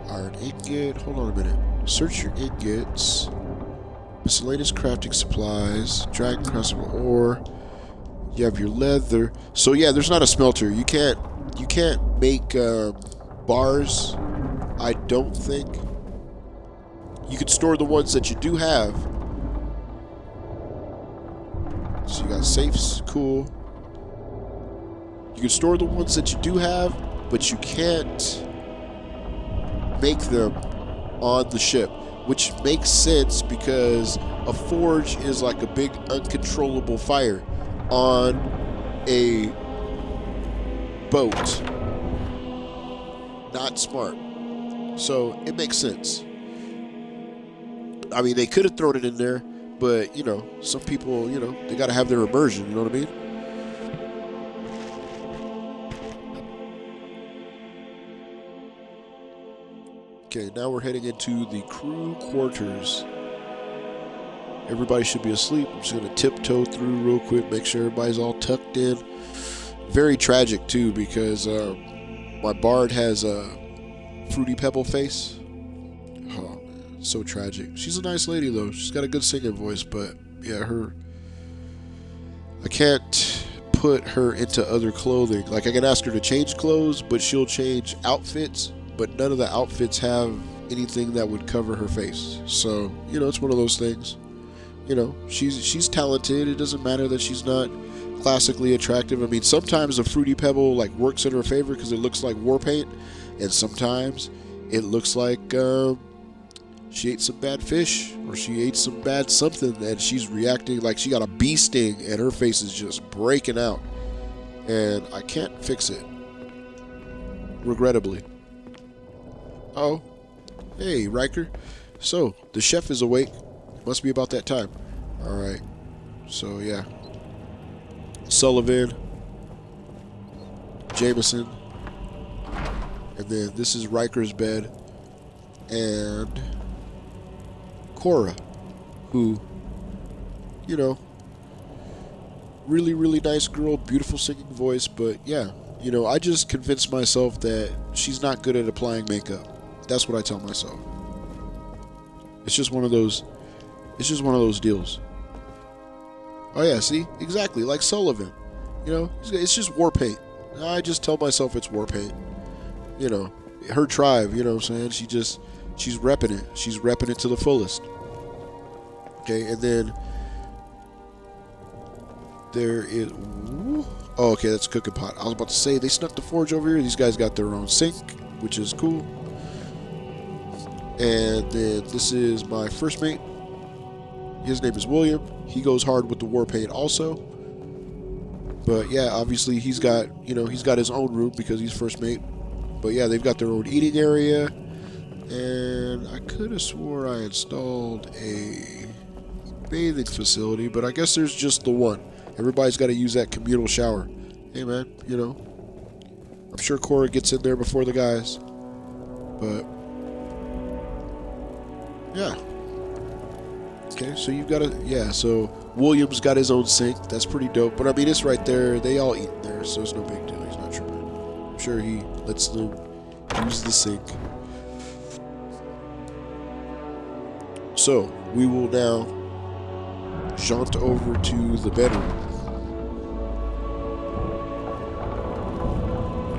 Iron ingot. Hold on a minute. Search your ingots. Miscellaneous crafting supplies. Dragon crucible ore. You have your leather. So yeah, there's not a smelter. You can't make bars. I don't think. You can store the ones that you do have. So you got safes. Cool. You can store the ones that you do have, but you can't make them on the ship, which makes sense because a forge is like a big uncontrollable fire on a boat. Not smart. So it makes sense. I mean, they could have thrown it in there, but, you know, some people, you know, they got to have their immersion, you know what I mean? Okay, now we're heading into the crew quarters. Everybody should be asleep. I'm just going to tiptoe through real quick, make sure everybody's all tucked in. Very tragic, too, because my bard has a Fruity Pebble face. Oh, So tragic. She's a nice lady though. She's got a good singing voice, but yeah, I can't put her into other clothing. Like, I can ask her to change clothes, but she'll change outfits, but none of the outfits have anything that would cover her face. So, it's one of those things. She's talented. It doesn't matter that she's not classically attractive. I mean, sometimes a Fruity Pebble like works in her favor because it looks like war paint, and sometimes it looks like she ate some bad fish, or she ate some bad something, and she's reacting like she got a bee sting and her face is just breaking out, and I can't fix it, regrettably. Oh, hey Riker. So the chef is awake. Must be about that time. Alright, so yeah, Sullivan, Jameson, and then this is Riker's bed, and Cora, who, really, really nice girl, beautiful singing voice, but yeah, I just convinced myself that she's not good at applying makeup. That's what I tell myself. It's just one of those deals. Oh yeah, see? Exactly, like Sullivan. It's just war paint. I just tell myself it's war paint. Her tribe, what I'm saying? She's repping it. She's repping it to the fullest. Okay, and then there is... Oh, okay, that's a cooking pot. I was about to say, they snuck the forge over here. These guys got their own sink, which is cool. And then this is my first mate. His name is William. He goes hard with the war paint also. But yeah, obviously he's got his own room because he's first mate. But yeah, they've got their own eating area. And I could have swore I installed a bathing facility, but I guess there's just the one. Everybody's got to use that communal shower. Hey man, I'm sure Cora gets in there before the guys. But yeah. Okay, so you've got so William's got his own sink. That's pretty dope. But I mean, it's right there. They all eat in there, so it's no big deal. He's not tripping. I'm sure he lets them use the sink. So we will now jaunt over to the bedroom.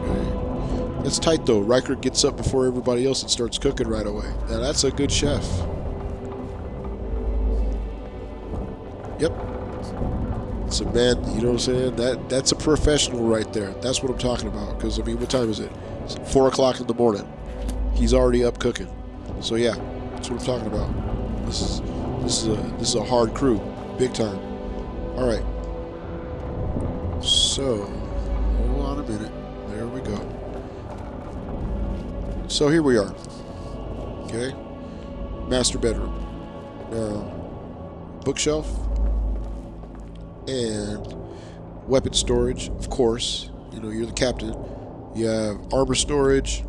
Okay. It's tight though. Riker gets up before everybody else and starts cooking right away. Now that's a good chef. Yep. It's a man, you know what I'm saying? That's a professional right there. That's what I'm talking about. Because, I mean, what time is it? It's 4 o'clock in the morning. He's already up cooking. So, yeah, that's what I'm talking about. This is a hard crew. Big time. Alright. So, hold on a minute. There we go. So, here we are. Okay. Master bedroom. Now, bookshelf. And weapon storage, of course. You're the captain. You have armor storage,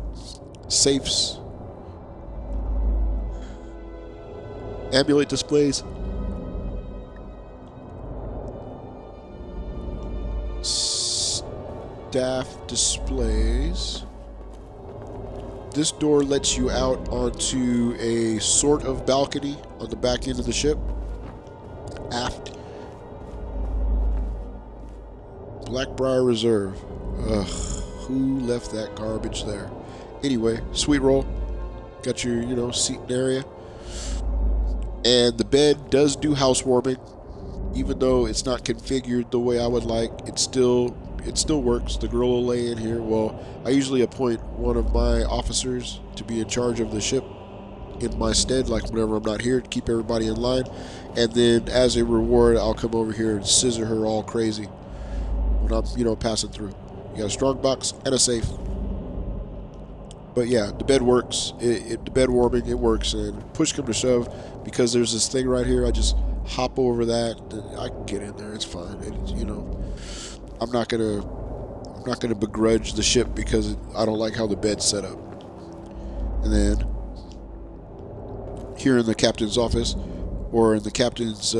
safes, amulet displays, staff displays. This door lets you out onto a sort of balcony on the back end of the ship, aft. Blackbriar Reserve. Ugh, who left that garbage there? Anyway, sweet roll. Got your, seating area. And the bed does do housewarming. Even though it's not configured the way I would like, it still works. The girl will lay in here. Well, I usually appoint one of my officers to be in charge of the ship in my stead, like whenever I'm not here, to keep everybody in line. And then as a reward, I'll come over here and scissor her all crazy when I'm, passing through. You got a strong box and a safe. But yeah, the bed works. The bed warming, it works. And push come to shove, because there's this thing right here, I just hop over that. I can get in there. It's fine. I'm not gonna begrudge the ship because I don't like how the bed's set up. And then here in the captain's office, or in the captain's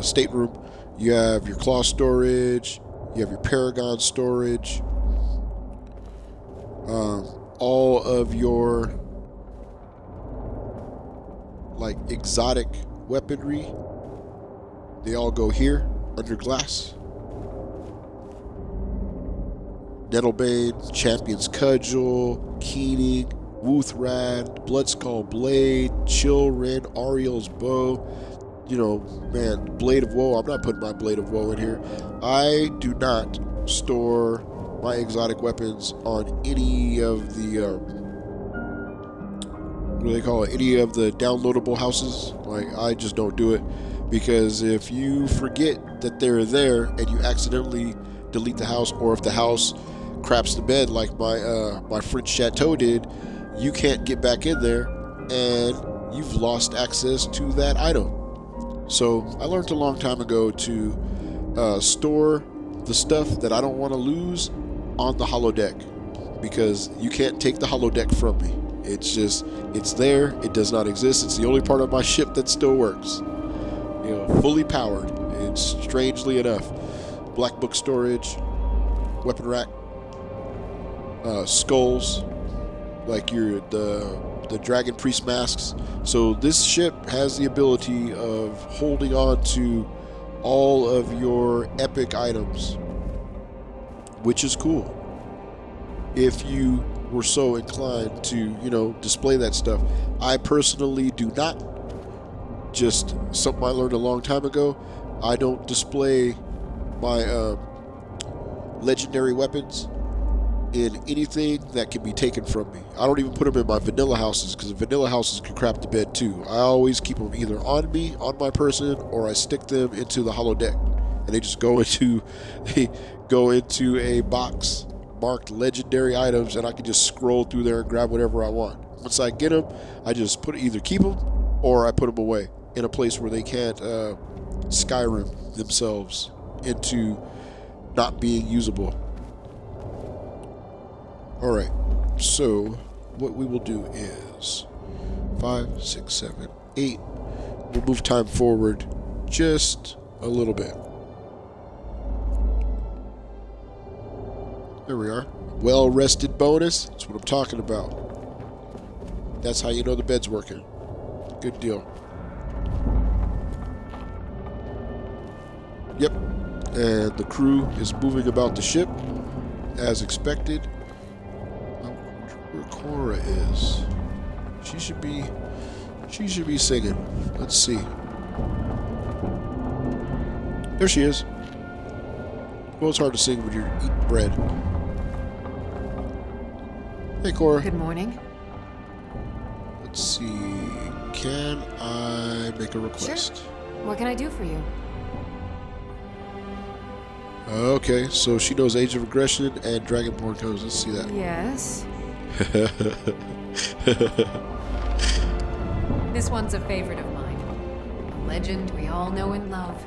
stateroom, you have your claw storage. You have your Paragon storage. All of your like exotic weaponry, they all go here under glass. Nettlebane, Champion's Cudgel, Keening, Wuthrad, Bloodskull Blade, Chillrin, Ariel's Bow. You know, man, Blade of Woe. I'm not putting my Blade of Woe in here. I do not store my exotic weapons on any of the what do they call it? Any of the downloadable houses. Like, I just don't do it, because if you forget that they're there and you accidentally delete the house, or if the house craps the bed like my friend Chateau did, you can't get back in there and you've lost access to that item. So I learned a long time ago to store the stuff that I don't want to lose on the holodeck, because you can't take the holodeck from me. It's there. It does not exist. It's the only part of my ship that still works. You know, fully powered. And strangely enough, black book storage, weapon rack, skulls, like the dragon priest masks. So this ship has the ability of holding on to all of your epic items, which is cool. If you were so inclined to, you know, display that stuff. I personally do not. Just something I learned a long time ago. I don't display my legendary weapons in anything that can be taken from me. I don't even put them in my vanilla houses, because the vanilla houses can crap the bed too. I always keep them either on me, on my person, or I stick them into the holodeck, and they just go into a box marked legendary items, and I can just scroll through there and grab whatever I want. Once I get them, I just either keep them or I put them away in a place where they can't Skyrim themselves into not being usable. Alright, so what we will do is 5, 6, 7, 8. We'll move time forward just a little bit. There we are. Well-rested bonus. That's what I'm talking about. That's how you know the bed's working. Good deal. Yep. And the crew is moving about the ship as expected. I wonder where Cora is. She should be singing. Let's see. There she is. Well, it's hard to sing when you're eating bread. Hey, Cora. Good morning. Let's see. Can I make a request? Sure. What can I do for you? Okay, so she knows Age of Aggression and Dragonborn codes. Let's see that. Yes. This one's a favorite of mine. A legend we all know and love.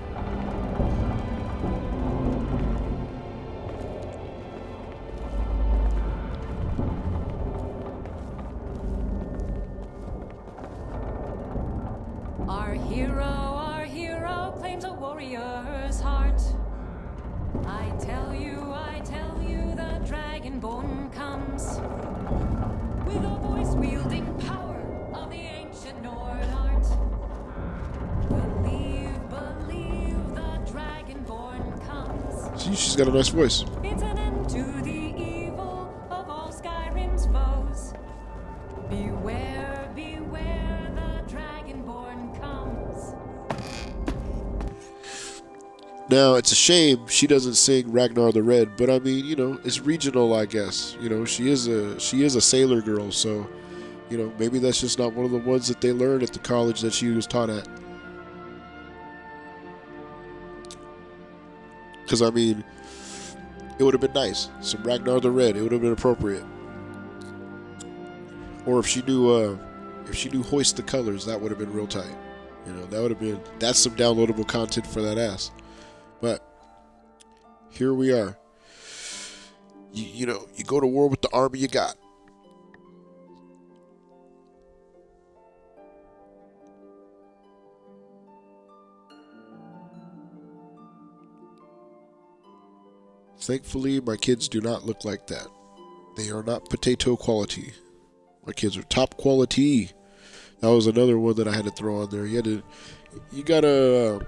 Our hero claims a warrior's heart. I tell you, the Dragonborn comes with a voice-wielding power of the ancient Nord art. Believe, the Dragonborn comes. See, she's got a nice voice. It's an end to the evil of all Skyrim's foes. Beware, the Dragonborn comes. Now, it's a shame she doesn't sing Ragnar the Red, but I mean, you know, it's regional, I guess. You know, she is a sailor girl, so, you know, maybe that's just not one of the ones that they learned at the college that she was taught at. Because, I mean, it would have been nice. Some Ragnar the Red, it would have been appropriate. Or if she knew Hoist the Colors, that would have been real tight. You know, that's some downloadable content for that ass. But here we are. You know, you go to war with the army you got. Thankfully, my kids do not look like that. They are not potato quality. My kids are top quality. That was another one that I had to throw on there. You gotta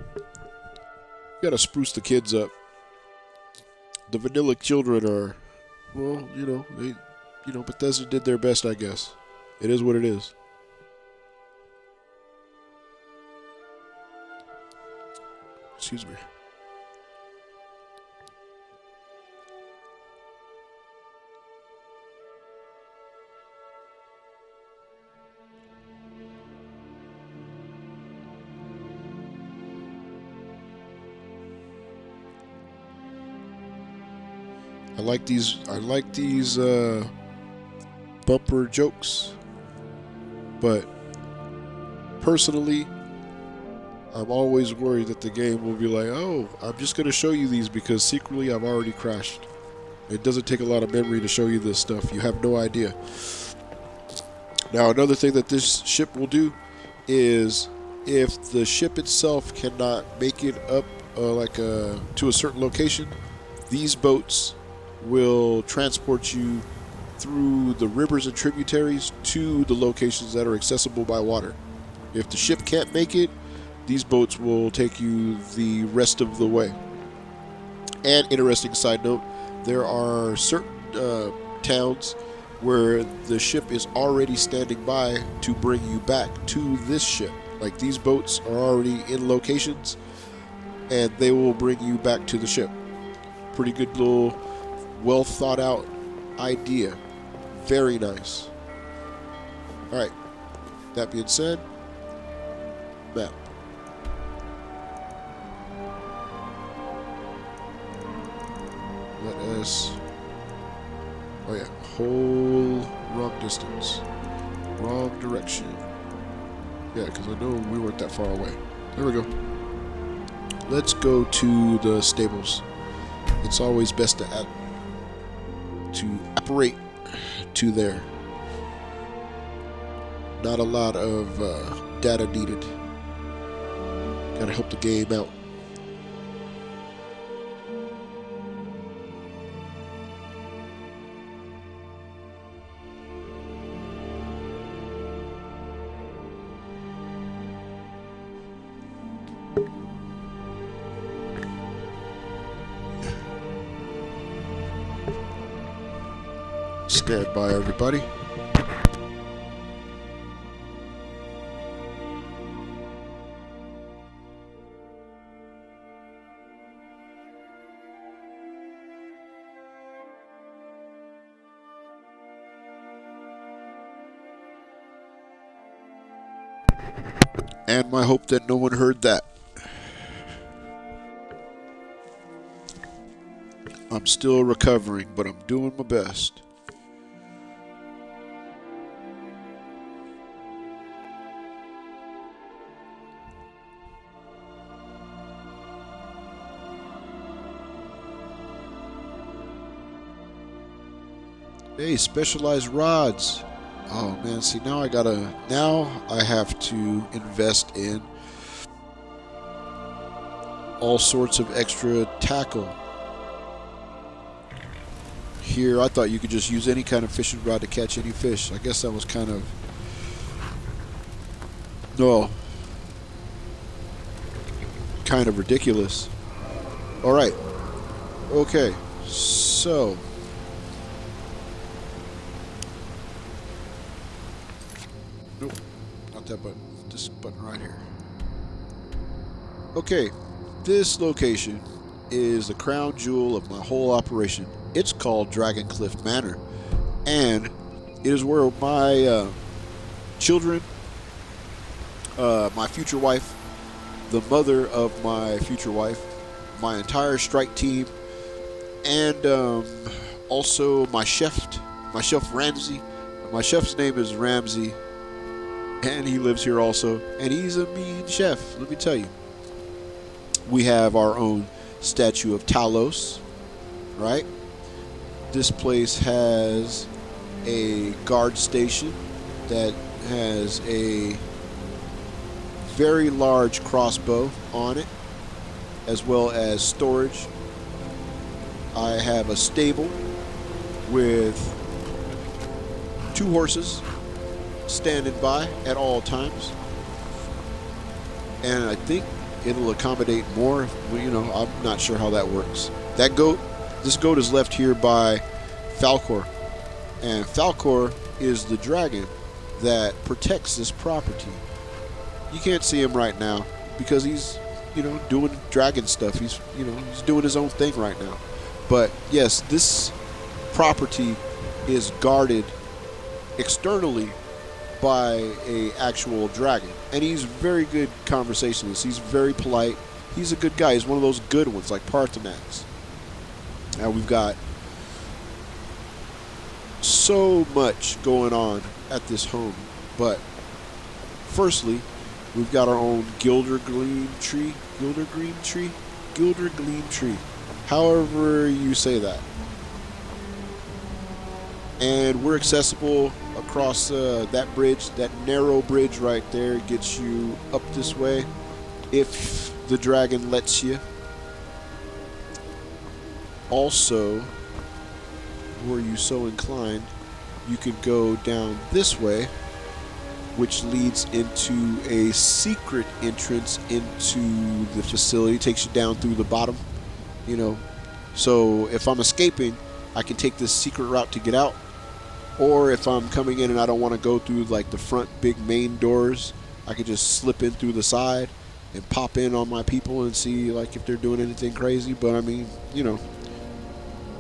spruce the kids up. The vanilla children are, well, Bethesda did their best, I guess. It is what it is. Excuse me. I like these bumper jokes, but personally, I'm always worried that the game will be like, oh, I'm just going to show you these because secretly I've already crashed. It doesn't take a lot of memory to show you this stuff. You have no idea. Now, another thing that this ship will do is if the ship itself cannot make it up to a certain location, these boats will transport you through the rivers and tributaries to the locations that are accessible by water. If the ship can't make it, these boats will take you the rest of the way. And interesting side note, there are certain towns where the ship is already standing by to bring you back to this ship. Like, these boats are already in locations and they will bring you back to the ship. Pretty good little, well thought out idea. Very nice. Alright, that being said, map. Let us, oh yeah, whole wrong distance, wrong direction. Yeah, because I know we weren't that far away. There we go. Let's go to the stables. It's always best to apparate to there. Not a lot of data needed. Gotta help the game out. Stand by, everybody. And my hope that no one heard that. I'm still recovering, but I'm doing my best. Hey, specialized rods. Oh man, see now I have to invest in all sorts of extra tackle. Here, I thought you could just use any kind of fishing rod to catch any fish. I guess that was kind of... No. Kind of ridiculous. Alright. Okay. So... Nope. Not that button. This button right here. Okay. This location is the crown jewel of my whole operation. It's called Dragoncliff Manor, and it is where my children, my future wife, the mother of my future wife, my entire strike team, and also my chef Ramsey. My chef's name is Ramsey, and he lives here also, and he's a mean chef, let me tell you. We have our own statue of Talos, right? This place has a guard station that has a very large crossbow on it, as well as storage. I have a stable with 2 horses, standing by at all times. And I think it'll accommodate more. Well, you know, I'm not sure how that works. This goat is left here by Falcor. And Falcor is the dragon that protects this property. You can't see him right now because he's, you know, doing dragon stuff. He's doing his own thing right now. But yes, this property is guarded externally by a actual dragon, and he's very good conversationalist. He's very polite. He's a good guy. He's one of those good ones like Parthenax. Now we've got so much going on at this home, but firstly, we've got our own Gildergleam tree, however you say that. And we're accessible across that bridge. That narrow bridge right there gets you up this way if the dragon lets you. Also, were you so inclined, you could go down this way, which leads into a secret entrance into the facility. It takes you down through the bottom, you know. So if I'm escaping, I can take this secret route to get out. Or if I'm coming in and I don't want to go through like the front big main doors, I could just slip in through the side and pop in on my people and see like if they're doing anything crazy. But I mean, you know,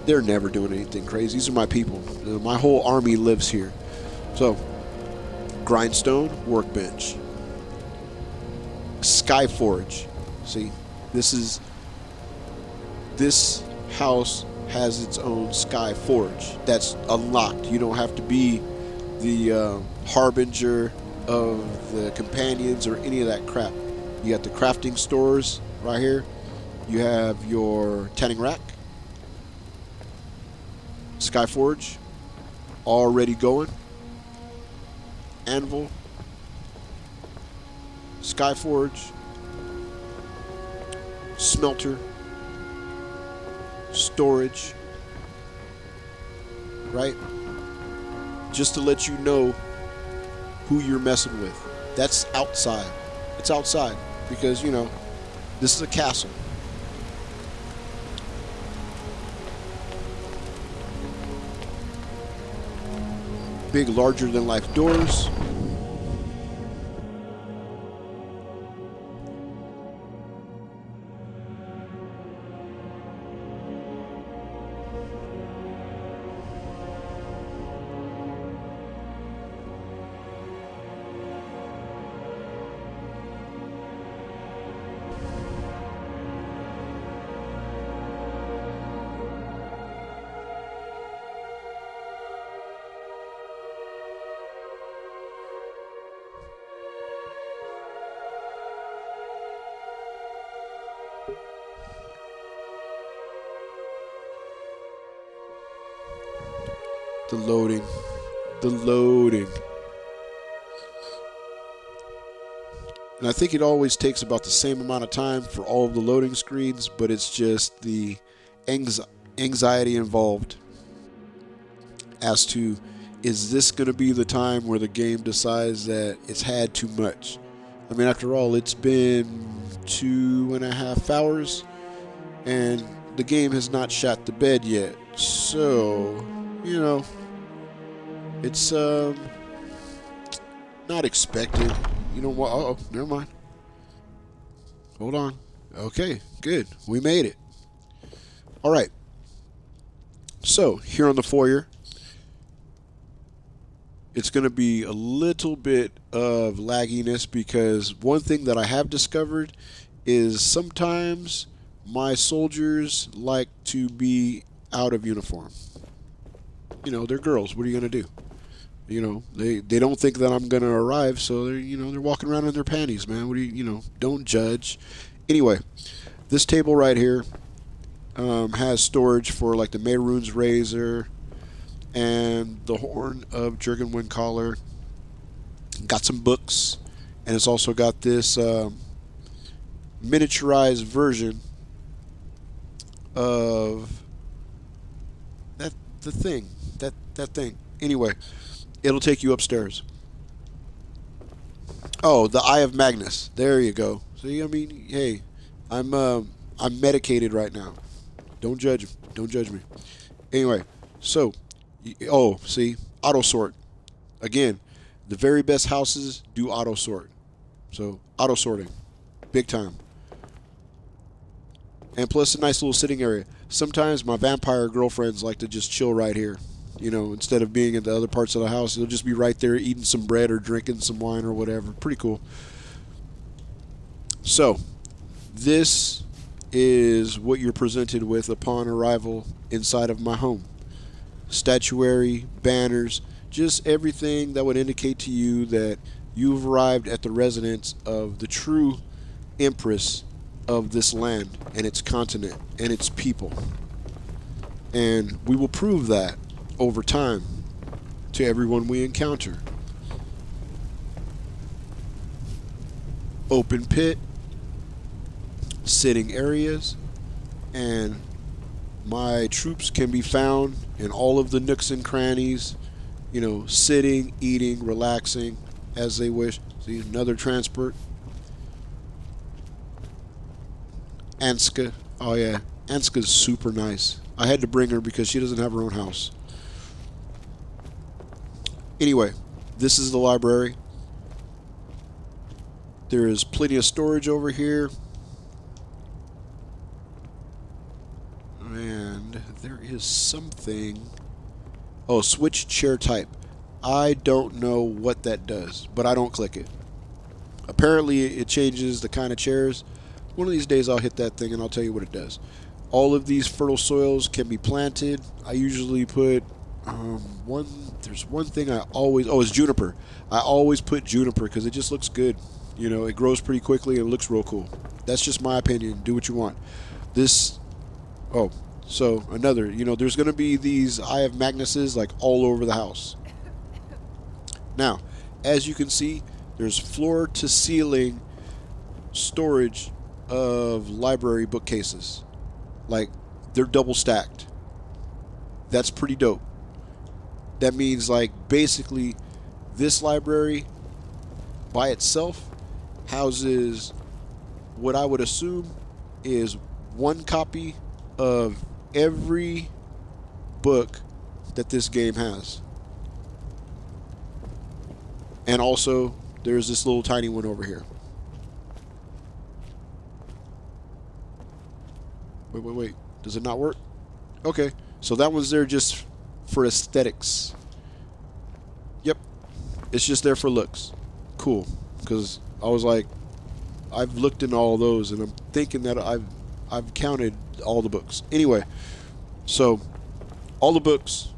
they're never doing anything crazy. These are my people. My whole army lives here. So, grindstone workbench, Skyforge. See, this house has its own Sky Forge that's unlocked. You don't have to be the harbinger of the companions or any of that crap. You got the crafting stores right here. You have your tanning rack, Sky Forge, already going. Anvil, Sky Forge, smelter, storage, right? Just to let you know who you're messing with. That's outside. It's outside because, you know, this is a castle. Big, larger than life doors. The loading. And I think it always takes about the same amount of time for all of the loading screens, but it's just the anxiety involved as to, is this going to be the time where the game decides that it's had too much? I mean, after all, it's been 2.5 hours, and the game has not shot the bed yet. So, you know, it's not expected. You know what? Uh-oh, never mind. Hold on. Okay, good. We made it. All right. So, here on the foyer, it's going to be a little bit of lagginess because one thing that I have discovered is sometimes my soldiers like to be out of uniform. You know, they're girls. What are you going to do? You know, they don't think that I'm going to arrive, so they're walking around in their panties, man. What do you don't judge. Anyway, this table right here has storage for like the Mehrunes razor and the horn of Jurgen Windcaller. Got some books, and it's also got this miniaturized version of that thing. Anyway, it'll take you upstairs. Oh, the Eye of Magnus. There you go. See, I mean, hey, I'm medicated right now. Don't judge. Don't judge me. Anyway, so, oh, see, auto sort. Again, the very best houses do auto sort. So, auto sorting, big time. And plus, a nice little sitting area. Sometimes my vampire girlfriends like to just chill right here. You know, instead of being in the other parts of the house, they'll just be right there eating some bread or drinking some wine or whatever. Pretty cool. So, this is what you're presented with upon arrival inside of my home. Statuary, banners, just everything that would indicate to you that you've arrived at the residence of the true empress of this land and its continent and its people. And we will prove that over time to everyone we encounter. Open pit, sitting areas, and my troops can be found in all of the nooks and crannies, you know, sitting, eating, relaxing as they wish. See, another transport. Anska. Oh yeah, Anska's super nice. I had to bring her because she doesn't have her own house. Anyway, this is the library. There is plenty of storage over here. And there is something. Oh, switch chair type. I don't know what that does, but I don't click it. Apparently, it changes the kind of chairs. One of these days, I'll hit that thing and I'll tell you what it does. All of these fertile soils can be planted. I usually put there's one thing I always, oh, it's juniper. I always put juniper because it just looks good. You know, it grows pretty quickly and it looks real cool. That's just my opinion. Do what you want. This, oh, so another, you know, there's going to be these Eye of Magnuses like all over the house. Now, as you can see, there's floor to ceiling storage of library bookcases. Like, they're double stacked. That's pretty dope. That means, like, basically this library by itself houses what I would assume is one copy of every book that this game has. And also, there's this little tiny one over here. Wait. Does it not work? Okay. So that one's there just for aesthetics. Yep. It's just there for looks. Cool. Because I was like, I've looked in all those and I'm thinking that I've counted all the books. Anyway, so all the books,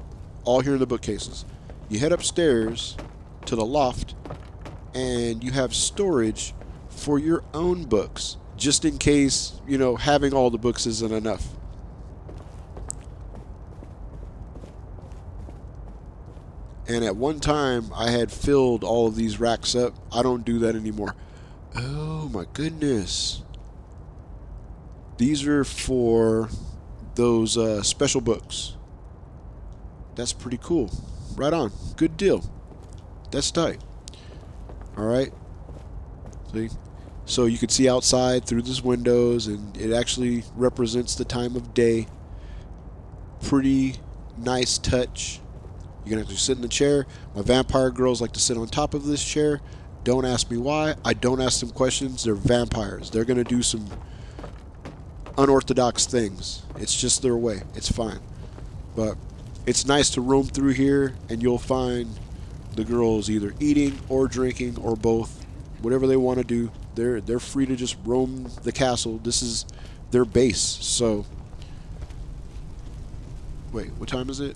all here in the bookcases. You head upstairs to the loft and you have storage for your own books. Just in case, you know, having all the books isn't enough. And at one time, I had filled all of these racks up. I don't do that anymore. Oh my goodness. These are for those special books. That's pretty cool. Right on. Good deal. That's tight. Alright. See? So you can see outside through these windows, and it actually represents the time of day. Pretty nice touch. You can actually sit in the chair. My vampire girls like to sit on top of this chair. Don't ask me why. I don't ask them questions. They're vampires. They're going to do some unorthodox things. It's just their way. It's fine. But it's nice to roam through here, and you'll find the girls either eating or drinking or both. Whatever they want to do. They're free to just roam the castle. This is their base. So, wait, what time is it?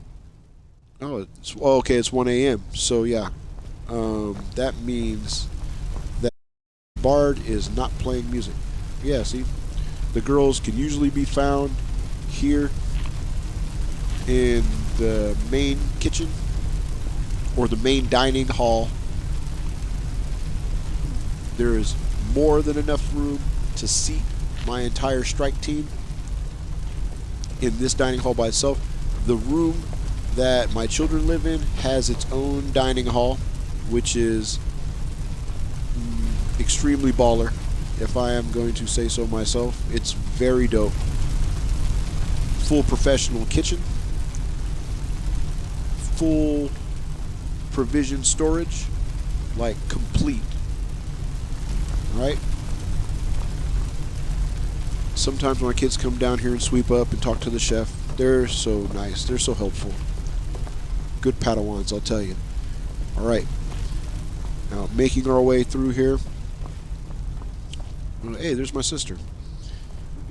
Oh, okay, it's 1 a.m. So yeah, that means that Bard is not playing music. Yeah, see, the girls can usually be found here in the main kitchen or the main dining hall. There is more than enough room to seat my entire strike team in this dining hall by itself. The room that my children live in has its own dining hall, which is extremely baller, if I am going to say so myself. It's very dope. Full professional kitchen. Full provision storage. Like, complete. Right? Sometimes when my kids come down here and sweep up and talk to the chef, they're so nice. They're so helpful. Good Padawans, I'll tell you. Alright. Now, making our way through here. Hey, there's my sister.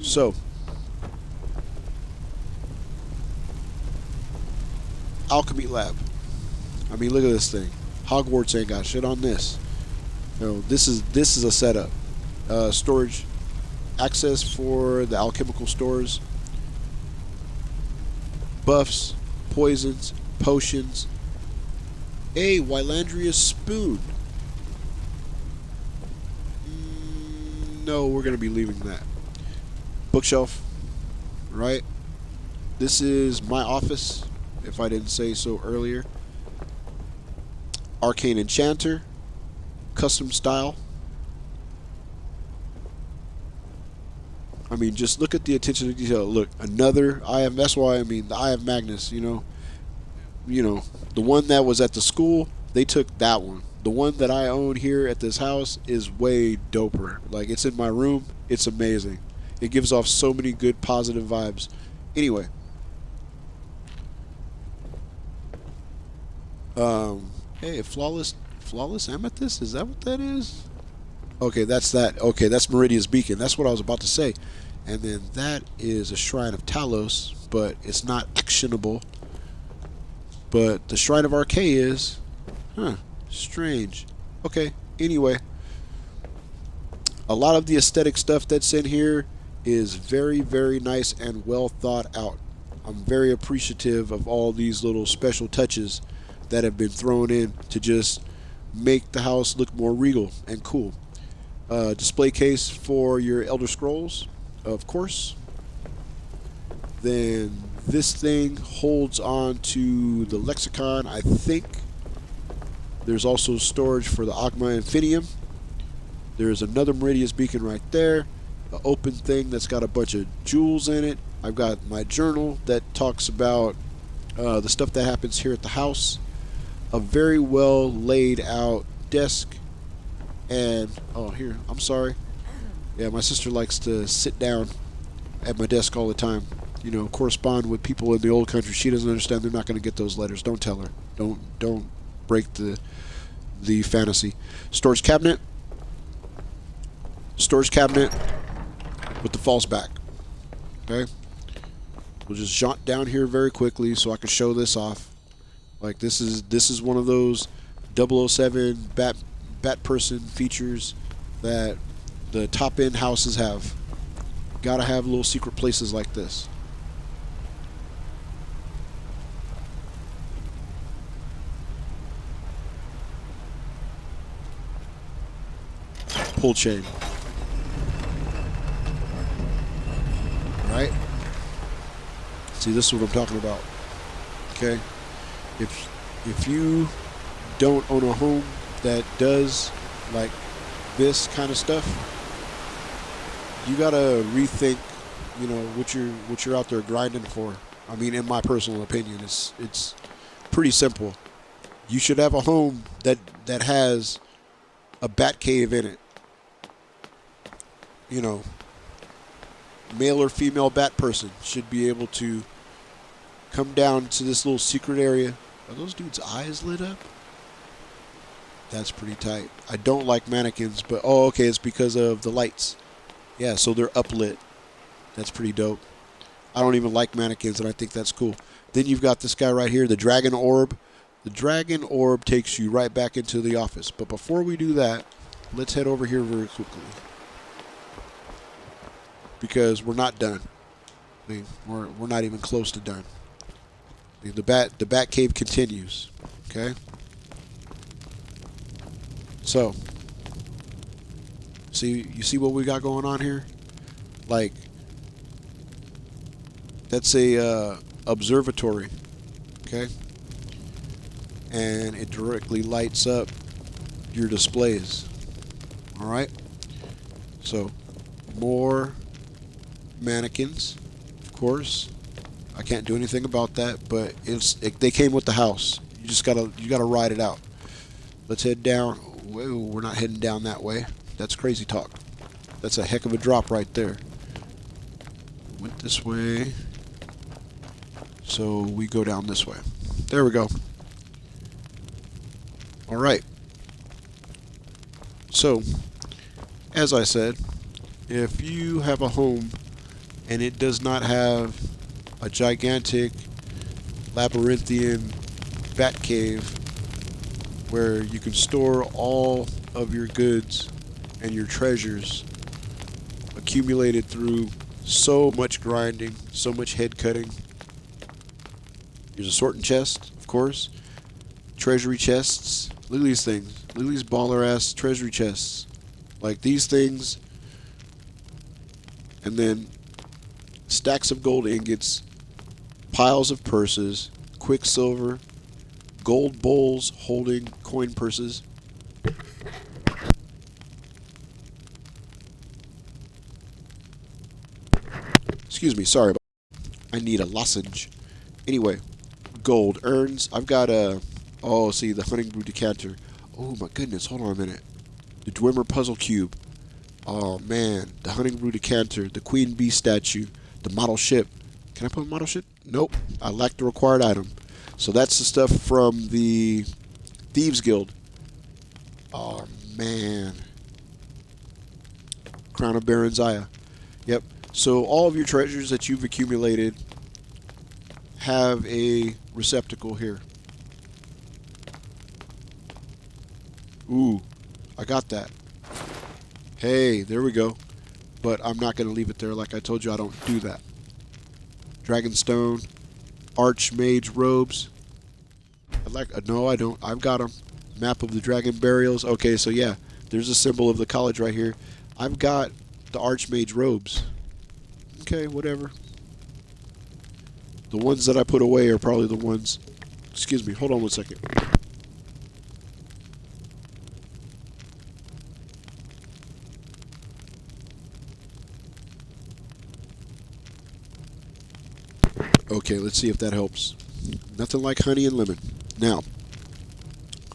So, alchemy lab. I mean, look at this thing. Hogwarts ain't got shit on this. No, this is a setup. Storage access for the alchemical stores. Buffs, poisons, potions. A Wylandria spoon. No, we're going to be leaving that. Bookshelf. Right? This is my office, if I didn't say so earlier. Arcane Enchanter. Custom style. I mean, just look at the attention to detail. Look, another Eye of... That's why, I mean, the Eye of Magnus, you know. You know, the one that was at the school, they took that one. The one that I own here at this house is way doper. Like, it's in my room. It's amazing. It gives off so many good positive vibes. Anyway. Hey, flawless amethyst? Is that what that is? Okay, that's that. Okay, that's Meridia's Beacon. That's what I was about to say. And then that is a Shrine of Talos, but it's not actionable. But the Shrine of Arcane is. Huh. Strange. Okay, anyway. A lot of the aesthetic stuff that's in here is very, very nice and well thought out. I'm very appreciative of all these little special touches that have been thrown in to just make the house look more regal and cool. Display case for your Elder Scrolls, of course. Then this thing holds on to the lexicon, I think. There's also storage for the Ogma Infinium. There's another Meridia's Beacon right there. An open thing that's got a bunch of jewels in it. I've got my journal that talks about the stuff that happens here at the house. A very well laid out desk. And, oh, here, I'm sorry. Yeah, my sister likes to sit down at my desk all the time. You know, correspond with people in the old country. She doesn't understand. They're not going to get those letters. Don't tell her. Don't break the fantasy. Storage cabinet. Storage cabinet with the false back. Okay? We'll just jaunt down here very quickly so I can show this off. Like, this is one of those 007 bat person features that the top end houses have. Gotta have little secret places like this. Pull chain. Right? See, this is what I'm talking about. Okay? If you don't own a home that does like this kind of stuff, you gotta rethink, you know, what you're out there grinding for. I mean, in my personal opinion, it's pretty simple. You should have a home that has a bat cave in it. You know, male or female bat person should be able to come down to this little secret area. Are those dudes' eyes lit up? That's pretty tight. I don't like mannequins, but oh, okay, it's because of the lights. Yeah, so they're uplit. That's pretty dope. I don't even like mannequins, and I think that's cool. Then you've got this guy right here, the Dragon Orb. The Dragon Orb takes you right back into the office. But before we do that, let's head over here very quickly. Because we're not done. I mean, we're not even close to done. I mean, the bat cave continues. Okay? So, you see what we got going on here? Like, that's a observatory, okay? And it directly lights up your displays. Alright. So, more mannequins, of course. I can't do anything about that, but they came with the house. You gotta ride it out. Let's head down. Whoa, we're not heading down that way. That's crazy talk. That's a heck of a drop right there. Went this way. So we go down this way. There we go. Alright. So, as I said, if you have a home and it does not have a gigantic labyrinthian bat cave where you can store all of your goods and your treasures accumulated through so much grinding, so much head cutting. There's a sorting chest, of course. Treasury chests. Look at these things. Look at these baller ass treasury chests. Like these things. And then stacks of gold ingots, piles of purses, quicksilver, gold bowls holding coin purses. Excuse me, sorry about that. I need a lozenge. Anyway, gold urns. I've got a... Oh, see, the hunting brew decanter. Oh my goodness, hold on a minute. The Dwemer puzzle cube. Oh man, the hunting brew decanter, the queen bee statue, the model ship. Can I put a model ship? Nope, I lack the required item. So that's the stuff from the Thieves Guild. Oh man. Crown of Baron Zaya. Yep. So all of your treasures that you've accumulated have a receptacle here. Ooh, I got that. Hey, there we go. But I'm not going to leave it there. Like I told you, I don't do that. Dragonstone, Archmage robes. No, I don't. I've got them. Map of the Dragon Burials. Okay, so yeah, there's a symbol of the college right here. I've got the Archmage robes. Okay, whatever. The ones that I put away are probably the ones... Excuse me, hold on one second. Okay, let's see if that helps. Nothing like honey and lemon. Now,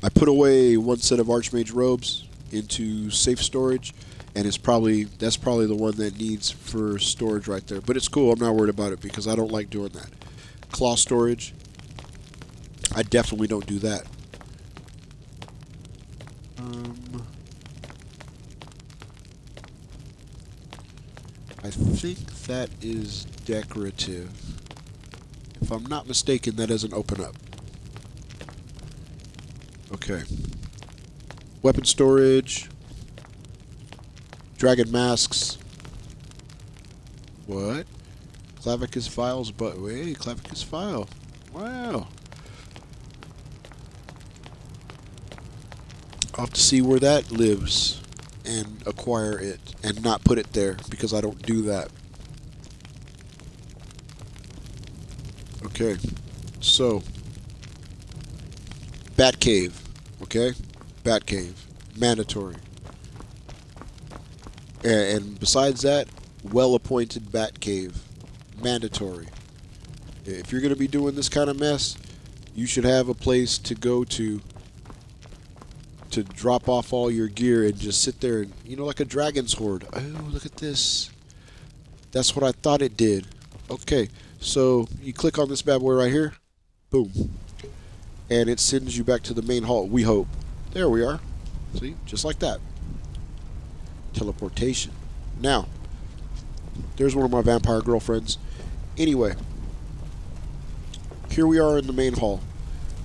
I put away one set of Archmage robes into safe storage, and that's probably the one that needs for storage right there. But it's cool, I'm not worried about it because I don't like doing that. Claw storage, I definitely don't do that. I think that is decorative. If I'm not mistaken, that doesn't open up. Okay. Weapon storage. Dragon masks. What? Clavicus files, but wait, Clavicus file. Wow. I'll have to see where that lives and acquire it and not put it there because I don't do that. Okay, so Bat Cave, okay? Bat Cave, mandatory. And besides that, well-appointed Bat Cave, mandatory. If you're going to be doing this kind of mess, you should have a place to go to drop off all your gear and just sit there and, you know, like a dragon's hoard. Oh, look at this. That's what I thought it did. Okay, so you click on this bad boy right here. Boom. And it sends you back to the main hall, we hope. There we are. See? Just like that. Teleportation. Now, there's one of my vampire girlfriends. Anyway, here we are in the main hall.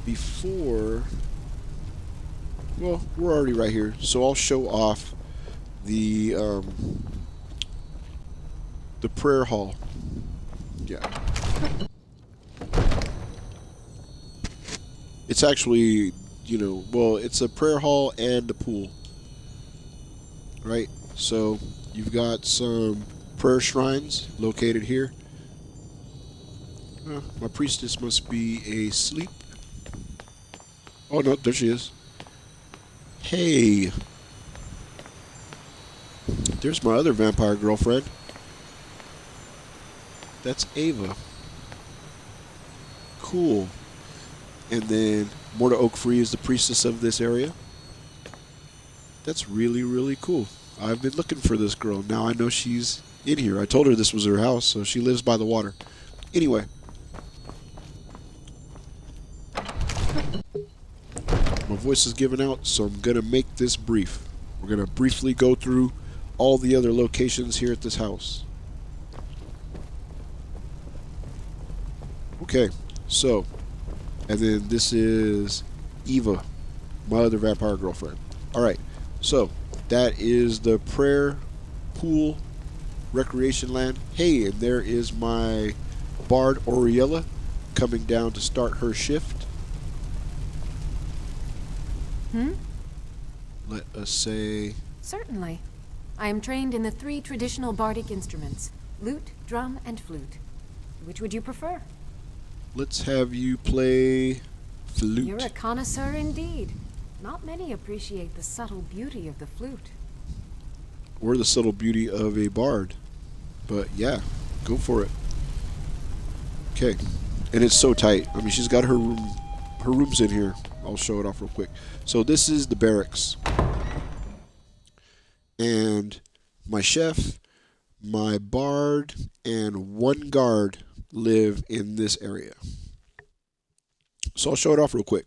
Before... Well, we're already right here, so I'll show off the prayer hall. Yeah. It's actually, you know, well, it's a prayer hall and a pool. Right? So, you've got some prayer shrines located here. My priestess must be asleep. Oh, no, there she is. Hey. There's my other vampire girlfriend. That's Ava. Cool. And then Morta Oakfree is the priestess of this area. That's really, really cool. I've been looking for this girl. Now I know she's in here. I told her this was her house, so she lives by the water. Anyway. My voice is giving out, so I'm going to make this brief. We're going to briefly go through all the other locations here at this house. Okay, so, and then this is Eva, my other vampire girlfriend. Alright, so, that is the prayer pool recreation land. Hey, and there is my bard Oriella coming down to start her shift. Let us say... Certainly. I am trained in the 3 traditional bardic instruments, lute, drum, and flute. Which would you prefer? Let's have you play flute. You're a connoisseur indeed. Not many appreciate the subtle beauty of the flute. Or the subtle beauty of a bard. But yeah, go for it. Okay. And it's so tight. I mean, she's got her room's in here. I'll show it off real quick. So this is the barracks. And my chef, my bard, and 1 guard live in this area. So I'll show it off real quick.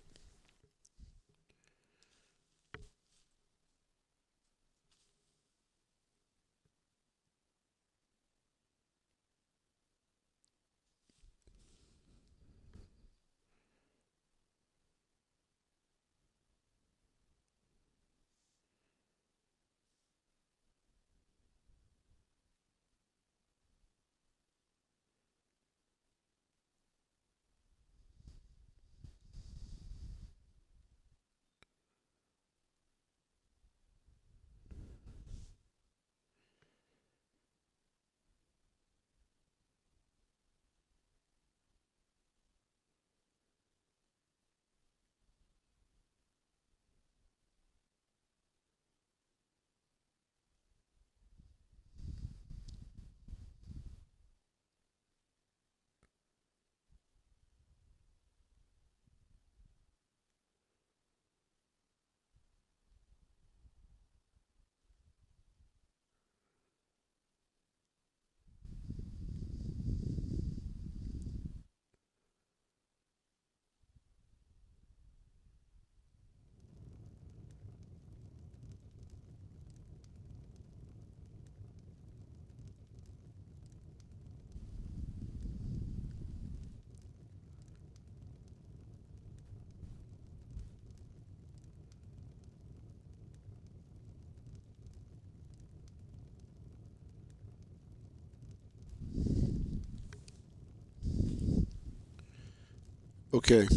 Okay,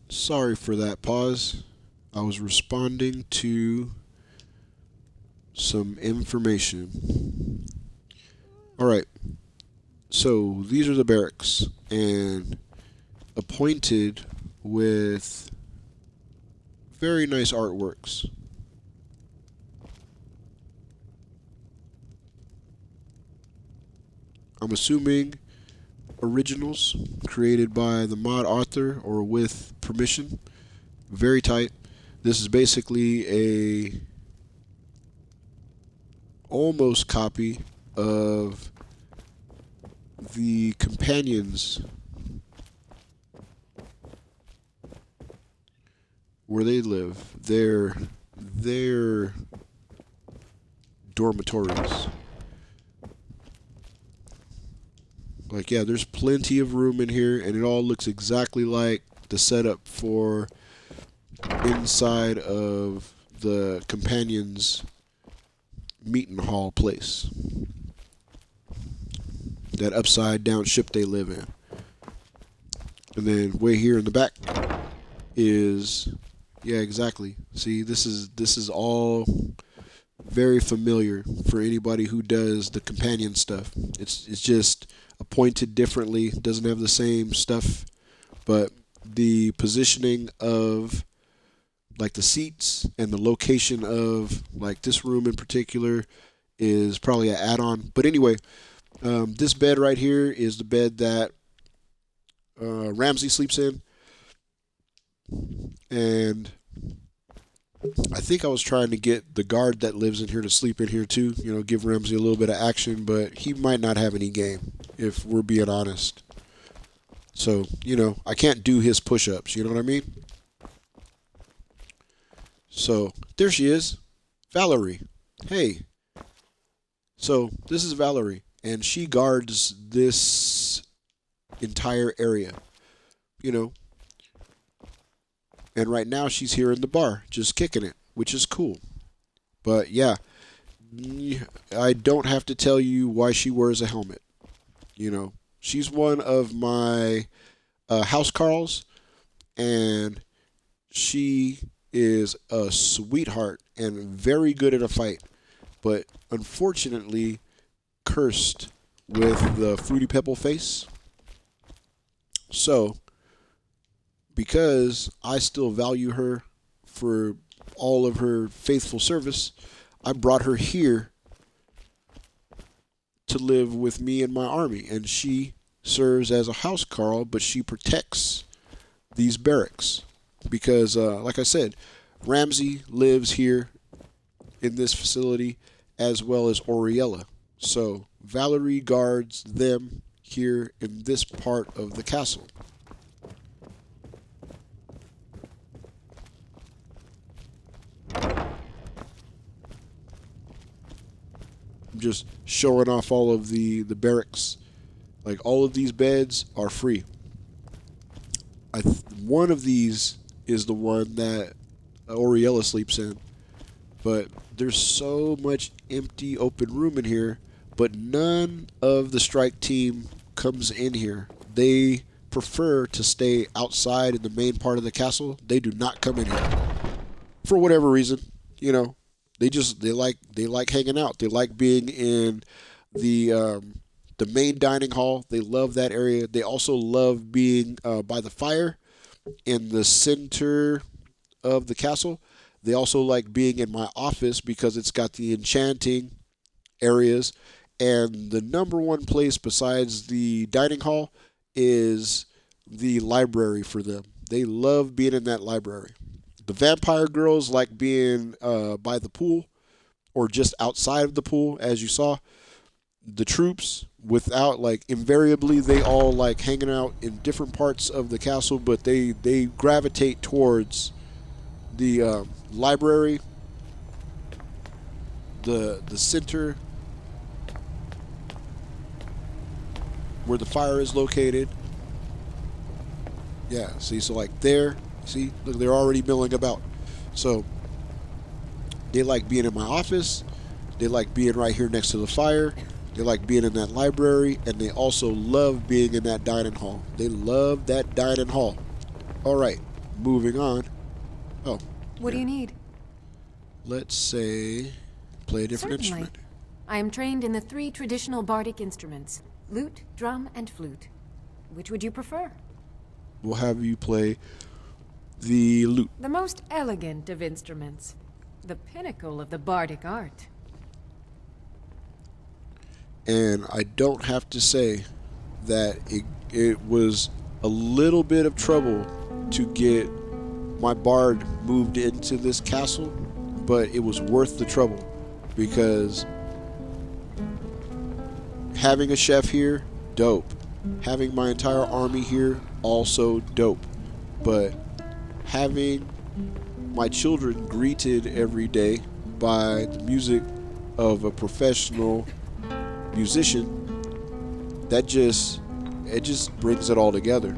sorry for that pause. I was responding to some information. Alright, so these are the barracks, and appointed with very nice artworks. I'm assuming originals created by the mod author or with permission. Very tight. This is basically a almost copy of the companions where they live. Their dormitories. Like, yeah, there's plenty of room in here, and it all looks exactly like the setup for inside of the companions' meeting hall place. That upside down ship they live in. And then way here in the back is, yeah, exactly. See, this is all very familiar for anybody who does the companion stuff. It's just appointed differently, doesn't have the same stuff, but the positioning of like the seats and the location of like this room in particular is probably an add-on. But anyway, this bed right here is the bed that Ramsey sleeps in. And I think I was trying to get the guard that lives in here to sleep in here too. You know, give Ramsey a little bit of action, but he might not have any game, if we're being honest. So, you know, I can't do his push-ups, you know what I mean? So, there she is. Valerie. Hey. So, this is Valerie, and she guards this entire area. You know. And right now she's here in the bar, just kicking it, which is cool. But yeah, I don't have to tell you why she wears a helmet. You know, she's one of my house Carls, and she is a sweetheart and very good at a fight, but unfortunately cursed with the Fruity Pebble face. So, because I still value her for all of her faithful service, I brought her here to live with me and my army. And she serves as a house Carl, but she protects these barracks. Because, like I said, Ramsey lives here in this facility as well as Oriella. So Valerie guards them here in this part of the castle. Just showing off all of the barracks. Like, all of these beds are free. One of these is the one that Oriella sleeps in. But there's so much empty open room in here, but none of the strike team comes in here. They prefer to stay outside in the main part of the castle. They do not come in here. For whatever reason, you know. They like hanging out. They like being in the main dining hall. They love that area. They also love being by the fire in the center of the castle. They also like being in my office because it's got the enchanting areas. And the number one place besides the dining hall is the library for them. They love being in that library. The vampire girls like being by the pool or just outside of the pool, as you saw. The troops, invariably, they all like hanging out in different parts of the castle, but they gravitate towards the library, the center where the fire is located. Yeah, see, so like there. See, look, they're already milling about. So, they like being in my office. They like being right here next to the fire. They like being in that library. And they also love being in that dining hall. They love that dining hall. All right, moving on. Oh. What do you need? Let's say, play a different Certainly. instrument. I am trained in the 3 traditional bardic instruments, lute, drum, and flute. Which would you prefer? We'll have you play the lute. The most elegant of instruments. The pinnacle of the bardic art. And I don't have to say that it was a little bit of trouble to get my bard moved into this castle, but it was worth the trouble because having a chef here, dope. Having my entire army here, also dope. But having my children greeted every day by the music of a professional musician, it just brings it all together.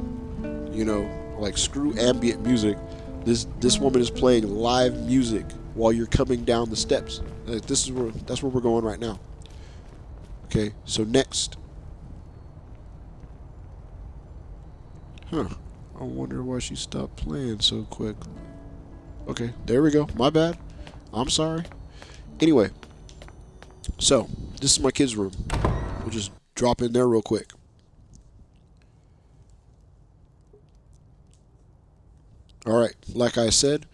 You know, like, screw ambient music. This woman is playing live music while you're coming down the steps. Like, that's where we're going right now. Okay, so next. Huh. I wonder why she stopped playing so quick. Okay, there we go. My bad. I'm sorry. Anyway, so this is my kids' room. We'll just drop in there real quick. Alright, like I said,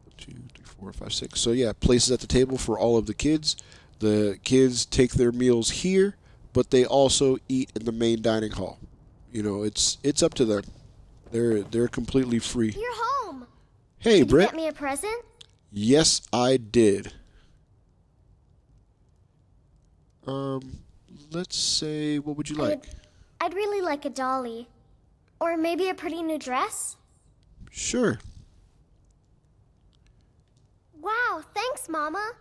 1, 2, 3, 4, 5, 6. So yeah, places at the table for all of the kids. The kids take their meals here, but they also eat in the main dining hall. You know, it's up to them. They're completely free. You're home. Hey, Did you Britt. get me a present? Yes, I did. Let's say, what would you like? I'd really like a dolly. Or maybe a pretty new dress? Sure. Wow, thanks, Mama.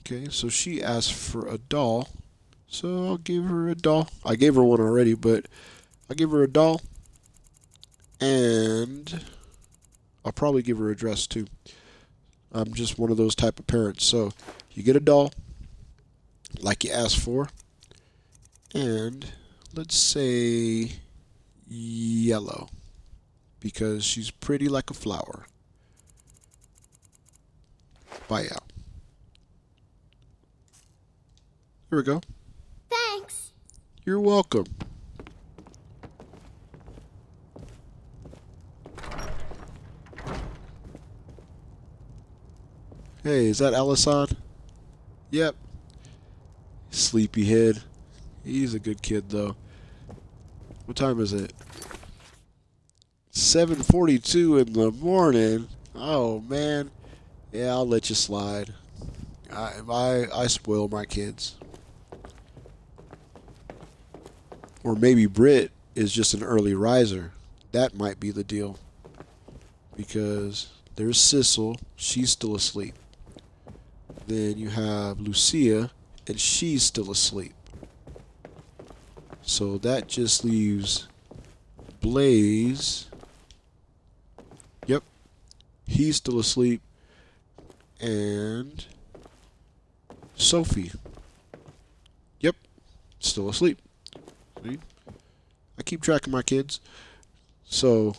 Okay, so she asked for a doll. So I'll give her a doll. I gave her one already, but I'll give her a doll. And I'll probably give her a dress too. I'm just one of those type of parents. So you get a doll, like you asked for. And let's say yellow, because she's pretty like a flower. Buy out. Here we go. Thanks. You're welcome. Hey, is that Alisson? Yep. Sleepyhead. He's a good kid, though. What time is it? 7:42 in the morning. Oh, man. Yeah, I'll let you slide. I spoil my kids. Or maybe Britt is just an early riser. That might be the deal. Because there's Sissel. She's still asleep. Then you have Lucia, and she's still asleep. So that just leaves Blaze. Yep. He's still asleep. And Sophie. Yep. Still asleep. See? I keep track of my kids. So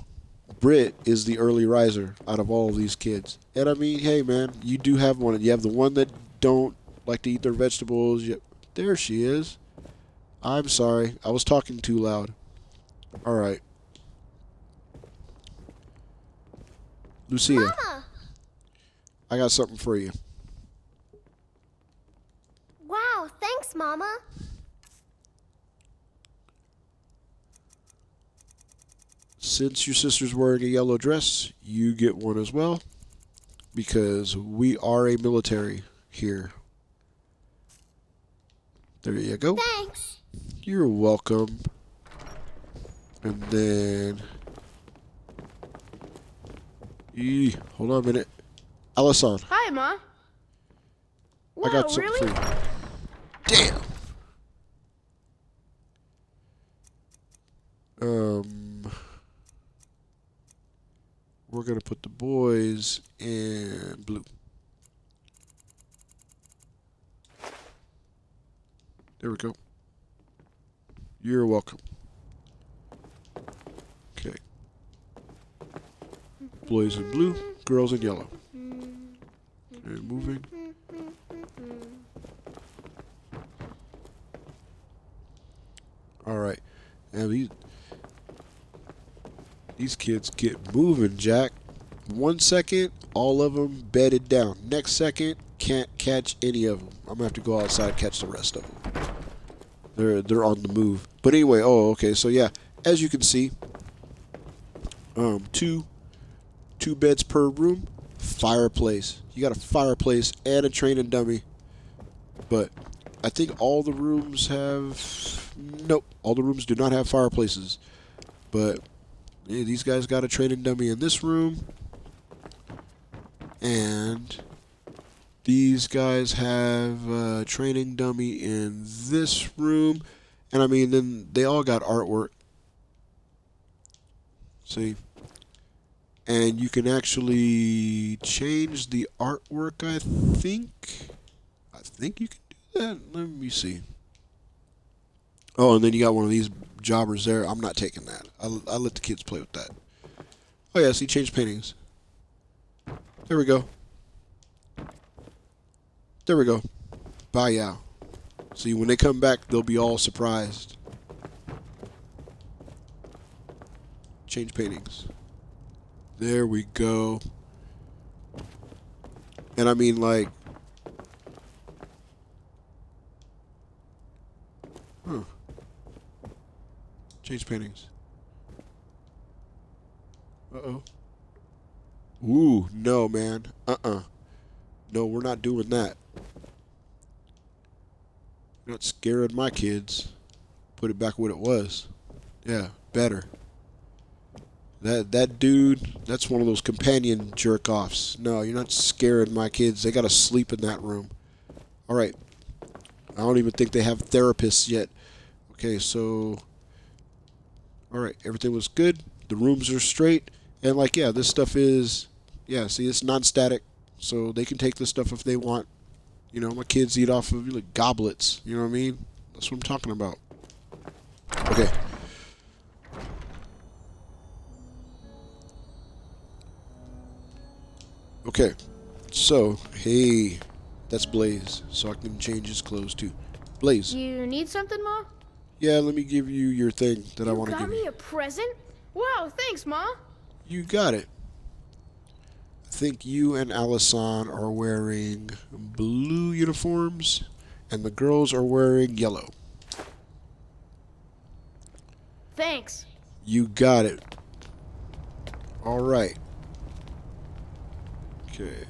Britt is the early riser out of all of these kids. And I mean, hey man, you do have one. You have the one that don't like to eat their vegetables. There she is. I'm sorry. I was talking too loud. Alright. Lucia. Mama! I got something for you. Wow, thanks, Mama. Since your sister's wearing a yellow dress, you get one as well. Because we are a military here. There you go. Thanks. You're welcome. And then... hold on a minute. Alisson, Hi, Ma. I got something for you. Damn! We're going to put the boys in blue. There we go. You're welcome. Okay. Boys in blue, girls in yellow. And moving. Alright. Now these kids get moving, Jack. 1 second, all of them bedded down. Next second, can't catch any of them. I'm gonna have to go outside and catch the rest of them. They're on the move. But anyway, okay. So yeah, as you can see, two beds per room, fireplace. You got a fireplace and a training dummy. But I think all the rooms have... Nope, all the rooms do not have fireplaces. But yeah, these guys got a training dummy in this room. And these guys have a training dummy in this room. And I mean, then they all got artwork. See? And you can actually change the artwork, I think. I think you can do that. Let me see. Oh, and then you got one of these jobbers there. I'm not taking that. I'll let the kids play with that. Oh, yeah, see, change paintings. There we go. There we go. Bye, out. See, when they come back, they'll be all surprised. Change paintings. There we go. And I mean, like, change paintings. Uh-oh. Ooh, no, man. No, we're not doing that. You're not scaring my kids. Put it back what it was. Yeah, better. That dude, that's one of those companion jerk-offs. No, you're not scaring my kids. They gotta sleep in that room. Alright. I don't even think they have therapists yet. Okay, so... Alright, everything was good. The rooms are straight. And, like, yeah, this stuff is... Yeah, see, it's non-static. So they can take this stuff if they want. You know, my kids eat off of like goblets. You know what I mean? That's what I'm talking about. Okay. Okay. So, hey, that's Blaze. So I can change his clothes too. Blaze. You need something, Ma? Yeah, let me give you your thing that I want to give you. You got me a present? Wow, thanks, Ma. You got it. I think you and Allison are wearing blue uniforms, and the girls are wearing yellow. Thanks. You got it. All right. Okay.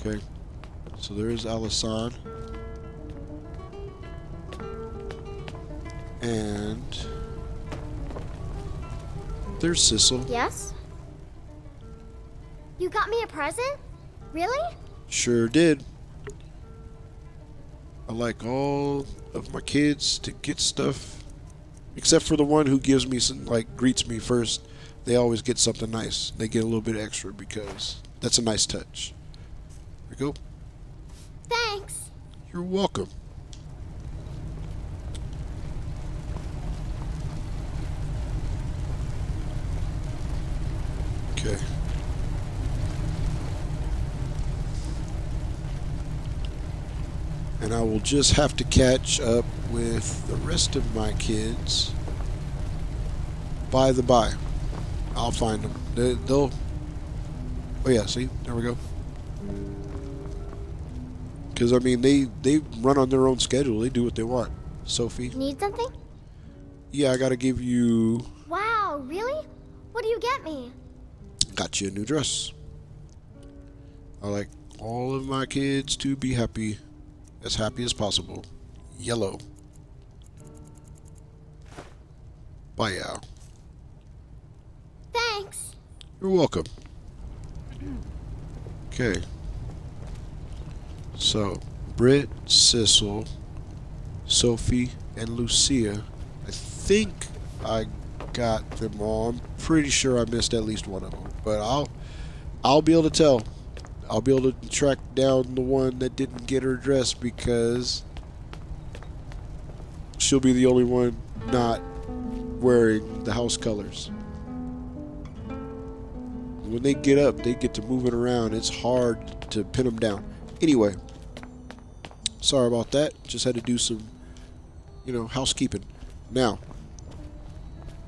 Okay. So there's Allison. And there's Sissel. Yes? You got me a present? Really? Sure did. I like all of my kids to get stuff, except for the one who gives me some, like, greets me first. They always get something nice. They get a little bit extra because that's a nice touch. There we go. Thanks. You're welcome. Okay. And I will just have to catch up with the rest of my kids. By the by, I'll find them. They'll... Oh yeah, see? There we go. Because, I mean, they run on their own schedule. They do what they want. Sophie? Need something? Yeah, I gotta give you... Wow, really? What do you get me? Got you a new dress. I like all of my kids to be happy as possible. Yellow. Bye, Al. Thanks. You're welcome. Okay. So, Britt, Sissel, Sophie, and Lucia. I think I got them all. I'm pretty sure I missed at least one of them, but I'll be able to tell. I'll be able to track down the one that didn't get her dress because she'll be the only one not wearing the house colors. When they get up, they get to moving around. It's hard to pin them down. Anyway, sorry about that. Just had to do some, housekeeping. Now,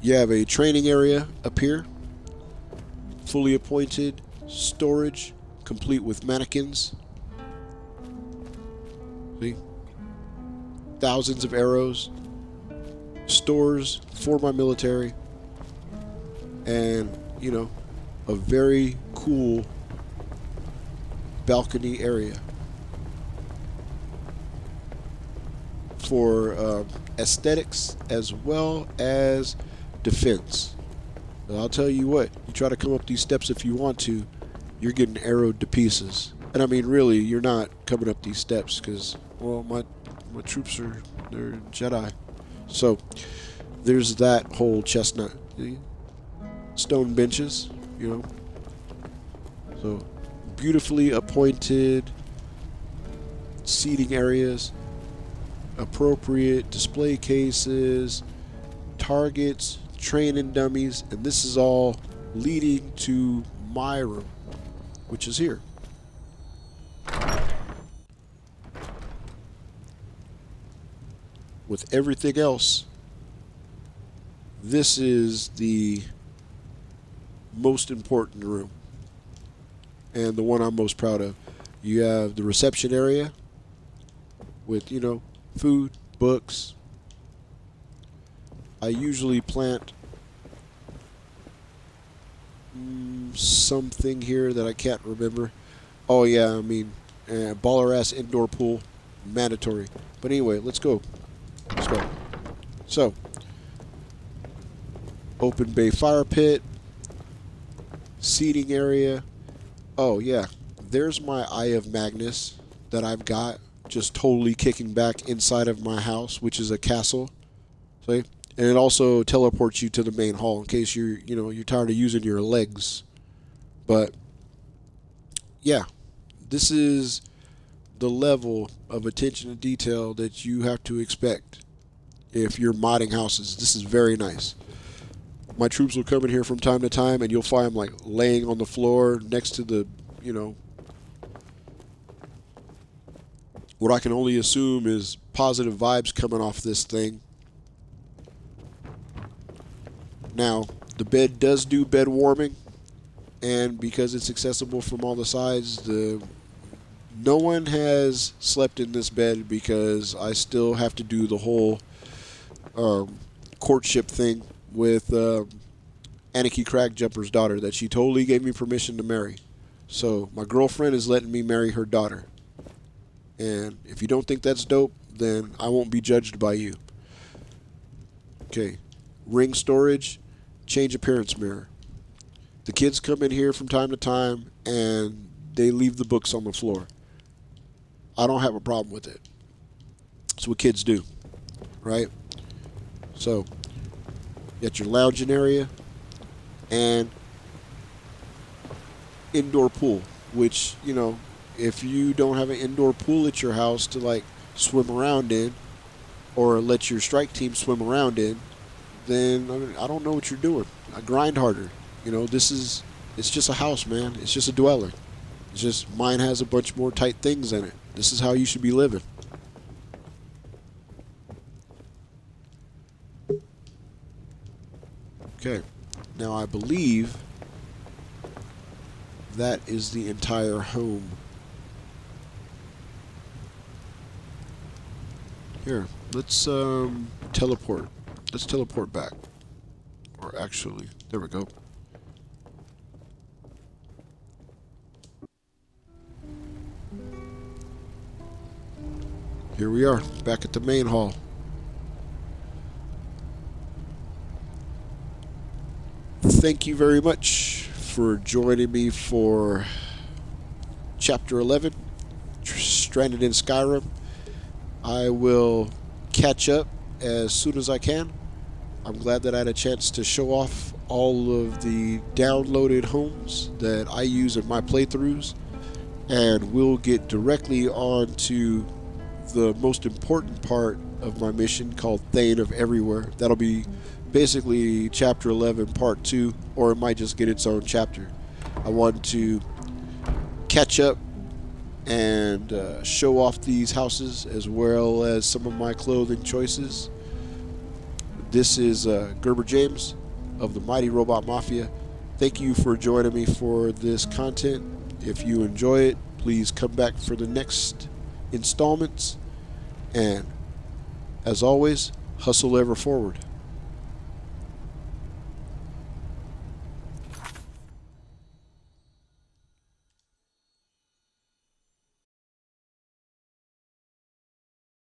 you have a training area up here. Fully appointed storage, complete with mannequins. See? Thousands of arrows. Stores for my military. And, a very cool balcony area for aesthetics as well as defense. And I'll tell you what, you try to come up these steps if you want to, you're getting arrowed to pieces. And I mean, really, you're not coming up these steps because, well, my troops they're Jedi. So there's that whole chestnut. See? Stone benches, So beautifully appointed seating areas, appropriate display cases, targets, training dummies, and this is all leading to my room, which is here. With everything else, this is the most important room. and the one I'm most proud of. You have the reception area with, food, books. I usually plant something here that I can't remember. Oh yeah, baller ass indoor pool, mandatory. But anyway, let's go. Let's go. So, open bay fire pit, seating area. Oh yeah, there's my Eye of Magnus that I've got just totally kicking back inside of my house, which is a castle. See? And it also teleports you to the main hall in case you're tired of using your legs. But yeah, this is the level of attention to detail that you have to expect if you're modding houses. This is very nice. My troops will come in here from time to time, and you'll find them like laying on the floor next to the, what I can only assume is positive vibes coming off this thing. Now, the bed does do bed warming, and because it's accessible from all the sides, no one has slept in this bed because I still have to do the whole courtship thing with Anarchy Crackjumper's daughter that she totally gave me permission to marry. So my girlfriend is letting me marry her daughter. And if you don't think that's dope, then I won't be judged by you. Okay. Ring storage, change appearance mirror. The kids come in here from time to time and they leave the books on the floor. I don't have a problem with it. It's what kids do, right? So, you got your lounging area and indoor pool, which, if you don't have an indoor pool at your house to like swim around in or let your strike team swim around in, then I don't know what you're doing. I grind harder. It's just a house, man. It's just a dwelling. It's just mine has a bunch more tight things in it. This is how you should be living. Okay. Now I believe that is the entire home. Here, let's teleport. Let's teleport back. Or actually, there we go. Here we are, back at the main hall. Thank you very much for joining me for Chapter 11, Stranded in Skyrim. I will catch up as soon as I can. I'm glad that I had a chance to show off all of the downloaded homes that I use in my playthroughs, and we'll get directly on to the most important part of my mission called Thane of Everywhere. That'll be basically Chapter 11 Part 2, or it might just get its own chapter. I want to catch up and show off these houses as well as some of my clothing choices. This is Gerber James of the Mighty Robot Mafia. Thank you for joining me for this content. If you enjoy it, please come back for the next installments. And as always, hustle ever forward.